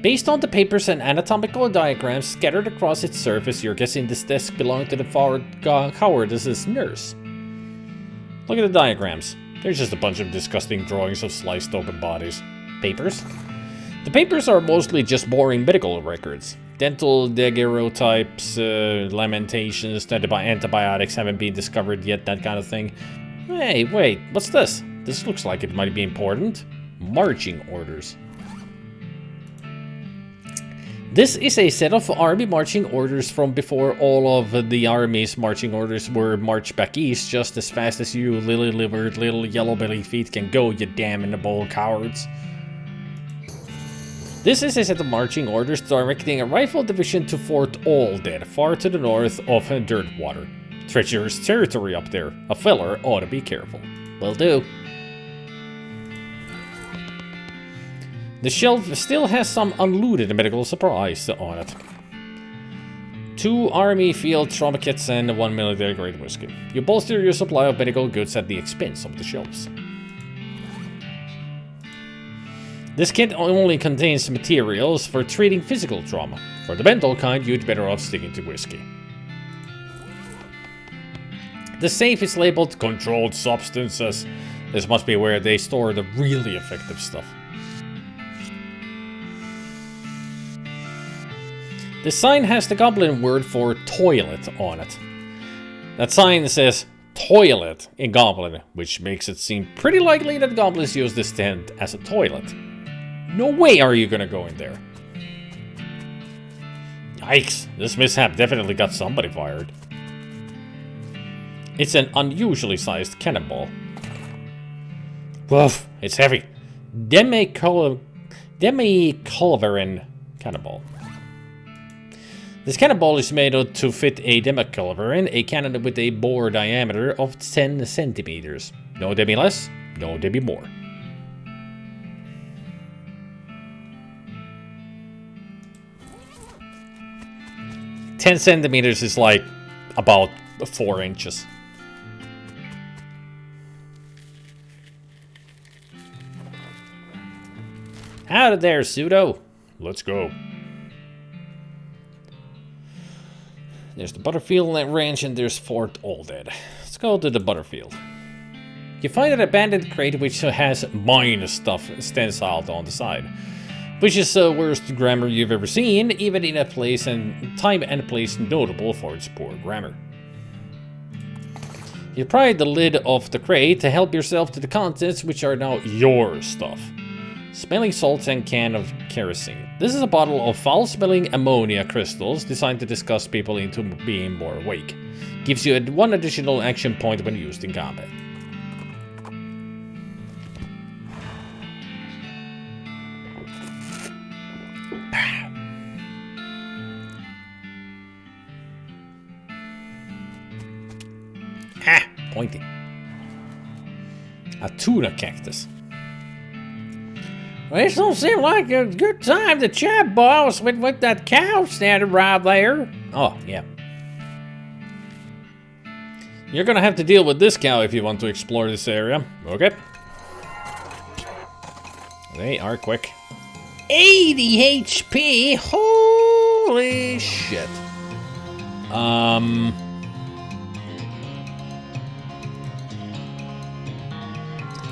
Based on the papers and anatomical diagrams scattered across its surface, you're guessing this desk belonged to the Fort Cowardice's nurse. Look at the diagrams. There's just a bunch of disgusting drawings of sliced open bodies. Papers? The papers are mostly just boring medical records. Dental daguerreotypes, lamentations, antibiotics haven't been discovered yet, that kind of thing. Hey, wait, what's this? This looks like it might be important. Marching orders. This is a set of army marching orders from before all of the army's marching orders were march back east just as fast as you lily-livered little yellow-bellied feet can go, you damnable cowards. This is a set of marching orders directing a rifle division to Fort Alldead, far to the north of Dirtwater. Treacherous territory up there. A feller ought to be careful. Will do. The shelf still has some unlooted medical supplies on it. 2 army field trauma kits and 1 military grade whiskey. You bolster your supply of medical goods at the expense of the shelves. This kit only contains materials for treating physical trauma. For the mental kind, you'd better off sticking to whiskey. The safe is labeled Controlled Substances. This must be where they store the really effective stuff. The sign has the goblin word for toilet on it. That sign says toilet in goblin, which makes it seem pretty likely that goblins use this tent as a toilet. No way are you gonna go in there. Yikes, this mishap definitely got somebody fired. It's an unusually sized cannonball. Woof, it's heavy. Demi-culverin cannonball. This cannonball is made to fit a demi-culverin, a cannon with a bore diameter of 10 centimeters. No demi less, no demi more. 10 centimeters is like about 4 inches. Out of there, Pseudo. Let's go. There's the Butterfield Ranch and there's Fort Oldhead. Let's go to the Butterfield. You find an abandoned crate which has mine stuff stenciled on the side. Which is the worst grammar you've ever seen, even in a place and time and place notable for its poor grammar. You pry the lid off the crate to help yourself to the contents, which are now your stuff. Smelling salts and can of kerosene. This is a bottle of foul-smelling ammonia crystals designed to disgust people into being more awake. Gives you one additional action point when used in combat. Pointy. A tuna cactus. Well, this don't seem like a good time to chat, boss, with that cow standing right there. Oh, yeah. You're gonna have to deal with this cow if you want to explore this area. Okay. They are quick. 80 HP? Holy shit.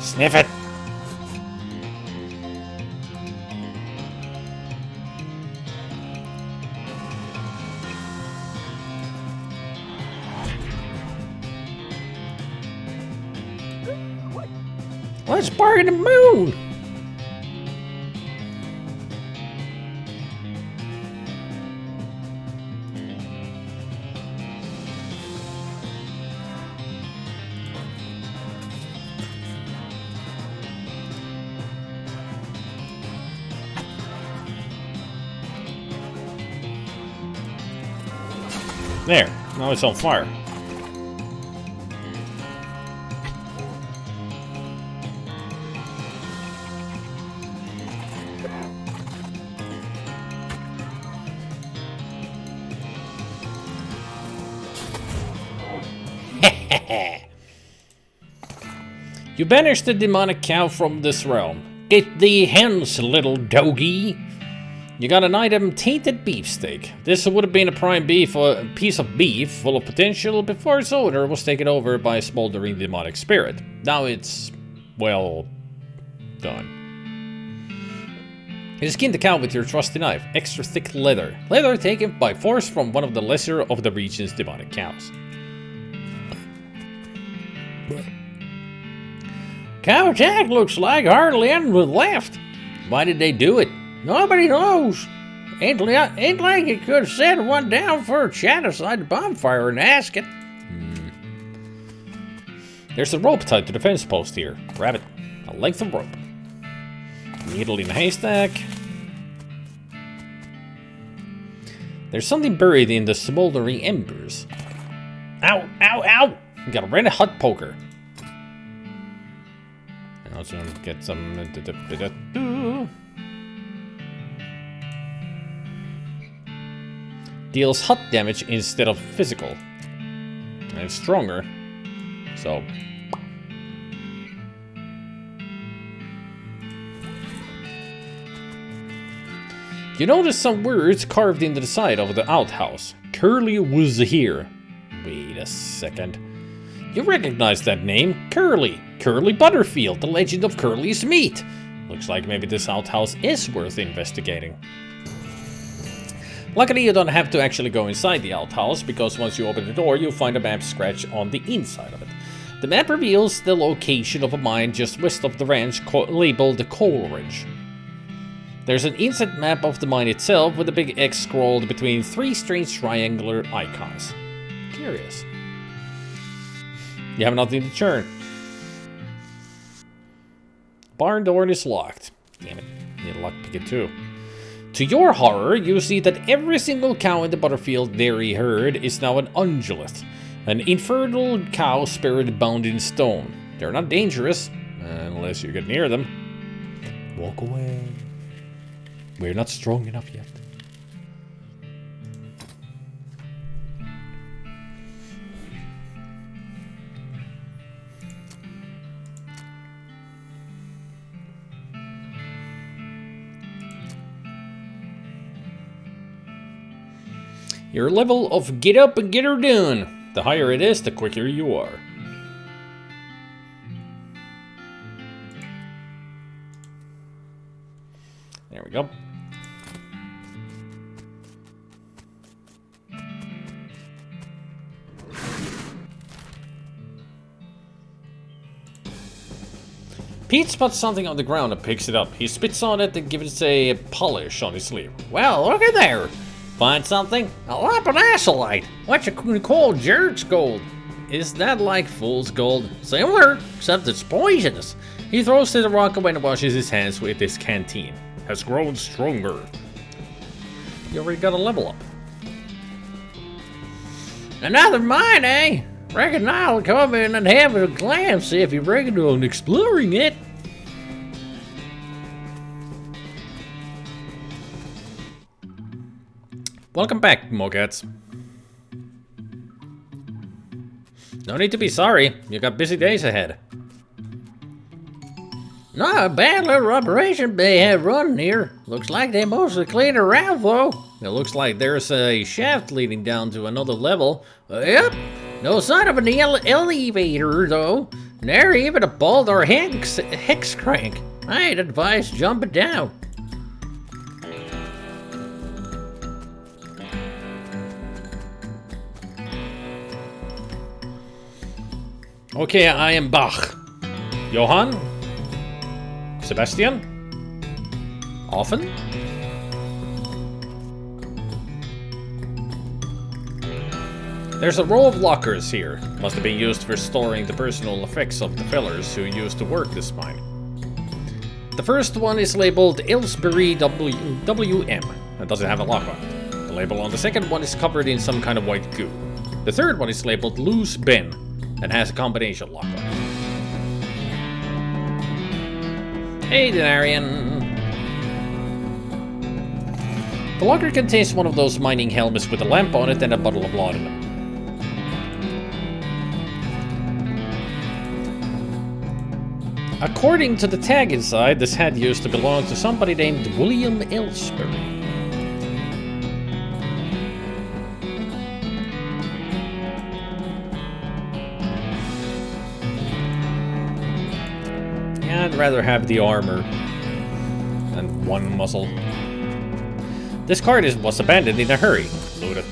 Sniff it. Let's burn the moon. There, now it's on fire. You banish the demonic cow from this realm. Get thee hence, little doggy. You got an item, tainted beefsteak. This would have been a prime beef, a piece of beef full of potential before its owner was taken over by a smoldering demonic spirit. Now it's, well, done. You skin the cow with your trusty knife, extra thick leather. Leather taken by force from one of the lesser of the region's demonic cows. Cow attack looks like hardly anyone left. Why did they do it? Nobody knows. Ain't like it could set one down for a chat aside the bonfire and ask it. There's a rope tied to the fence post here. Grab it. A length of rope. Needle in a haystack. There's something buried in the smoldering embers. Ow, ow, ow! You got a red hot poker. And also get some... Deals hot damage instead of physical. And it's stronger. So... You notice some words carved into the side of the outhouse. Curly was here. Wait a second. You recognize that name? Curly. Curly Butterfield, the legend of Curly's meat. Looks like maybe this outhouse is worth investigating. Luckily, you don't have to actually go inside the outhouse, because once you open the door, you'll find a map scratch on the inside of it. The map reveals the location of a mine just west of the ranch labeled the Coal Ridge. There's an inside map of the mine itself with a big X scrolled between three strange triangular icons. Curious. You have nothing to turn. Barn door is locked. Damn it, need a lockpick too. To your horror, you see that every single cow in the Butterfield dairy herd is now an ungulate, an infernal cow spirit bound in stone. They're not dangerous, unless you get near them. Walk away. We're not strong enough yet. Your level of get up and get her done. The higher it is, the quicker you are. There we go. Pete spots something on the ground and picks it up. He spits on it and gives it a polish on his sleeve. Well, look at there. Find something? A lapidacylite. What you call jerk's gold? Is that like fool's gold? Similar, except it's poisonous. He throws the rock away and washes his hands with his canteen. Has grown stronger. You already got a level up. Another mine, eh? Reckon I'll come in and have a glance, see if you reckon on exploring it. Welcome back, Mogats. No need to be sorry, you got busy days ahead. Not a bad little operation they have running here. Looks like they mostly cleaned around though. It looks like there's a shaft leading down to another level. Yep, no sign of an elevator though. Nary even a bolt or hex crank. I'd advise jumping down. Okay, I am Bach. Johann? Sebastian? Often? There's a row of lockers here. Must have been used for storing the personal effects of the fellers who used to work this mine. The first one is labeled Aylesbury WM. It doesn't have a lock on it. The label on the second one is covered in some kind of white goo. The third one is labeled Loose Ben and has a combination lock on it. Hey, Denarian. The locker contains one of those mining helmets with a lamp on it and a bottle of laudanum. According to the tag inside, this hat used to belong to somebody named William Aylesbury. I'd rather have the armor than one muscle. This cart was abandoned in a hurry. Loot it.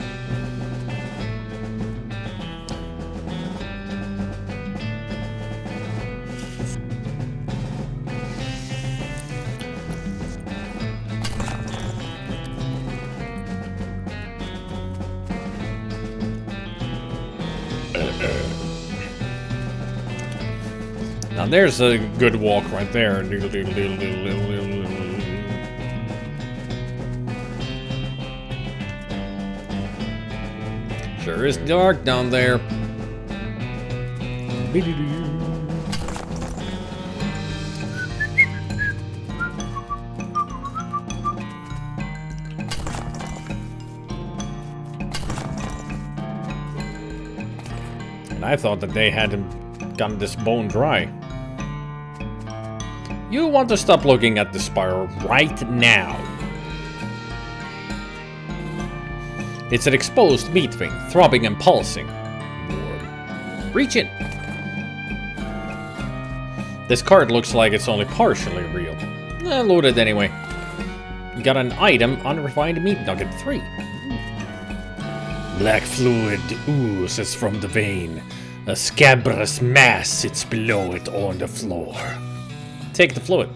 Now there's a good walk right there. Sure is dark down there. And I thought that they hadn't gotten this bone dry. You want to stop looking at the spiral right now. It's an exposed meat vein, throbbing and pulsing. Warm. Reach it. This card looks like it's only partially real. Load it anyway. You got an item, unrefined meat nugget 3. Black fluid oozes from the vein. A scabrous mass sits below it on the floor. Take the fluid.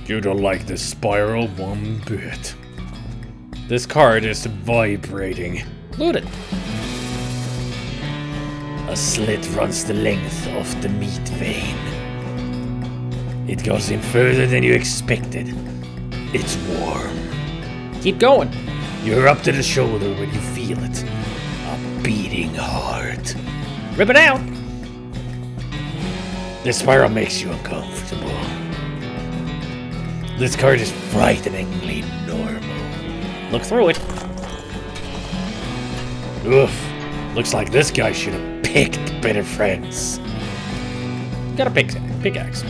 You don't like this spiral one bit. This card is vibrating. Loot it. A slit runs the length of the meat vein. It goes in further than you expected. It's warm. Keep going. You're up to the shoulder when you feel it. A beating heart. Rip it out. This spiral makes you uncomfortable. This card is frighteningly normal. Look through it. Oof. Looks like this guy should have picked better friends. Got a pickaxe.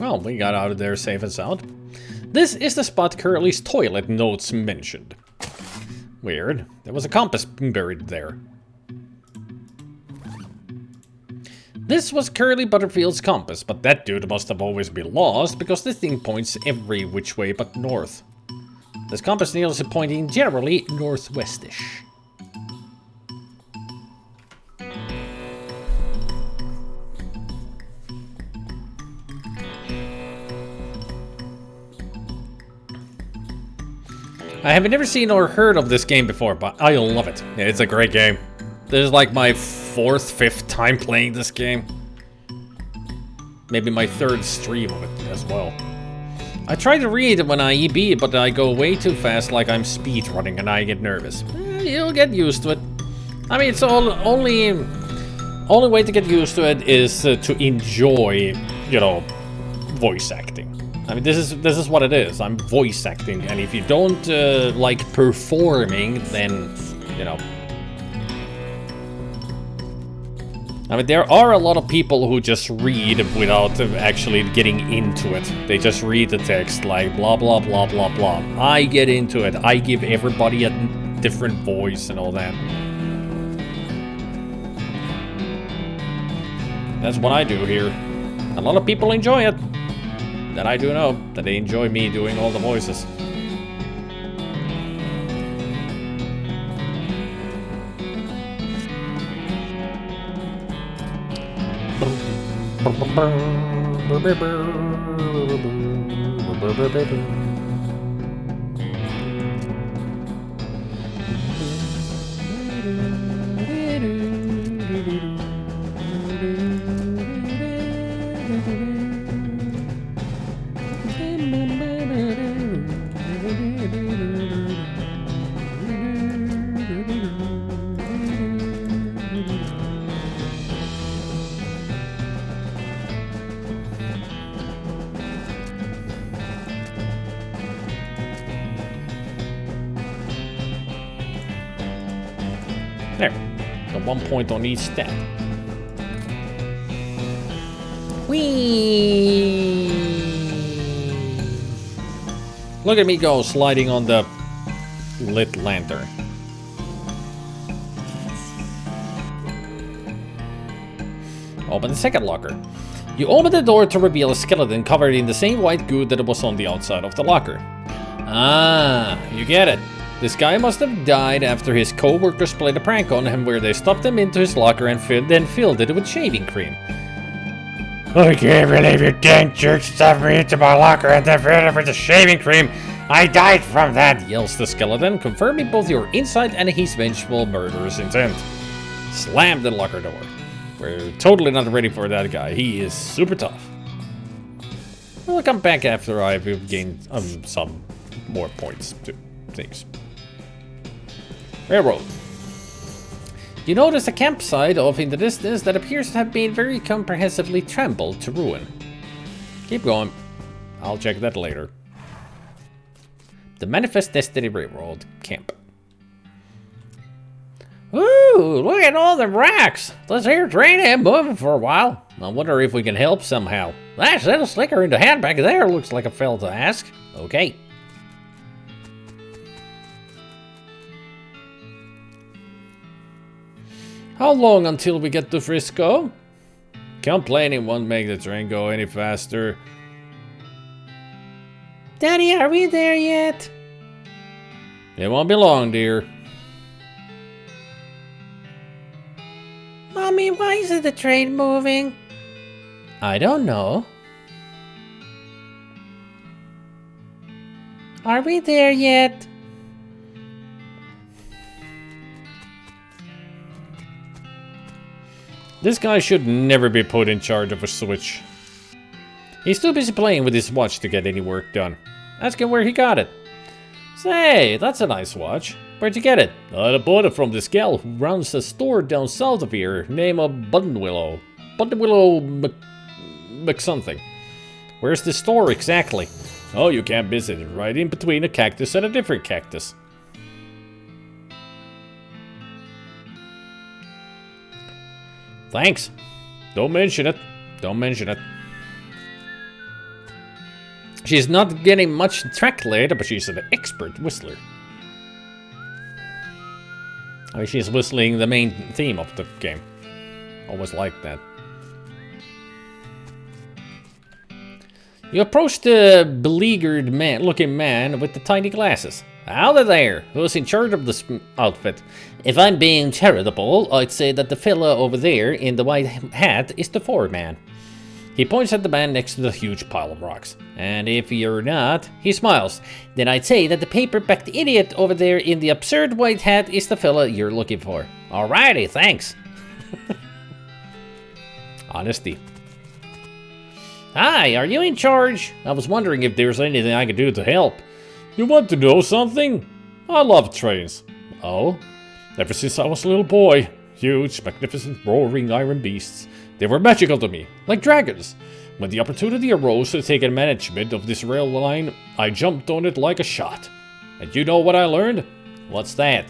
Well, we got out of there safe and sound. This is the spot Curly's toilet notes mentioned. Weird. There was a compass buried there. This was Curly Butterfield's compass, but that dude must have always been lost because this thing points every which way but north. This compass needle is pointing generally northwestish. I have never seen or heard of this game before, but I love it. Yeah, it's a great game. This is like my 4th, 5th time playing this game. Maybe my 3rd stream of it as well. I try to read when I EB, but I go way too fast like I'm speedrunning and I get nervous. You'll get used to it. I mean, it's only way to get used to it is to enjoy, you know, voice acting. I mean, this is what it is. I'm voice acting, and if you don't like performing, then, you know. I mean, there are a lot of people who just read without actually getting into it. They just read the text like blah, blah, blah, blah, blah. I get into it. I give everybody a different voice and all that. That's what I do here. A lot of people enjoy it. That I do know, that they enjoy me doing all the voices. There. Got 1 point on each step. Whee! Look at me go sliding on the lit lantern. Open the second locker. You open the door to reveal a skeleton covered in the same white goo that was on the outside of the locker. Ah, you get it. This guy must have died after his co-workers played a prank on him where they stuffed him into his locker and then filled it with shaving cream. I can't believe you dang jerk stuffed me into my locker and then filled it with the shaving cream. I died from that, yells the skeleton, confirming both your insight and his vengeful murderous intent. Slam the locker door. We're totally not ready for that guy. He is super tough. We'll come back after I've gained some more points to things. Railroad. You notice a campsite off in the distance that appears to have been very comprehensively trampled to ruin. Keep going. I'll check that later. The Manifest Destiny Railroad Camp. Ooh, look at all the rocks. This here train ain't moving for a while. I wonder if we can help somehow. That little slicker in the hand back there looks like a fella to ask. Okay. How long until we get to Frisco? Complaining won't make the train go any faster. Daddy, are we there yet? It won't be long, dear. Mommy, why isn't the train moving? I don't know. Are we there yet? This guy should never be put in charge of a switch. He's too busy playing with his watch to get any work done. Ask him where he got it. Say, that's a nice watch. Where'd you get it? I bought it from this gal who runs a store down south of here, name of Buttonwillow. Buttonwillow McSomething. Where's the store exactly? Oh, you can't visit it. Right in between a cactus and a different cactus. Thanks. Don't mention it. Don't mention it. She's not getting much track later, but she's an expert whistler. I mean, she's whistling the main theme of the game. Always like that. You approach the beleaguered looking man with the tiny glasses. Out of there! Who's in charge of this outfit? If I'm being charitable, I'd say that the fella over there in the white hat is the foreman. He points at the man next to the huge pile of rocks. And if you're not, he smiles. Then I'd say that the paper-backed idiot over there in the absurd white hat is the fella you're looking for. Alrighty, thanks. Honesty. Hi, are you in charge? I was wondering if there's anything I could do to help. You want to know something? I love trains. Oh? Ever since I was a little boy. Huge, magnificent, roaring iron beasts. They were magical to me, like dragons. When the opportunity arose to take management of this rail line, I jumped on it like a shot. And you know what I learned? What's that?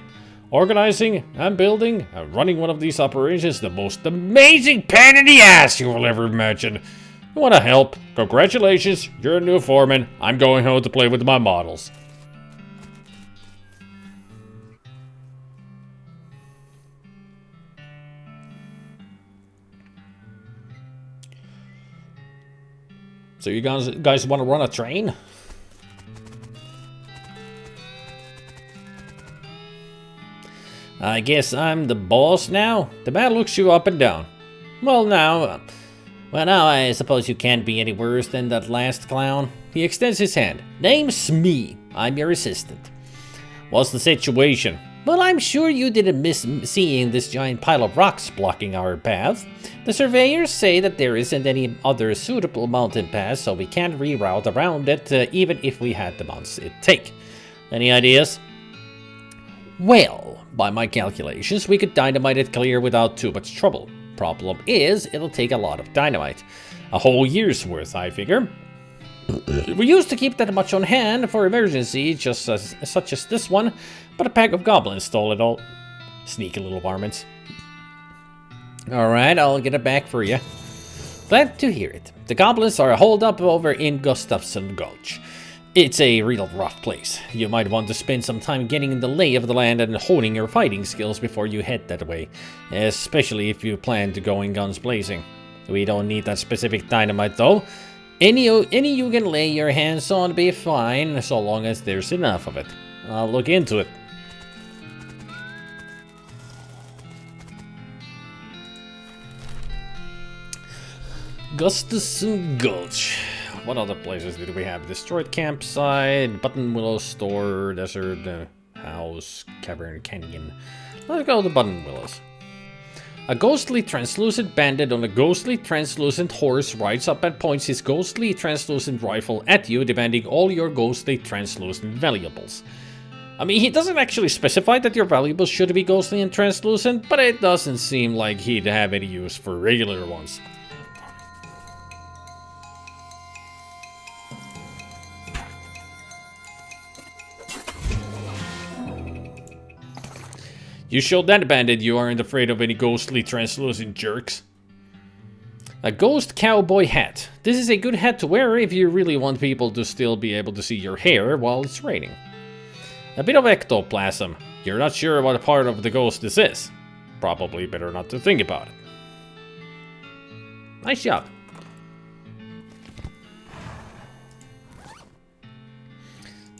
Organizing and building and running one of these operations is the most amazing pain in the ass you will ever imagine. You want to help? Congratulations, you're a new foreman. I'm going home to play with my models. So you guys want to run a train? I guess I'm the boss now? The man looks you up and down. Well now I suppose you can't be any worse than that last clown. He extends his hand. Name's Smee. I'm your assistant. What's the situation? Well, I'm sure you didn't miss seeing this giant pile of rocks blocking our path. The surveyors say that there isn't any other suitable mountain pass, so we can't reroute around it, even if we had the months it'd take. Any ideas? Well, by my calculations, we could dynamite it clear without too much trouble. Problem is, it'll take a lot of dynamite. A whole year's worth, I figure. We used to keep that much on hand for emergency, such as this one, but a pack of goblins stole it all. Sneaky little varmints. Alright, I'll get it back for you. Glad to hear it. The goblins are holed up over in Gustafson Gulch. It's a real rough place. You might want to spend some time getting in the lay of the land and honing your fighting skills before you head that way, especially if you plan to go in guns blazing. We don't need that specific dynamite though. Any you can lay your hands on be fine, so long as there's enough of it. I'll look into it. Gustafson Gulch. What other places did we have? Destroyed campsite, Button Willow store, desert house, cavern, canyon. Let's go to Button Willows. A ghostly translucent bandit on a ghostly translucent horse rides up and points his ghostly translucent rifle at you, demanding all your ghostly translucent valuables. I mean, he doesn't actually specify that your valuables should be ghostly and translucent, but it doesn't seem like he'd have any use for regular ones. You showed that bandit you aren't afraid of any ghostly translucent jerks. A ghost cowboy hat. This is a good hat to wear if you really want people to still be able to see your hair while it's raining. A bit of ectoplasm. You're not sure what part of the ghost this is. Probably better not to think about it. Nice job.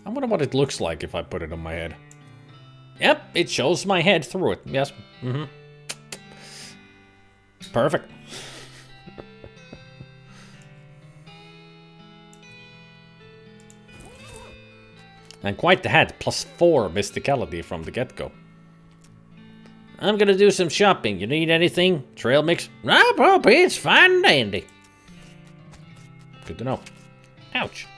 I wonder what it looks like if I put it on my head. Yep, it shows my head through it. Yes. Perfect. And quite the hat, +4 mysticality from the get-go. I'm gonna do some shopping. You need anything? Trail mix? No, Poppy, it's fine and dandy. Good to know. Ouch.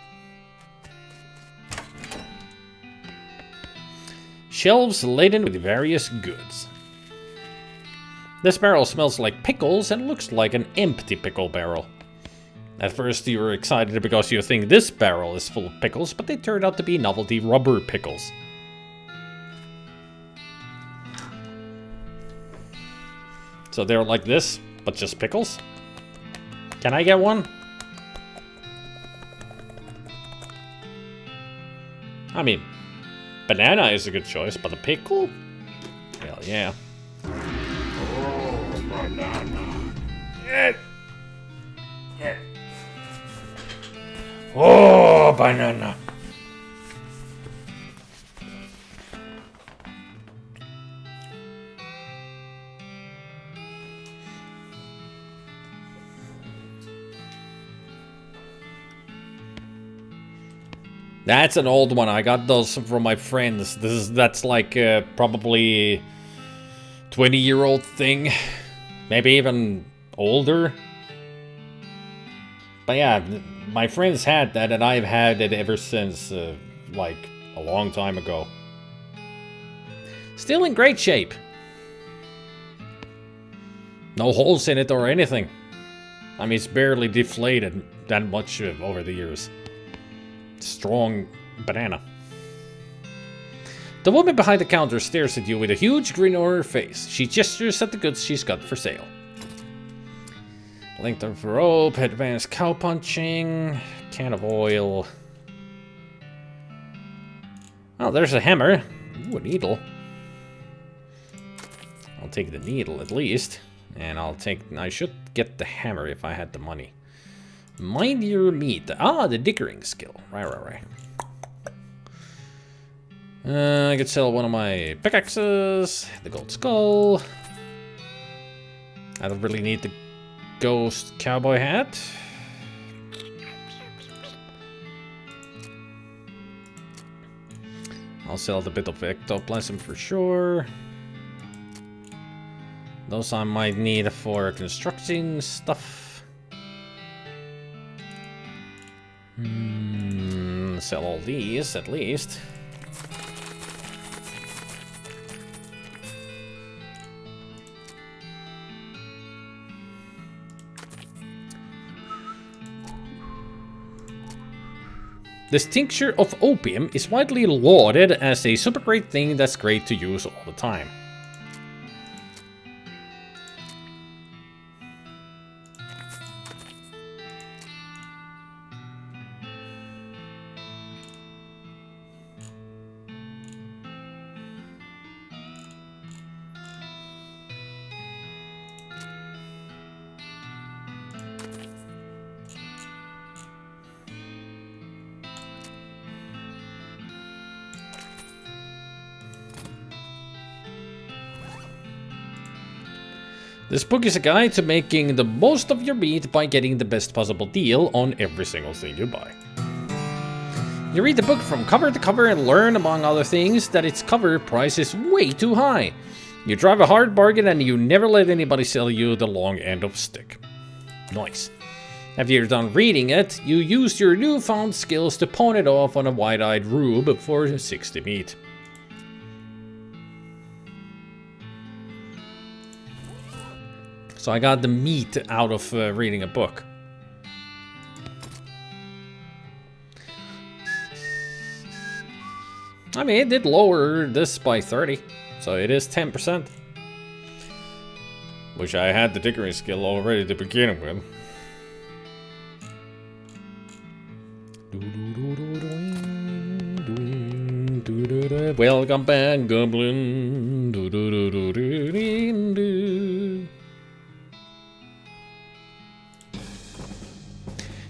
Shelves laden with various goods. This barrel smells like pickles and looks like an empty pickle barrel. At first you were excited because you think this barrel is full of pickles, but they turned out to be novelty rubber pickles. So they're like this, but just pickles? Can I get one? I mean, banana is a good choice, but a pickle? Hell yeah. Oh, banana. That's an old one. I got those from my friends. That's like probably 20-year-old thing, maybe even older. But yeah, my friends had that, and I've had it ever since, like a long time ago. Still in great shape. No holes in it or anything. I mean, it's barely deflated that much over the years. Strong banana. The woman behind the counter stares at you with a huge grin on her face. She gestures at the goods she's got for sale. Length of rope, advanced cow punching, can of oil. Oh, there's a hammer. Ooh, a needle. I'll take the needle at least. And I should get the hammer if I had the money. Mind your meat. Ah, the diggering skill. Right. I could sell one of my pickaxes. The gold skull. I don't really need the ghost cowboy hat. I'll sell the bit of ectoplasm for sure. Those I might need for constructing stuff. Sell all these, at least. This tincture of opium is widely lauded as a super great thing that's great to use all the time. This book is a guide to making the most of your meat by getting the best possible deal on every single thing you buy. You read the book from cover to cover and learn, among other things, that its cover price is way too high. You drive a hard bargain and you never let anybody sell you the long end of stick. Nice. After you're done reading it, you use your newfound skills to pawn it off on a wide-eyed rube for 60 meat. So I got the meat out of reading a book. I mean, it did lower this by 30, so it is 10%. Wish I had the diggering skill already to begin with. Welcome back, Goblin.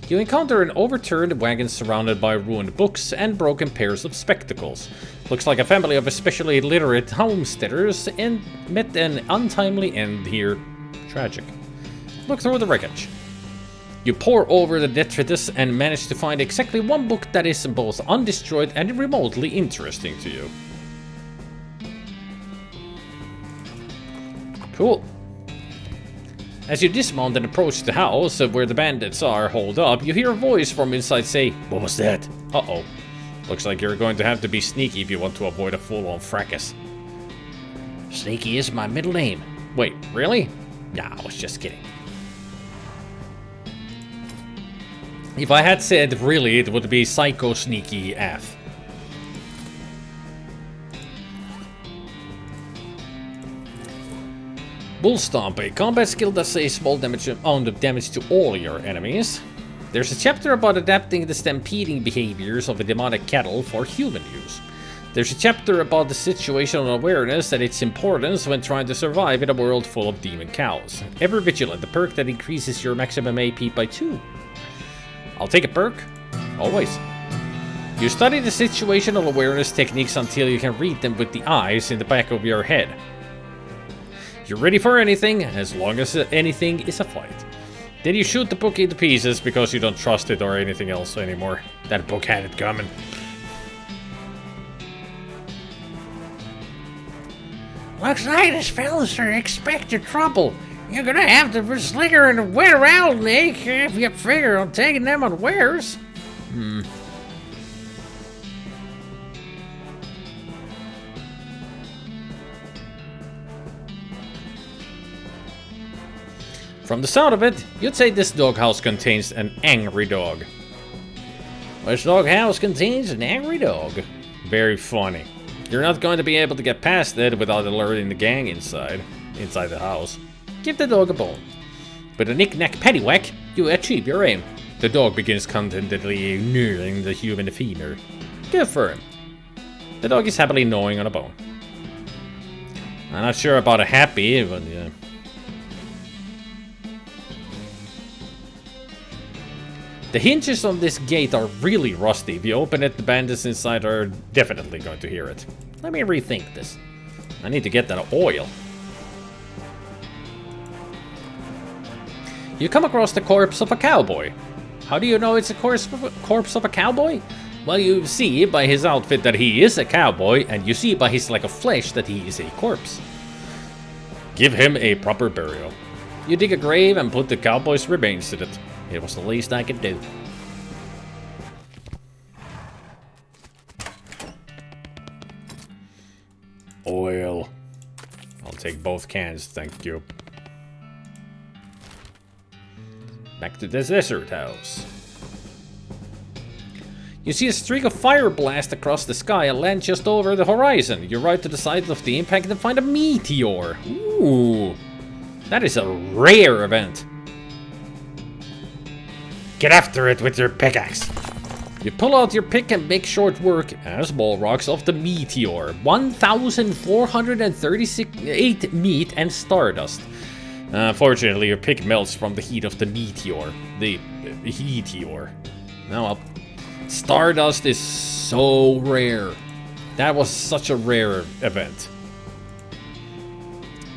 You encounter an overturned wagon surrounded by ruined books and broken pairs of spectacles. Looks like a family of especially literate homesteaders and met an untimely end here. Tragic. Look through the wreckage. You pore over the detritus and manage to find exactly one book that is both undestroyed and remotely interesting to you. Cool. As you dismount and approach the house where the bandits are holed up, you hear a voice from inside say, "What was that?" Uh-oh. Looks like you're going to have to be sneaky if you want to avoid a full-on fracas. Sneaky is my middle name. Wait, really? Nah, I was just kidding. If I had said really, it would be Psycho Sneaky F. Bull Stomp, a combat skill that says small damage amount of damage to all your enemies. There's a chapter about adapting the stampeding behaviors of a demonic cattle for human use. There's a chapter about the situational awareness and its importance when trying to survive in a world full of demon cows. Ever Vigilant, the perk that increases your maximum AP by 2. I'll take a perk. Always. You study the situational awareness techniques until you can read them with the eyes in the back of your head. You're ready for anything, as long as anything is a fight. Then you shoot the book into pieces because you don't trust it or anything else anymore. That book had it coming. Looks like this fellas are expecting trouble. You're gonna have to slicker and wait around, Nick, if you figure on taking them unawares. From the sound of it, you'd say this doghouse contains an angry dog. This doghouse contains an angry dog. Very funny. You're not going to be able to get past it without alerting the gang inside the house. Give the dog a bone. With a knick-knack paddywhack, you achieve your aim. The dog begins contentedly ignoring the human femur. Good for him. The dog is happily gnawing on a bone. I'm not sure about a happy, but yeah. The hinges on this gate are really rusty. If you open it, the bandits inside are definitely going to hear it. Let me rethink this. I need to get that oil. You come across the corpse of a cowboy. How do you know it's a corpse of a cowboy? Well, you see by his outfit that he is a cowboy, and you see by his lack of flesh that he is a corpse. Give him a proper burial. You dig a grave and put the cowboy's remains in it. It was the least I could do. Oil. I'll take both cans, thank you. Back to the desert house. You see a streak of fire blast across the sky and land just over the horizon. You ride to the side of the impact and find a meteor. Ooh. That is a rare event. Get after it with your pickaxe. You pull out your pick and make short work, as ball rocks, of the meteor. 1,438 meat and stardust. Unfortunately, your pick melts from the heat of the meteor. The heatior. Oh well. Stardust is so rare. That was such a rare event.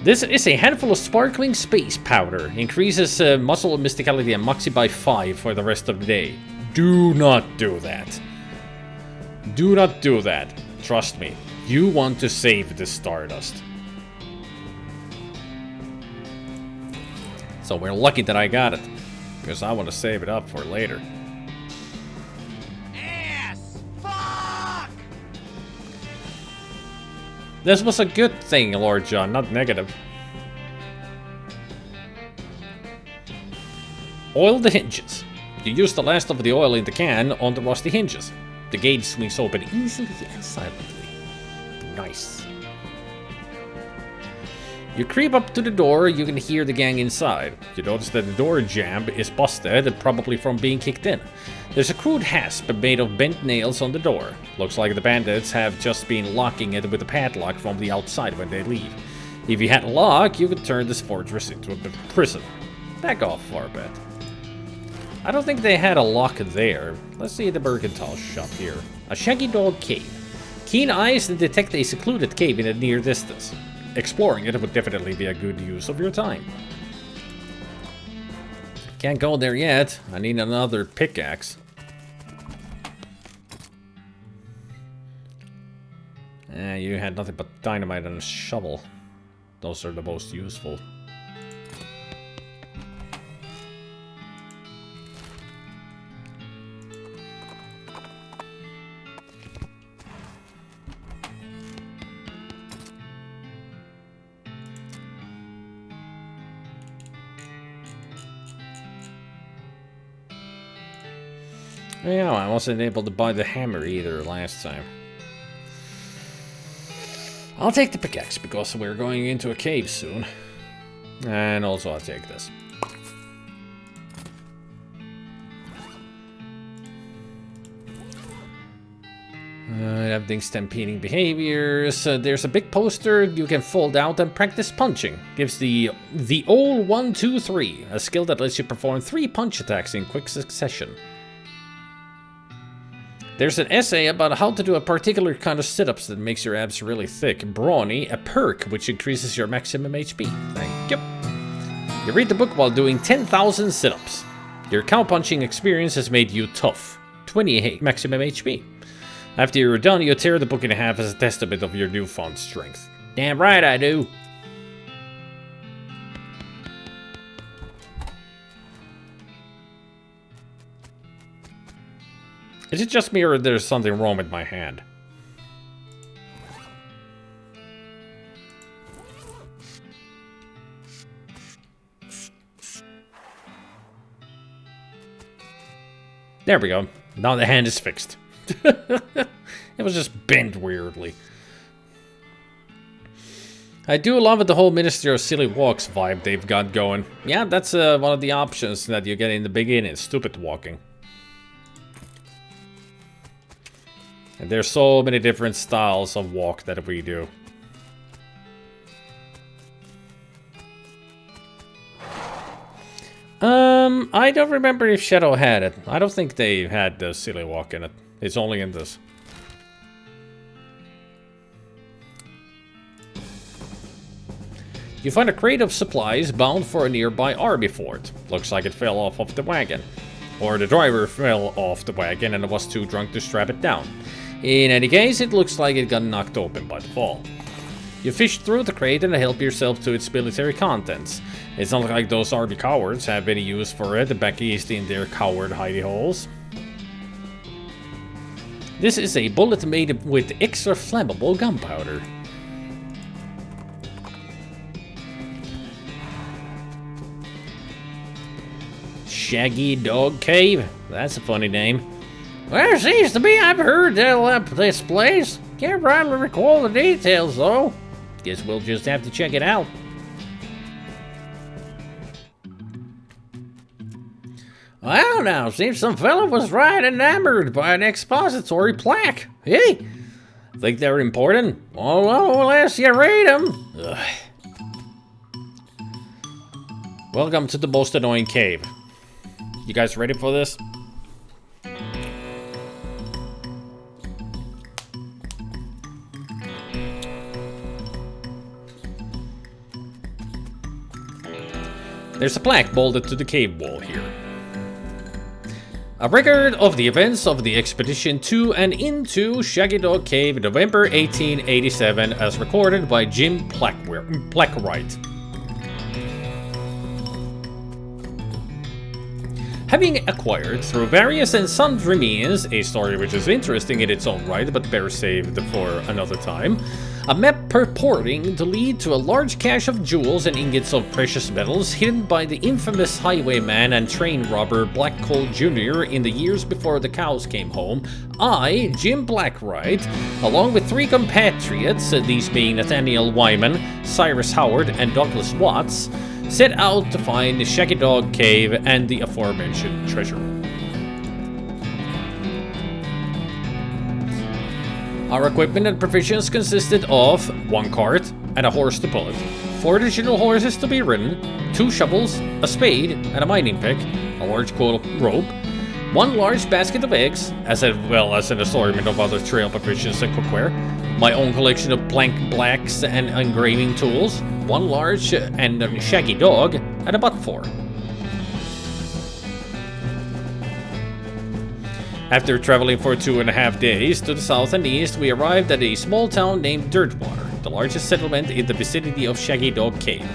This is a handful of sparkling space powder. Increases muscle mysticality and moxie by 5 for the rest of the day. Do not do that. Do not do that. Trust me. You want to save the stardust. So we're lucky that I got it. Because I want to save it up for later. This was a good thing, Lord John, not negative. Oil the hinges. You use the last of the oil in the can on the rusty hinges. The gate swings open easily and silently. Nice. You creep up to the door, you can hear the gang inside. You notice that the door jamb is busted, probably from being kicked in. There's a crude hasp made of bent nails on the door. Looks like the bandits have just been locking it with a padlock from the outside when they leave. If you had a lock, you could turn this fortress into a prison. Back off far a bit. I don't think they had a lock there. Let's see the mercantile shop here. A shaggy dog cave. Keen eyes detect a secluded cave in the near distance. Exploring it would definitely be a good use of your time. Can't go there yet. I need another pickaxe. You had nothing but dynamite and a shovel. Those are the most useful. Yeah, I wasn't able to buy the hammer either last time. I'll take the pickaxe because we're going into a cave soon. And also I'll take this. Everything stampeding behaviors. There's a big poster you can fold out and practice punching. Gives the old 1, 2, 3, a skill that lets you perform 3 punch attacks in quick succession. There's an essay about how to do a particular kind of sit-ups that makes your abs really thick. Brawny, a perk which increases your maximum HP. Thank you. You read the book while doing 10,000 sit-ups. Your cow punching experience has made you tough. 28 maximum HP. After you're done, you tear the book in half as a testament of your newfound strength. Damn right I do. Is it just me or there's something wrong with my hand? There we go. Now the hand is fixed. It was just bent weirdly. I do love the whole Ministry of Silly Walks vibe they've got going. Yeah, that's one of the options that you get in the beginning. Stupid walking. And there's so many different styles of walk that we do. I don't remember if Shadow had it. I don't think they had the silly walk in it. It's only in this. You find a crate of supplies bound for a nearby army fort. Looks like it fell off of the wagon. Or the driver fell off the wagon and was too drunk to strap it down. In any case, it looks like it got knocked open by the fall. You fish through the crate and help yourself to its military contents. It's not like those army cowards have any use for it back east in their coward hidey holes. This is a bullet made with extra flammable gunpowder. Shaggy Dog Cave? That's a funny name. Well, it seems to me I've heard tell up this place. Can't rightly recall the details, though. Guess we'll just have to check it out. Well, now, seems some fella was right enamored by an expository plaque. Hey, think they're important? Oh, well, unless you read them. Ugh. Welcome to the most annoying cave. You guys ready for this? There's a plaque bolted to the cave wall here. A record of the events of the expedition to and into Shaggy Dog Cave, November 1887, as recorded by Jim Blackwright. Having acquired, through various and sundry means, a story which is interesting in its own right, but better saved for another time, a map purporting to lead to a large cache of jewels and ingots of precious metals hidden by the infamous highwayman and train robber Black Coal Jr. in the years before the cows came home, I, Jim Blackwright, along with 3 compatriots, these being Nathaniel Wyman, Cyrus Howard, and Douglas Watts, set out to find the Shaggy Dog Cave and the aforementioned treasure. Our equipment and provisions consisted of 1 cart and a horse to pull it, 4 additional horses to be ridden, 2 shovels, a spade and a mining pick, a large coil of rope, 1 large basket of eggs, as well as an assortment of other trail provisions and cookware, my own collection of blank blacks and engraving tools, 1 large and shaggy dog, and a butt for. After traveling for 2.5 days to the south and east, we arrived at a small town named Dirtwater, the largest settlement in the vicinity of Shaggy Dog Cave.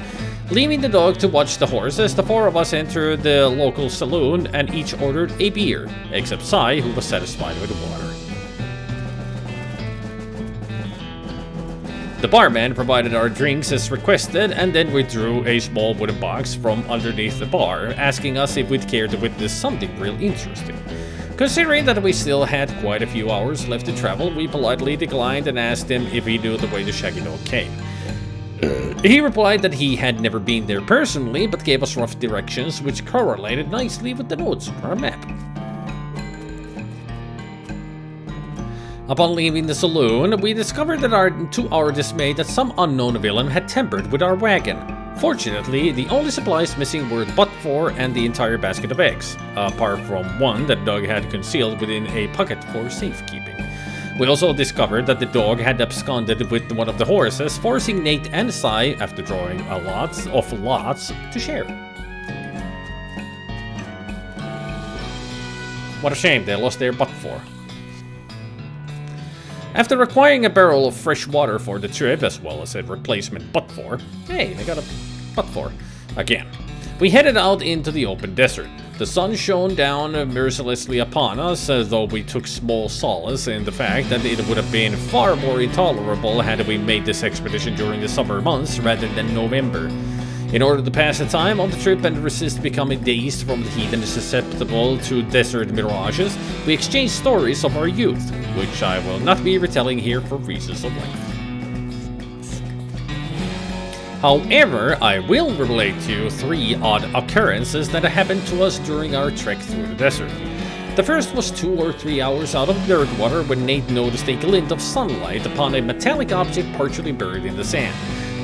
Leaving the dog to watch the horses, the 4 of us entered the local saloon and each ordered a beer, except Sai, who was satisfied with the water. The barman provided our drinks as requested and then withdrew a small wooden box from underneath the bar, asking us if we'd care to witness something real interesting. Considering that we still had quite a few hours left to travel, we politely declined and asked him if he knew the way to Shaggy Dog Cave. He replied that he had never been there personally, but gave us rough directions which correlated nicely with the notes on our map. Upon leaving the saloon, we discovered that to our dismay that some unknown villain had tampered with our wagon. Fortunately, the only supplies missing were the but-for and the entire basket of eggs, apart from one that Doug had concealed within a pocket for safekeeping. We also discovered that the dog had absconded with one of the horses, forcing Nate and Cy, after drawing a lot of lots, to share. What a shame they lost their but-for. After acquiring a barrel of fresh water for the trip, as well as a replacement but-for, hey, they got a but-for again, we headed out into the open desert. The sun shone down mercilessly upon us, though we took small solace in the fact that it would have been far more intolerable had we made this expedition during the summer months rather than November. In order to pass the time on the trip and resist becoming dazed from the heat and susceptible to desert mirages, we exchanged stories of our youth, which I will not be retelling here for reasons of length. However, I will relate to you 3 odd occurrences that happened to us during our trek through the desert. The first was 2 or 3 hours out of dirt water when Nate noticed a glint of sunlight upon a metallic object partially buried in the sand.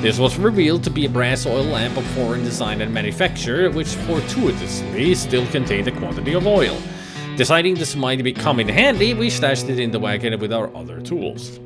This was revealed to be a brass oil lamp of foreign design and manufacture, which fortuitously still contained a quantity of oil. Deciding this might come in handy, we stashed it in the wagon with our other tools.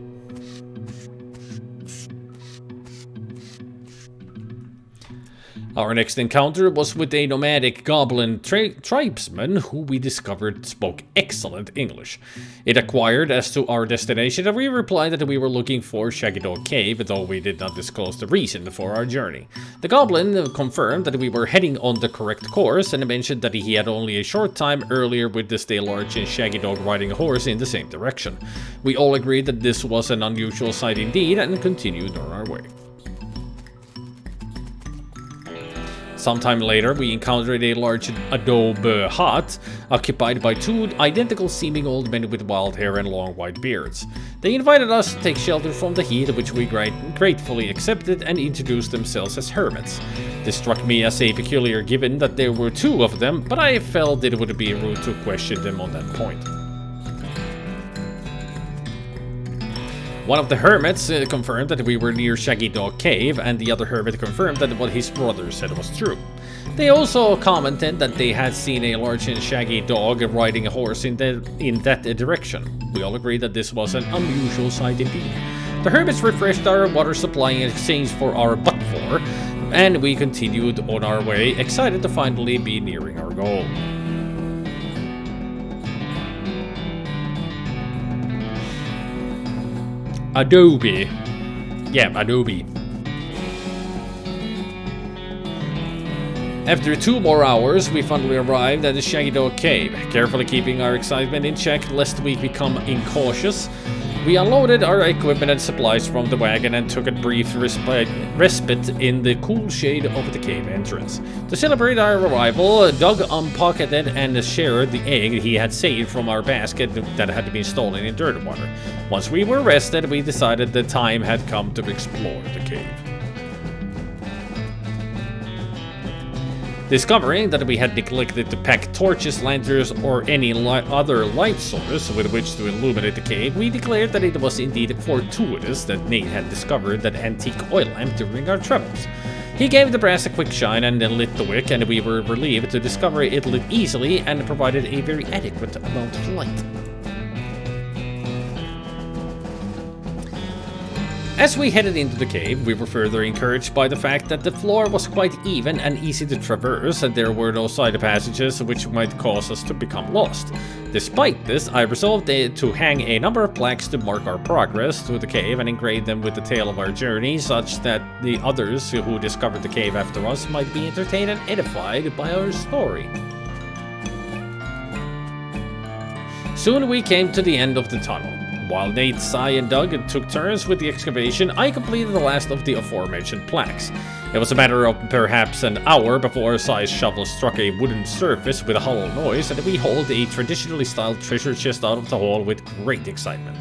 Our next encounter was with a nomadic goblin tribesman who we discovered spoke excellent English. It acquired as to our destination, and we replied that we were looking for Shaggy Dog Cave, though we did not disclose the reason for our journey. The goblin confirmed that we were heading on the correct course and mentioned that he had only a short time earlier witnessed a large and shaggy dog riding a horse in the same direction. We all agreed that this was an unusual sight indeed and continued on our way. Sometime later, we encountered a large adobe hut occupied by 2 identical-seeming old men with wild hair and long white beards. They invited us to take shelter from the heat, which we gratefully accepted, and introduced themselves as hermits. This struck me as a peculiar given that there were 2 of them, but I felt it would be rude to question them on that point. One of the hermits confirmed that we were near Shaggy Dog Cave, and the other hermit confirmed that what his brother said was true. They also commented that they had seen a large and shaggy dog riding a horse in that direction. We all agreed that this was an unusual sight indeed. The hermits refreshed our water supply in exchange for our but-for, and we continued on our way, excited to finally be nearing our goal. Adobe. Yeah, Adobe. After 2 more hours, we finally arrived at the Shaggy Dog Cave. Carefully keeping our excitement in check lest we become incautious, we unloaded our equipment and supplies from the wagon and took a brief respite in the cool shade of the cave entrance. To celebrate our arrival, Doug unpocketed and shared the egg he had saved from our basket that had been stolen in dirt water. Once we were rested, we decided the time had come to explore the cave. Discovering that we had neglected to pack torches, lanterns, or any other light source with which to illuminate the cave, we declared that it was indeed fortuitous that Nate had discovered that antique oil lamp during our travels. He gave the brass a quick shine and then lit the wick, and we were relieved to discover it lit easily and provided a very adequate amount of light. As we headed into the cave, we were further encouraged by the fact that the floor was quite even and easy to traverse, and there were no side passages which might cause us to become lost. Despite this, I resolved to hang a number of plaques to mark our progress through the cave and engrave them with the tale of our journey, such that the others who discovered the cave after us might be entertained and edified by our story. Soon we came to the end of the tunnel. While Nate, Cy, and Doug took turns with the excavation, I completed the last of the aforementioned plaques. It was a matter of perhaps an hour before Cy's shovel struck a wooden surface with a hollow noise, and we hauled a traditionally styled treasure chest out of the hole with great excitement.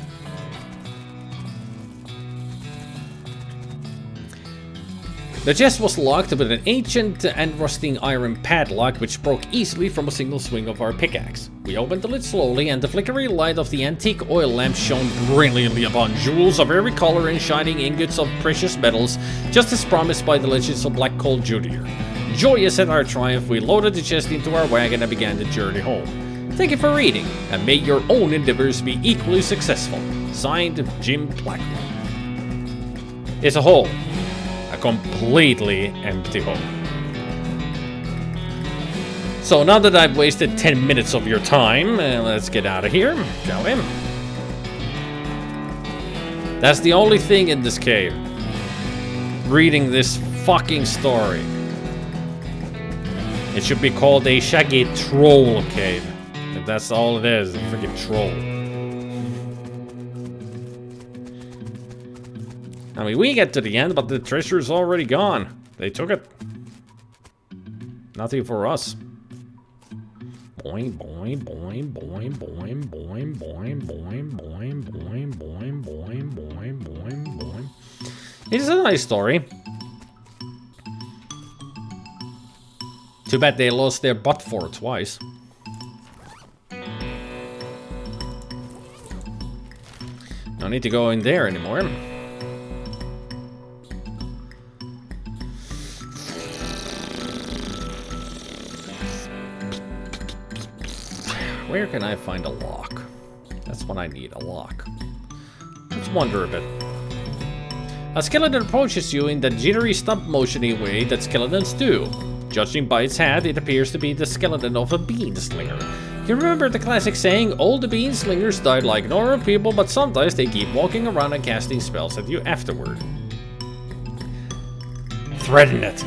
The chest was locked with an ancient and rusting iron padlock which broke easily from a single swing of our pickaxe. We opened the lid slowly, and the flickering light of the antique oil lamp shone brilliantly upon jewels of every color and shining ingots of precious metals, just as promised by the legends of Black Coal Junior. Joyous at our triumph, we loaded the chest into our wagon and began the journey home. Thank you for reading, and may your own endeavors be equally successful. Signed, Jim Blackwood. It's a hole. A completely empty hole. So now that I've wasted 10 minutes of your time, let's get out of here, shall we? That's the only thing in this cave. Reading this fucking story. It should be called a shaggy troll cave. If that's all it is, a freaking troll. I mean, we get to the end, but the treasure's already gone. They took it. Nothing for us. Boing, boing, boing, boing, boing, boing, boing, boing, boing, boing, boing, boing, boing, boing, boing. It's a nice story. Too bad they lost their butt for it twice. No need to go in there anymore. Where can I find a lock? That's what I need, a lock. Let's wander a bit. A skeleton approaches you in the jittery stop-motiony way that skeletons do. Judging by its hat, it appears to be the skeleton of a beanslinger. You remember the classic saying, all the beanslingers died like normal people, but sometimes they keep walking around and casting spells at you afterward. Threaten it.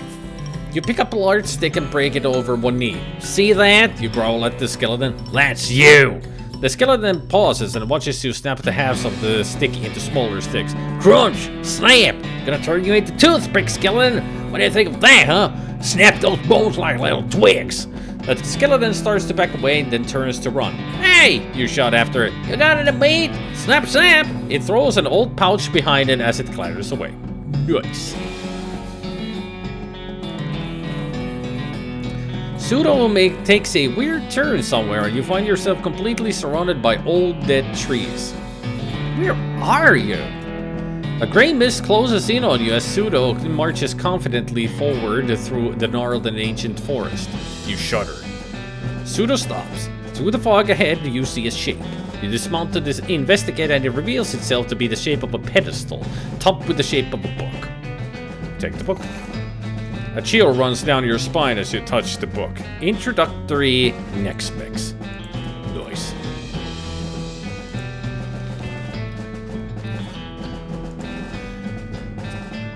You pick up a large stick and break it over one knee. See that? You growl at the skeleton. That's you! The skeleton pauses and watches you snap the halves of the stick into smaller sticks. Crunch! Snap! Gonna turn you into toothpick, skeleton! What do you think of that, huh? Snap those bones like little twigs! The skeleton starts to back away and then turns to run. Hey! You shout after it. You got any meat? Snap, snap! It throws an old pouch behind it as it clatters away. Nice. Pseudo takes a weird turn somewhere and you find yourself completely surrounded by old dead trees. Where are you? A gray mist closes in on you as Pseudo marches confidently forward through the gnarled and ancient forest. You shudder. Pseudo stops. Through the fog ahead, you see a shape. You dismount to investigate and it reveals itself to be the shape of a pedestal, topped with the shape of a book. Take the book. A chill runs down your spine as you touch the book. Introductory neck specs. Nice.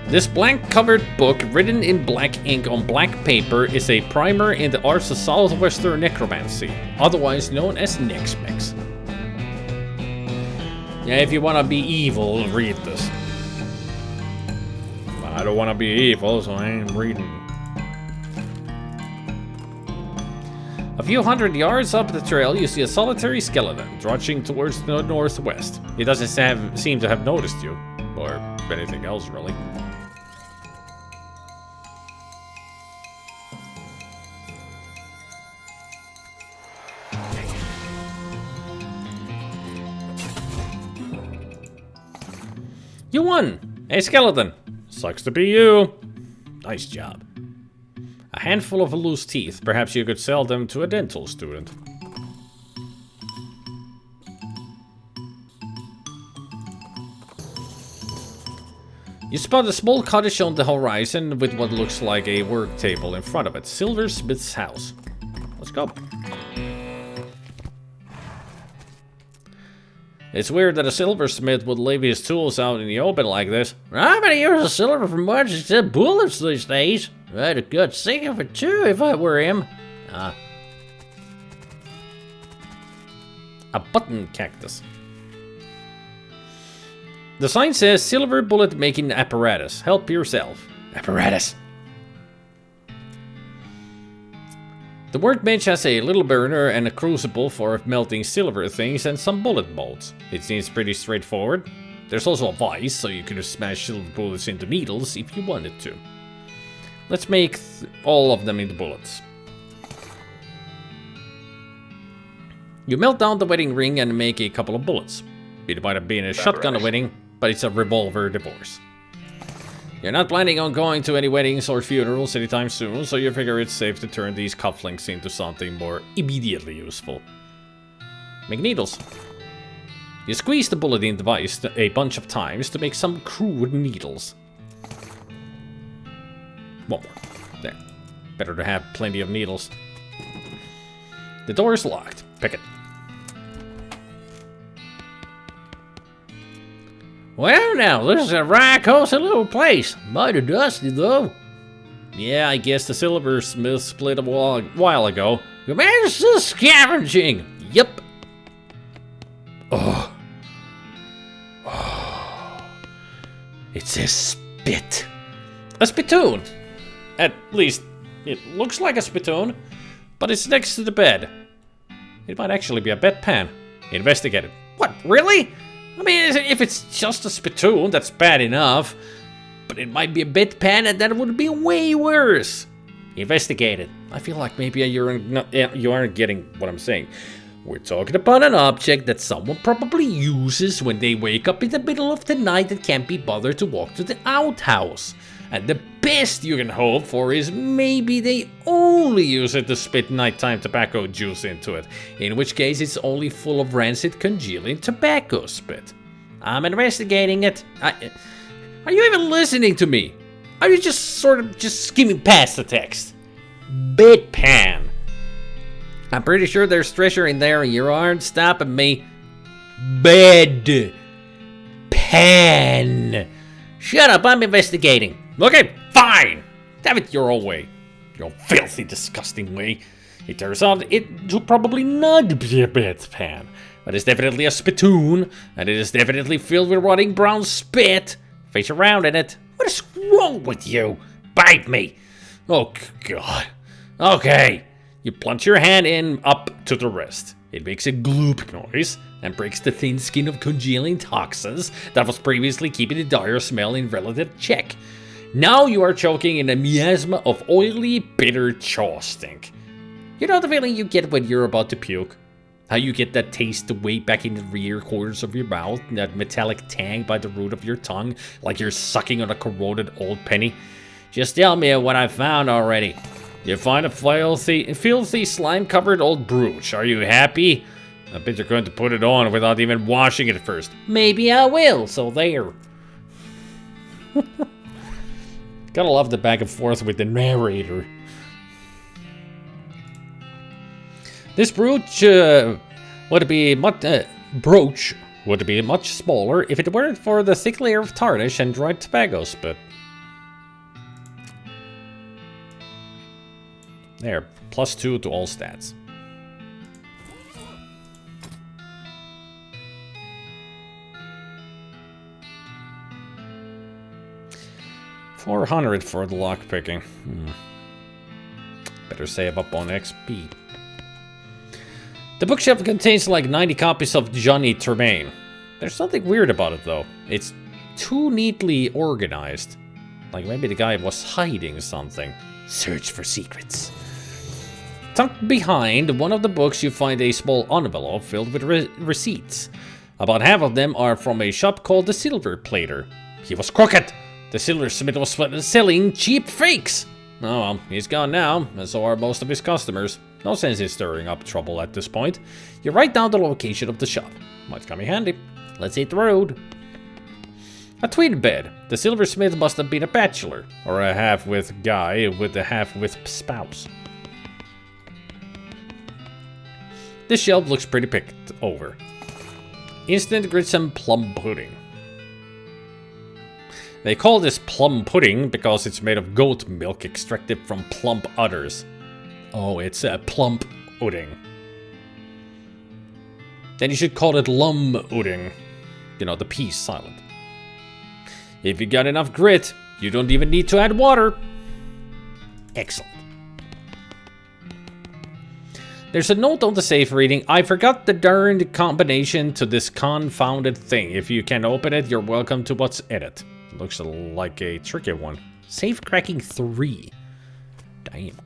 This blank-covered book, written in black ink on black paper, is a primer in the arts of southwestern necromancy, otherwise known as neck specs. Yeah, if you want to be evil, read this. I don't want to be evil, so I ain't reading. A few hundred yards up the trail, you see a solitary skeleton trudging towards the northwest. He doesn't seem to have noticed you, or anything else, really. You won! Hey, skeleton! Sucks to be you. Nice job. A handful of loose teeth. Perhaps you could sell them to a dental student. You spot a small cottage on the horizon with what looks like a work table in front of it. Silversmith's house. Let's go. It's weird that a silversmith would leave his tools out in the open like this. Nobody uses silver for much except bullets these days. I'd have got sick of it too if I were him. A button cactus. The sign says silver bullet making apparatus. Help yourself. Apparatus. The workbench has a little burner and a crucible for melting silver things and some bullet molds. It seems pretty straightforward. There's also a vise, so you could smash silver bullets into needles if you wanted to. Let's make all of them into bullets. You melt down the wedding ring and make a couple of bullets. It might have been a shotgun wedding, but it's a revolver divorce. You're not planning on going to any weddings or funerals anytime soon, so you figure it's safe to turn these cufflinks into something more immediately useful. Make needles. You squeeze the bulletin device a bunch of times to make some crude needles. One more. There. Better to have plenty of needles. The door is locked. Pick it. Well, now, this is a right cozy little place. Mighty dusty, though. Yeah, I guess the silversmith split a while ago. You managed to scavenging. Yep. It's a spit. A spittoon. At least, it looks like a spittoon, but it's next to the bed. It might actually be a bedpan. Investigate it. What, really? I mean, if it's just a spittoon, that's bad enough. But it might be a bedpan, and that would be way worse. Investigate it. I feel like maybe you aren't getting what I'm saying. We're talking about an object that someone probably uses when they wake up in the middle of the night and can't be bothered to walk to the outhouse. And the best you can hope for is maybe they only use it to spit nighttime tobacco juice into it, in which case it's only full of rancid congealing tobacco spit. I'm investigating it. Are you even listening to me? Are you just sort of just skimming past the text? Bedpan. I'm pretty sure there's treasure in there and you aren't stopping me. Bed. Pan. Shut up, I'm investigating. Okay, fine. Have it your own way. Your filthy, disgusting way. It turns out it to probably not be a bedpan, but it's definitely a spittoon, and it is definitely filled with rotting brown spit. Face around in it. What is wrong with you? Bite me. Oh, God. Okay. You plunge your hand in up to the wrist. It makes a gloop noise and breaks the thin skin of congealing toxins that was previously keeping the dire smell in relative check. Now you are choking in a miasma of oily, bitter chaw stink. You know the feeling you get when you're about to puke? How you get that taste way back in the rear quarters of your mouth, and that metallic tang by the root of your tongue, like you're sucking on a corroded old penny? Just tell me what I found already. You find a filthy slime-covered old brooch. Are you happy? I bet you're going to put it on without even washing it first. Maybe I will, so there. Gotta love the back and forth with the narrator. This brooch would be much smaller if it weren't for the thick layer of tarnish and dried tobacco spit. There, +2 to all stats. $400 for the lockpicking. Better save up on XP. The bookshelf contains like 90 copies of Johnny Tremaine. There's something weird about it though. It's too neatly organized. Like maybe the guy was hiding something. Search for secrets. Tucked behind one of the books you find a small envelope filled with receipts. About half of them are from a shop called the Silver Plater. He was crooked! The silversmith was selling cheap fakes! Oh well, he's gone now, and so are most of his customers. No sense in stirring up trouble at this point. You write down the location of the shop. Might come in handy. Let's hit the road. A twin bed. The silversmith must have been a bachelor, or a half-with guy with a half-with spouse. This shelf looks pretty picked over. Instant Grissom plum pudding. They call this plum pudding because it's made of goat milk extracted from plump udders. Oh, it's a plump pudding. Then you should call it lum pudding. You know, the P silent. If you got enough grit, you don't even need to add water. Excellent. There's a note on the safe reading, I forgot the darned combination to this confounded thing. If you can open it, you're welcome to what's in it. Looks like a tricky one. Safe cracking 3. Damn.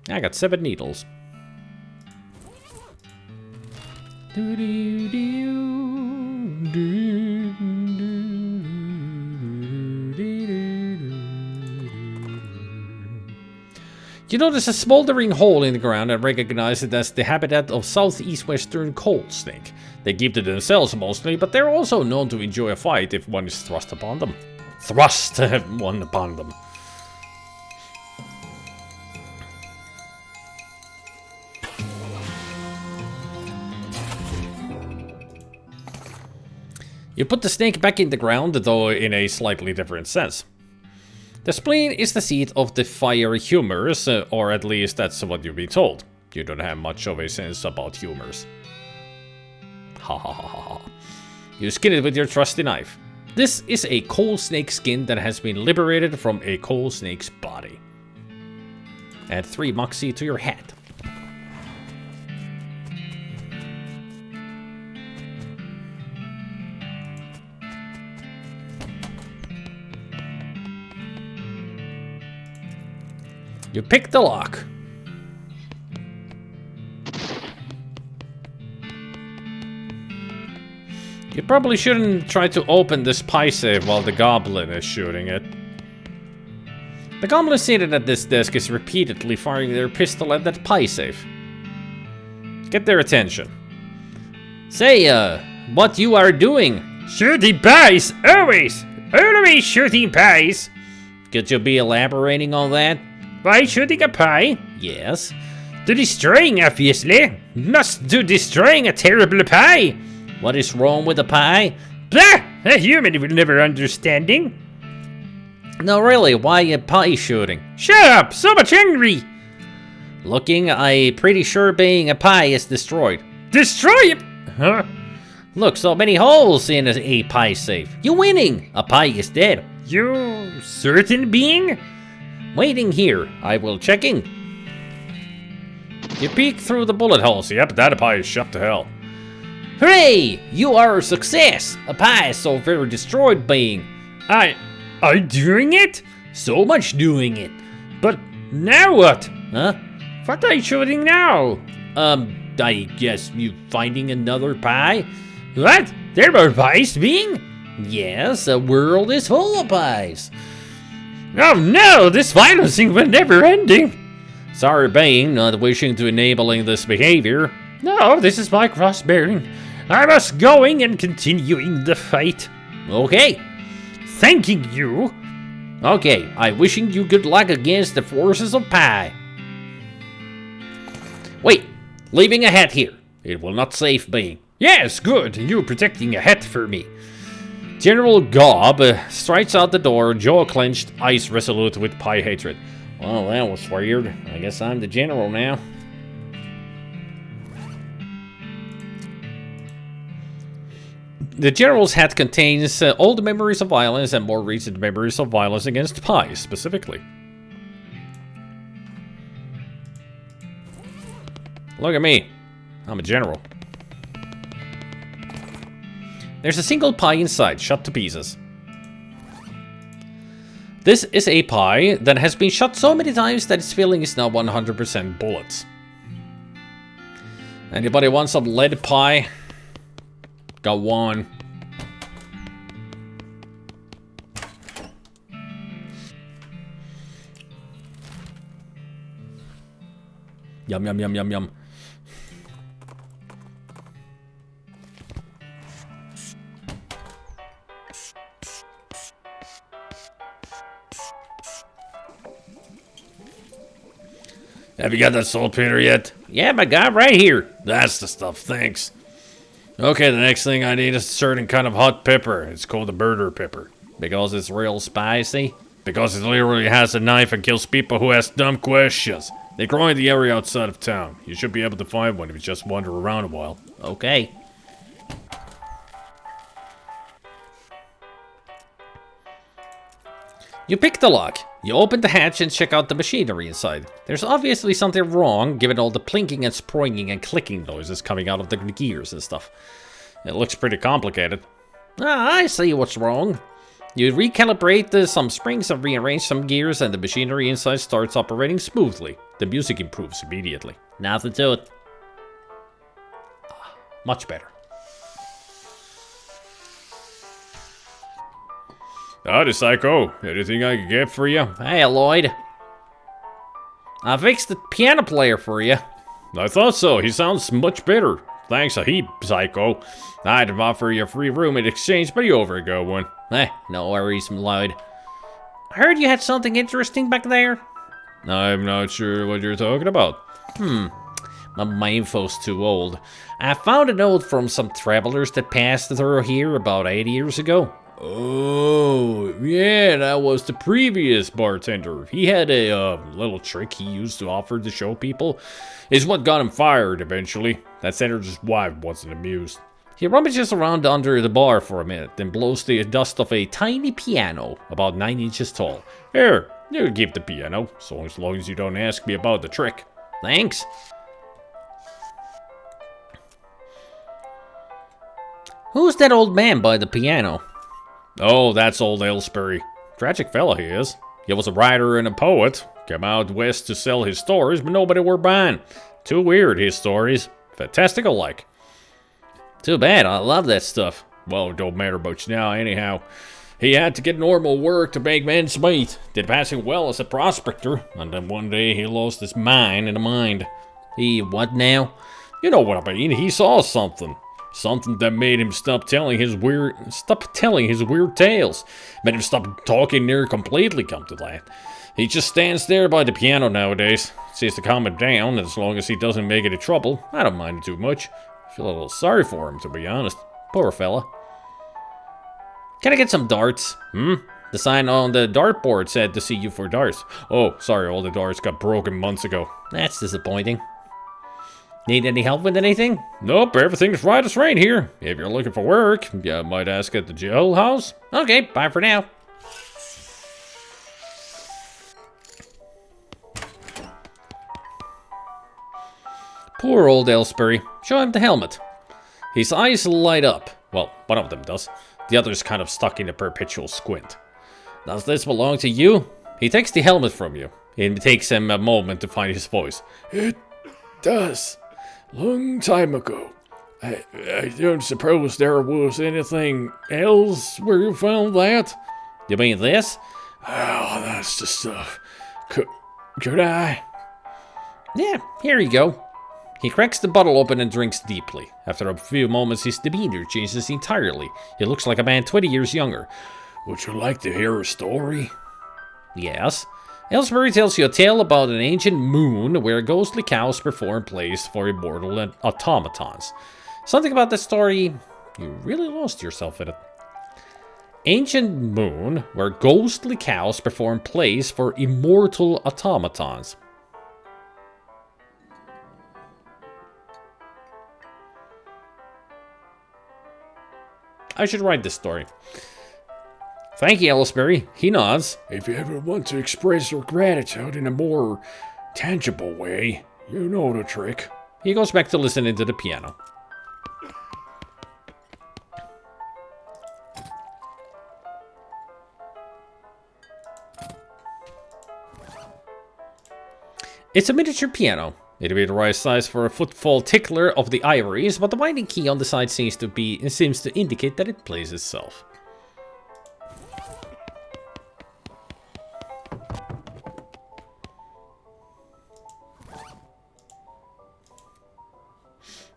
I got 7 needles. You notice a smoldering hole in the ground and recognize it as the habitat of southeast western coal snake. They keep to themselves mostly, but they're also known to enjoy a fight if one is thrust upon them. Thrust one upon them. You put the snake back in the ground, though in a slightly different sense. The spleen is the seat of the fiery humors, or at least that's what you've been told. You don't have much of a sense about humors. Ha ha ha ha ha. You skin it with your trusty knife. This is a coal snake skin that has been liberated from a coal snake's body. Add 3 moxie to your hat. You pick the lock. You probably shouldn't try to open this pie safe while the goblin is shooting it. The goblin seated at this desk is repeatedly firing their pistol at that pie safe. Get their attention. Say, what you are doing? Shooting pies! Always! Always shooting pies! Could you be elaborating on that? By shooting a pie? Yes. To destroying, obviously. Must do destroying a terrible pie. What is wrong with a pie? Blah! A human will never understanding. No, really, why a pie shooting? Shut up! So much angry! Looking, I'm pretty sure being a pie is destroyed. Destroy it! Huh? Look, so many holes in a pie safe. You're winning! A pie is dead. You certain being? Waiting here. I will checking. You peek through the bullet holes. Yep, that pie is shot to hell. Hooray! You are a success! A pie is so very destroyed being. I doing it? So much doing it. But now what? Huh? What are you shooting now? I guess you finding another pie? What? There are pies being? Yes, the world is full of pies. Oh no, this violencing will never ending. Sorry, Bane, not wishing to enabling this behavior. No, this is my cross bearing. I must going and continuing the fight. Okay. Thanking you. Okay, I wishing you good luck against the forces of pie. Wait, leaving a hat here. It will not save Bane. Yes, good. You protecting a hat for me. General Gob strides out the door, jaw clenched, eyes resolute with pie hatred. Well, that was weird. I guess I'm the general now. The general's hat contains old memories of violence and more recent memories of violence against pies, specifically. Look at me. I'm a general. There's a single pie inside, shot to pieces. This is a pie that has been shot so many times that its filling is now 100% bullets. Anybody want some lead pie? Got one. Yum, yum, yum, yum, yum. Have you got that saltpeter yet? Yeah, my guy, right here. That's the stuff, thanks. Okay, the next thing I need is a certain kind of hot pepper. It's called a murder pepper. Because it's real spicy? Because it literally has a knife and kills people who ask dumb questions. They grow in the area outside of town. You should be able to find one if you just wander around a while. Okay. You pick the lock. You open the hatch and check out the machinery inside. There's obviously something wrong, given all the plinking and sproinging and clicking noises coming out of the gears and stuff. It looks pretty complicated. Ah, I see what's wrong. You recalibrate some springs and rearrange some gears, and the machinery inside starts operating smoothly. The music improves immediately. Nothing to it. Much better. Howdy, Psycho. Anything I can get for you? Hey, Lloyd. I fixed the piano player for you. I thought so. He sounds much better. Thanks a heap, Psycho. I'd offer you a free room in exchange, but you over go one. No worries, Lloyd. I heard you had something interesting back there. I'm not sure what you're talking about. My info's too old. I found a note from some travelers that passed through here about 8 years ago. Oh, yeah, that was the previous bartender. He had a little trick he used to offer to show people. It's what got him fired eventually. That senator's wife wasn't amused. He rummages around under the bar for a minute, then blows the dust off a tiny piano about 9 inches tall. Here, you can keep the piano, so as long as you don't ask me about the trick. Thanks. Who's that old man by the piano? Oh, that's old Aylesbury. Tragic fella he is. He was a writer and a poet. Came out west to sell his stories, but nobody were buying. Too weird, his stories. Fantastical like. Too bad, I love that stuff. Well, it don't matter much now, anyhow. He had to get normal work to make ends meet. Did passing well as a prospector, and then one day he lost his mind in a mind. He what now? You know what I mean, he saw something. Something that made him stop telling his weird tales. Made him stop talking near completely, come to that. He just stands there by the piano nowadays. Seems to calm him down, and as long as he doesn't make any trouble, I don't mind it too much. I feel a little sorry for him, to be honest. Poor fella. Can I get some darts? The sign on the dartboard said to see you for darts. Oh, sorry, all the darts got broken months ago. That's disappointing. Need any help with anything? Nope, everything's right as rain here. If you're looking for work, you might ask at the jailhouse. Okay, bye for now. Poor old Aylesbury. Show him the helmet. His eyes light up. Well, one of them does. The other's kind of stuck in a perpetual squint. Does this belong to you? He takes the helmet from you. It takes him a moment to find his voice. It does. Long time ago. I don't suppose there was anything else where you found that? You mean this? Oh, that's the stuff. Could I? Yeah, here you go. He cracks the bottle open and drinks deeply. After a few moments, his demeanor changes entirely. He looks like a man 20 years younger. Would you like to hear a story? Yes. Aylesbury tells you a tale about an ancient moon where ghostly cows perform plays for immortal automatons. Something about the story, you really lost yourself in it. Ancient moon where ghostly cows perform plays for immortal automatons. I should write this story. Thank you, Aylesbury. He nods. If you ever want to express your gratitude in a more tangible way, you know the trick. He goes back to listening to the piano. It's a miniature piano. It'd be the right size for a footfall tickler of the ivories, but the winding key on the side seems to indicate that it plays itself.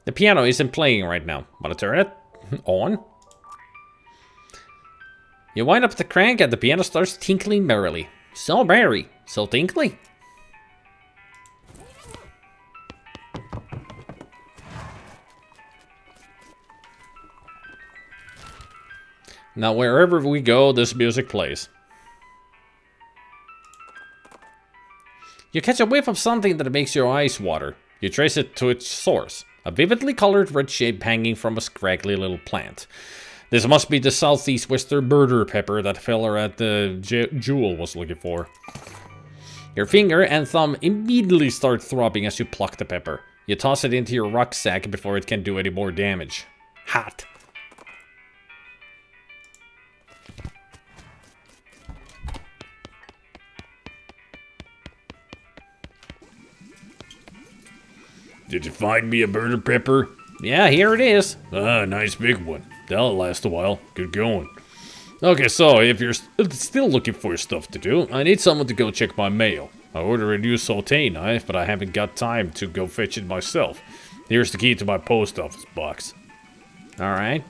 The piano isn't playing right now. Want to turn it on? You wind up the crank and the piano starts tinkling merrily. So merry, so tinkly. Now wherever we go, this music plays. You catch a whiff of something that makes your eyes water. You trace it to its source. A vividly colored red shape hanging from a scraggly little plant. This must be the southeast western murder pepper that feller at the Jewel was looking for. Your finger and thumb immediately start throbbing as you pluck the pepper. You toss it into your rucksack before it can do any more damage. Hot. Did you find me a murder pepper? Yeah, here it is. Ah, nice big one. That'll last a while. Good going. Okay, so if you're still looking for stuff to do, I need someone to go check my mail. I ordered a new saute knife, but I haven't got time to go fetch it myself. Here's the key to my post office box. Alright.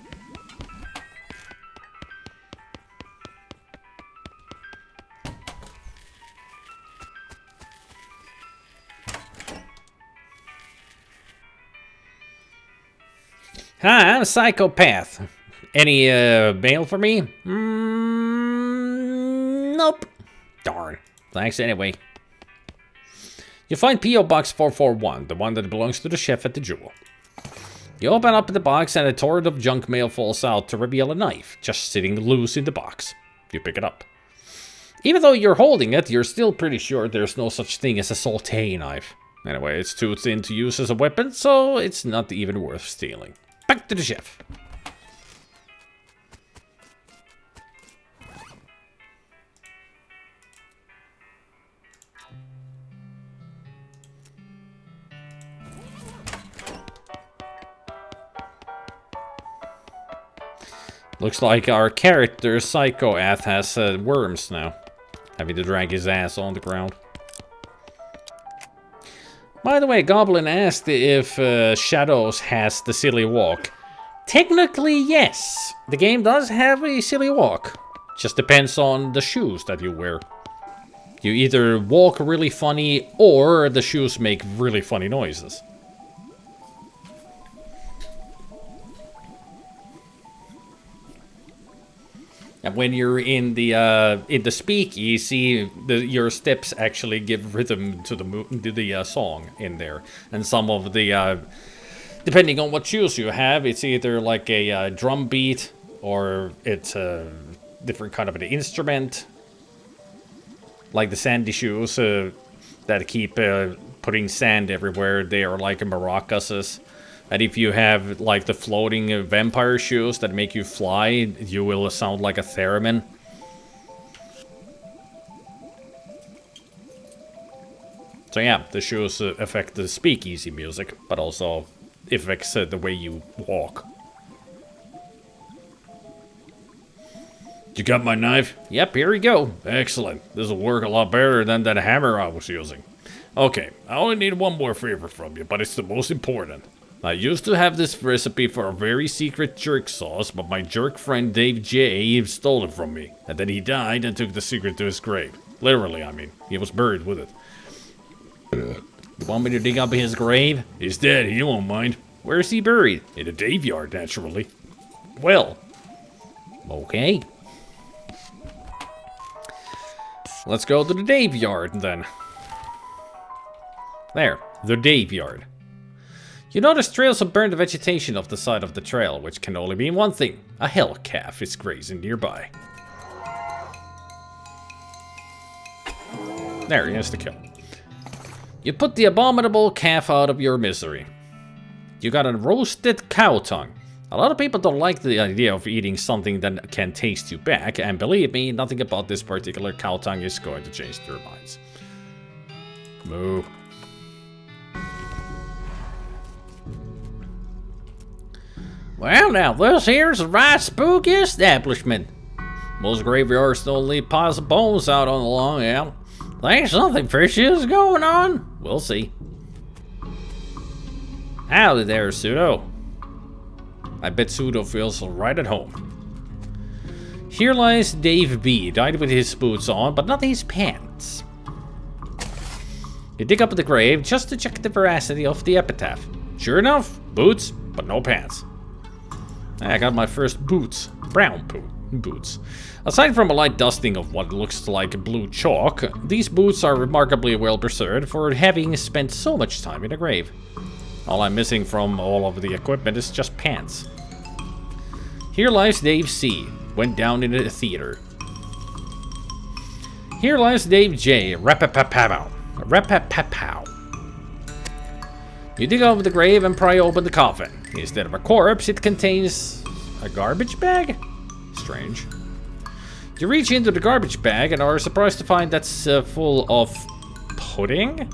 Hi, I'm a psychopath. Any mail for me? Nope. Darn. Thanks anyway. You find P.O. Box 441, the one that belongs to the chef at the Jewel. You open up the box and a torrent of junk mail falls out to reveal a knife, just sitting loose in the box. You pick it up. Even though you're holding it, you're still pretty sure there's no such thing as a saute knife. Anyway, it's too thin to use as a weapon, so it's not even worth stealing. Back to the chef. Looks like our character, Psychoath, has worms now. Having to drag his ass on the ground. By the way, Goblin asked if Shadows has the silly walk. Technically, yes. The game does have a silly walk. Just depends on the shoes that you wear. You either walk really funny, or the shoes make really funny noises. And when you're in the speakeasy, your steps actually give rhythm to the song in there. And some of the, depending on what shoes you have, it's either like a drum beat or it's a different kind of an instrument. Like the sandy shoes that keep putting sand everywhere, they are like maracas. And if you have, like, the floating vampire shoes that make you fly, you will sound like a theremin. So yeah, the shoes affect the speakeasy music, but also affects the way you walk. You got my knife? Yep, here we go. Excellent. This will work a lot better than that hammer I was using. Okay, I only need one more favor from you, but it's the most important. I used to have this recipe for a very secret jerk sauce, but my jerk friend Dave J. stole it from me. And then he died and took the secret to his grave. Literally, I mean. He was buried with it. You want me to dig up his grave? He's dead, he won't mind. Where's he buried? In a Dave yard, naturally. Well. Okay. Let's go to the Dave yard, then. There, the Dave yard. You notice trails of burned vegetation off the side of the trail, which can only mean one thing. A hell calf is grazing nearby. There, he has to kill. You put the abominable calf out of your misery. You got a roasted cow tongue. A lot of people don't like the idea of eating something that can taste you back, and believe me, nothing about this particular cow tongue is going to change their minds. Moo. Well, now, this here's a right spooky establishment. Most graveyards don't leave piles of bones out on the lawn, yeah. Think something fishy is going on? We'll see. Howdy there, Pseudo. I bet Pseudo feels right at home. Here lies Dave B, died with his boots on, but not his pants. You dig up the grave just to check the veracity of the epitaph. Sure enough, boots, but no pants. I got my first boots. Brown boots. Aside from a light dusting of what looks like blue chalk, these boots are remarkably well preserved for having spent so much time in a grave. All I'm missing from all of the equipment is just pants. Here lies Dave C. Went down in a theater. Here lies Dave J. Rapapapow. Rapapapow. You dig over the grave and pry open the coffin. Instead of a corpse, it contains a garbage bag? Strange. You reach into the garbage bag and are surprised to find that's full of pudding?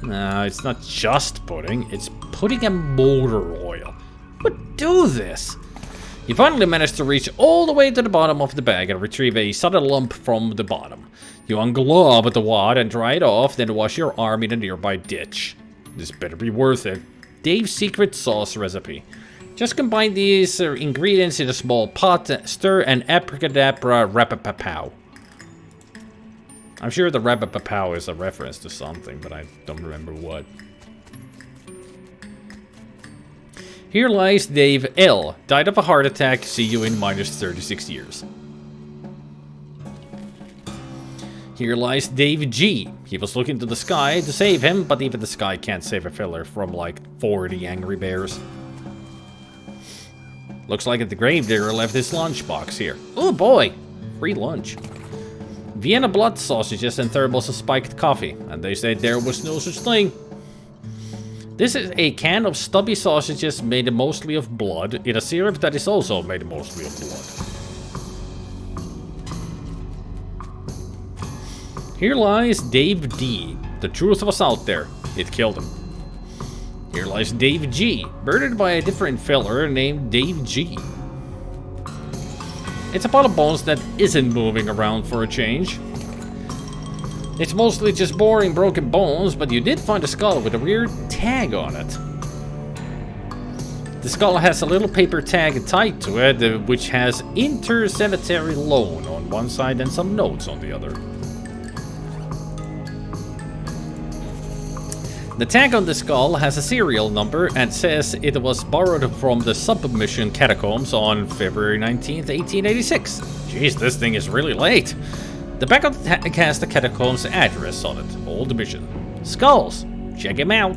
No, it's not just pudding. It's pudding and motor oil. But do this. You finally manage to reach all the way to the bottom of the bag and retrieve a solid lump from the bottom. You unglob the wad and dry it off, then wash your arm in a nearby ditch. This better be worth it. Dave's secret sauce recipe. Just combine these ingredients in a small pot, stir, and abracadabra rapapapow. I'm sure the rapapapow is a reference to something, but I don't remember what. Here lies Dave L. Died of a heart attack. See you in minus 36 years. Here lies Dave G. He was looking to the sky to save him, but even the sky can't save a filler from like 40 angry bears. Looks like the gravedigger left his lunchbox here. Oh boy! Free lunch. Vienna blood sausages and thermos of spiked coffee, and they said there was no such thing. This is a can of stubby sausages made mostly of blood in a syrup that is also made mostly of blood. Here lies Dave D. The truth was out there. It killed him. Here lies Dave G. Murdered by a different fella named Dave G. It's a pile of bones that isn't moving around for a change. It's mostly just boring broken bones, but you did find a skull with a weird tag on it. The skull has a little paper tag tied to it, which has inter-cemetery loan on one side and some notes on the other. The tag on the skull has a serial number and says it was borrowed from the submission catacombs on February 19th, 1886. Jeez, this thing is really late. The back of the tag has the catacombs address on it. Old mission. Skulls. Check him out.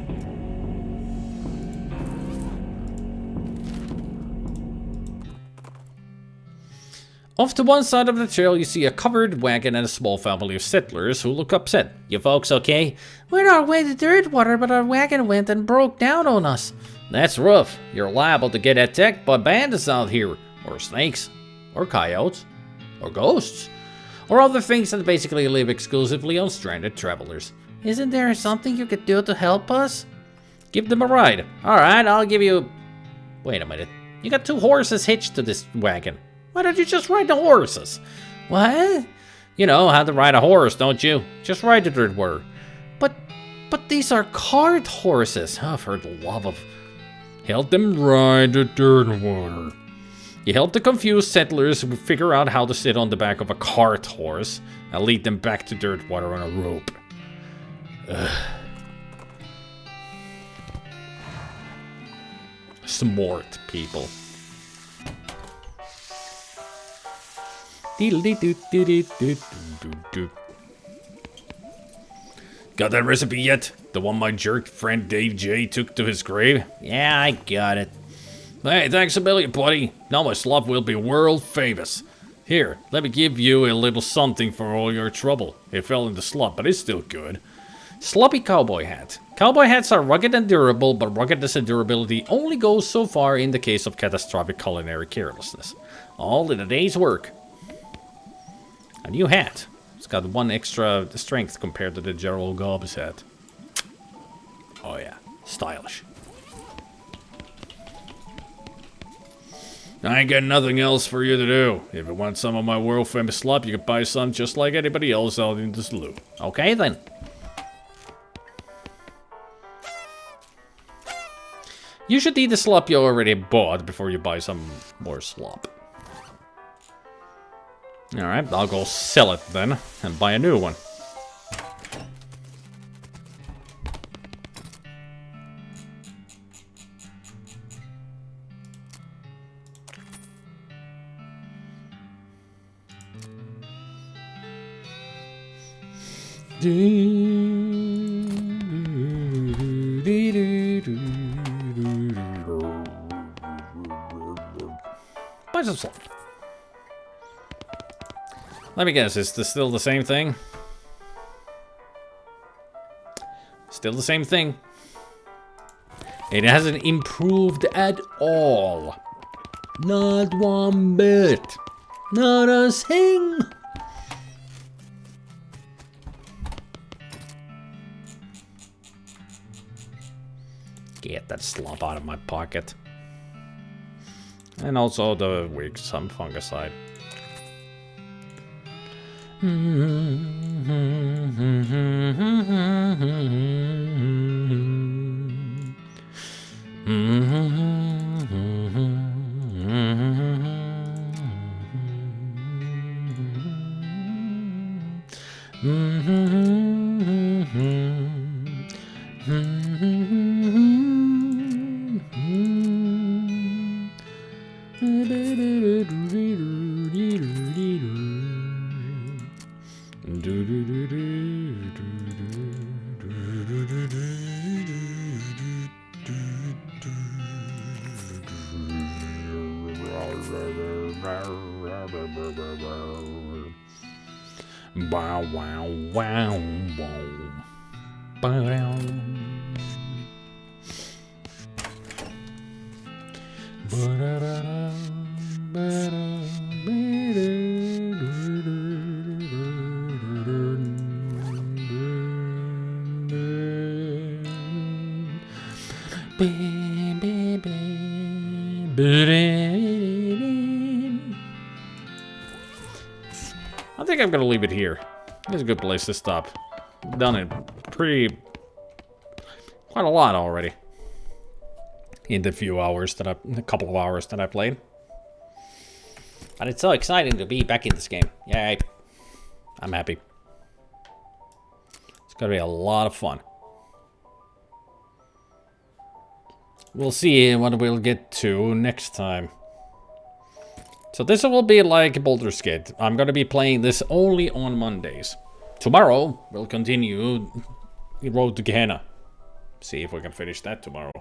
Off to one side of the trail, you see a covered wagon and a small family of settlers who look upset. You folks okay? We're on our way to Dirtwater, but our wagon went and broke down on us. That's rough. You're liable to get attacked by bandits out here. Or snakes. Or coyotes. Or ghosts. Or other things that basically live exclusively on stranded travelers. Isn't there something you could do to help us? Give them a ride. Alright, I'll give you... Wait a minute. You got 2 horses hitched to this wagon. Why don't you just ride the horses? What? You know how to ride a horse, don't you? Just ride the Dirtwater. But these are cart horses. Oh, for the love of... Help them ride the Dirtwater. You help the confused settlers figure out how to sit on the back of a cart horse and lead them back to Dirtwater on a rope. Ugh. Smart people. Got that recipe yet? The one my jerk friend Dave J took to his grave? Yeah, I got it. Hey, thanks a million, buddy. Now my slop will be world famous. Here, let me give you a little something for all your trouble. It fell in the slop, but it's still good. Sloppy cowboy hat. Cowboy hats are rugged and durable, but ruggedness and durability only goes so far in the case of catastrophic culinary carelessness. All in a day's work. A new hat. It's got 1 extra strength compared to the Gerald Gobbs hat. Oh yeah, stylish. I ain't got nothing else for you to do. If you want some of my world famous slop, you can buy some just like anybody else out in this loop. Okay then. You should eat the slop you already bought before you buy some more slop. Alright, I'll go sell it then, and buy a new one. Buy some slop. Let me guess, is this still the same thing? Still the same thing. It hasn't improved at all. Not one bit. Not a thing. Get that slop out of my pocket. And also the weak some fungicide. Wow, wow, wow, wow. Ba-dow. Ba-da-da-da, ba-da, I think I'm gonna leave it here. It's a good place to stop. I've done it quite a lot already. In the a couple of hours that I played. But it's so exciting to be back in this game. Yay. I'm happy. It's gonna be a lot of fun. We'll see what we'll get to next time. So this will be like Baldur's Gate. I'm gonna be playing this only on Mondays. Tomorrow, we'll continue the Road to Gehenna. See if we can finish that tomorrow.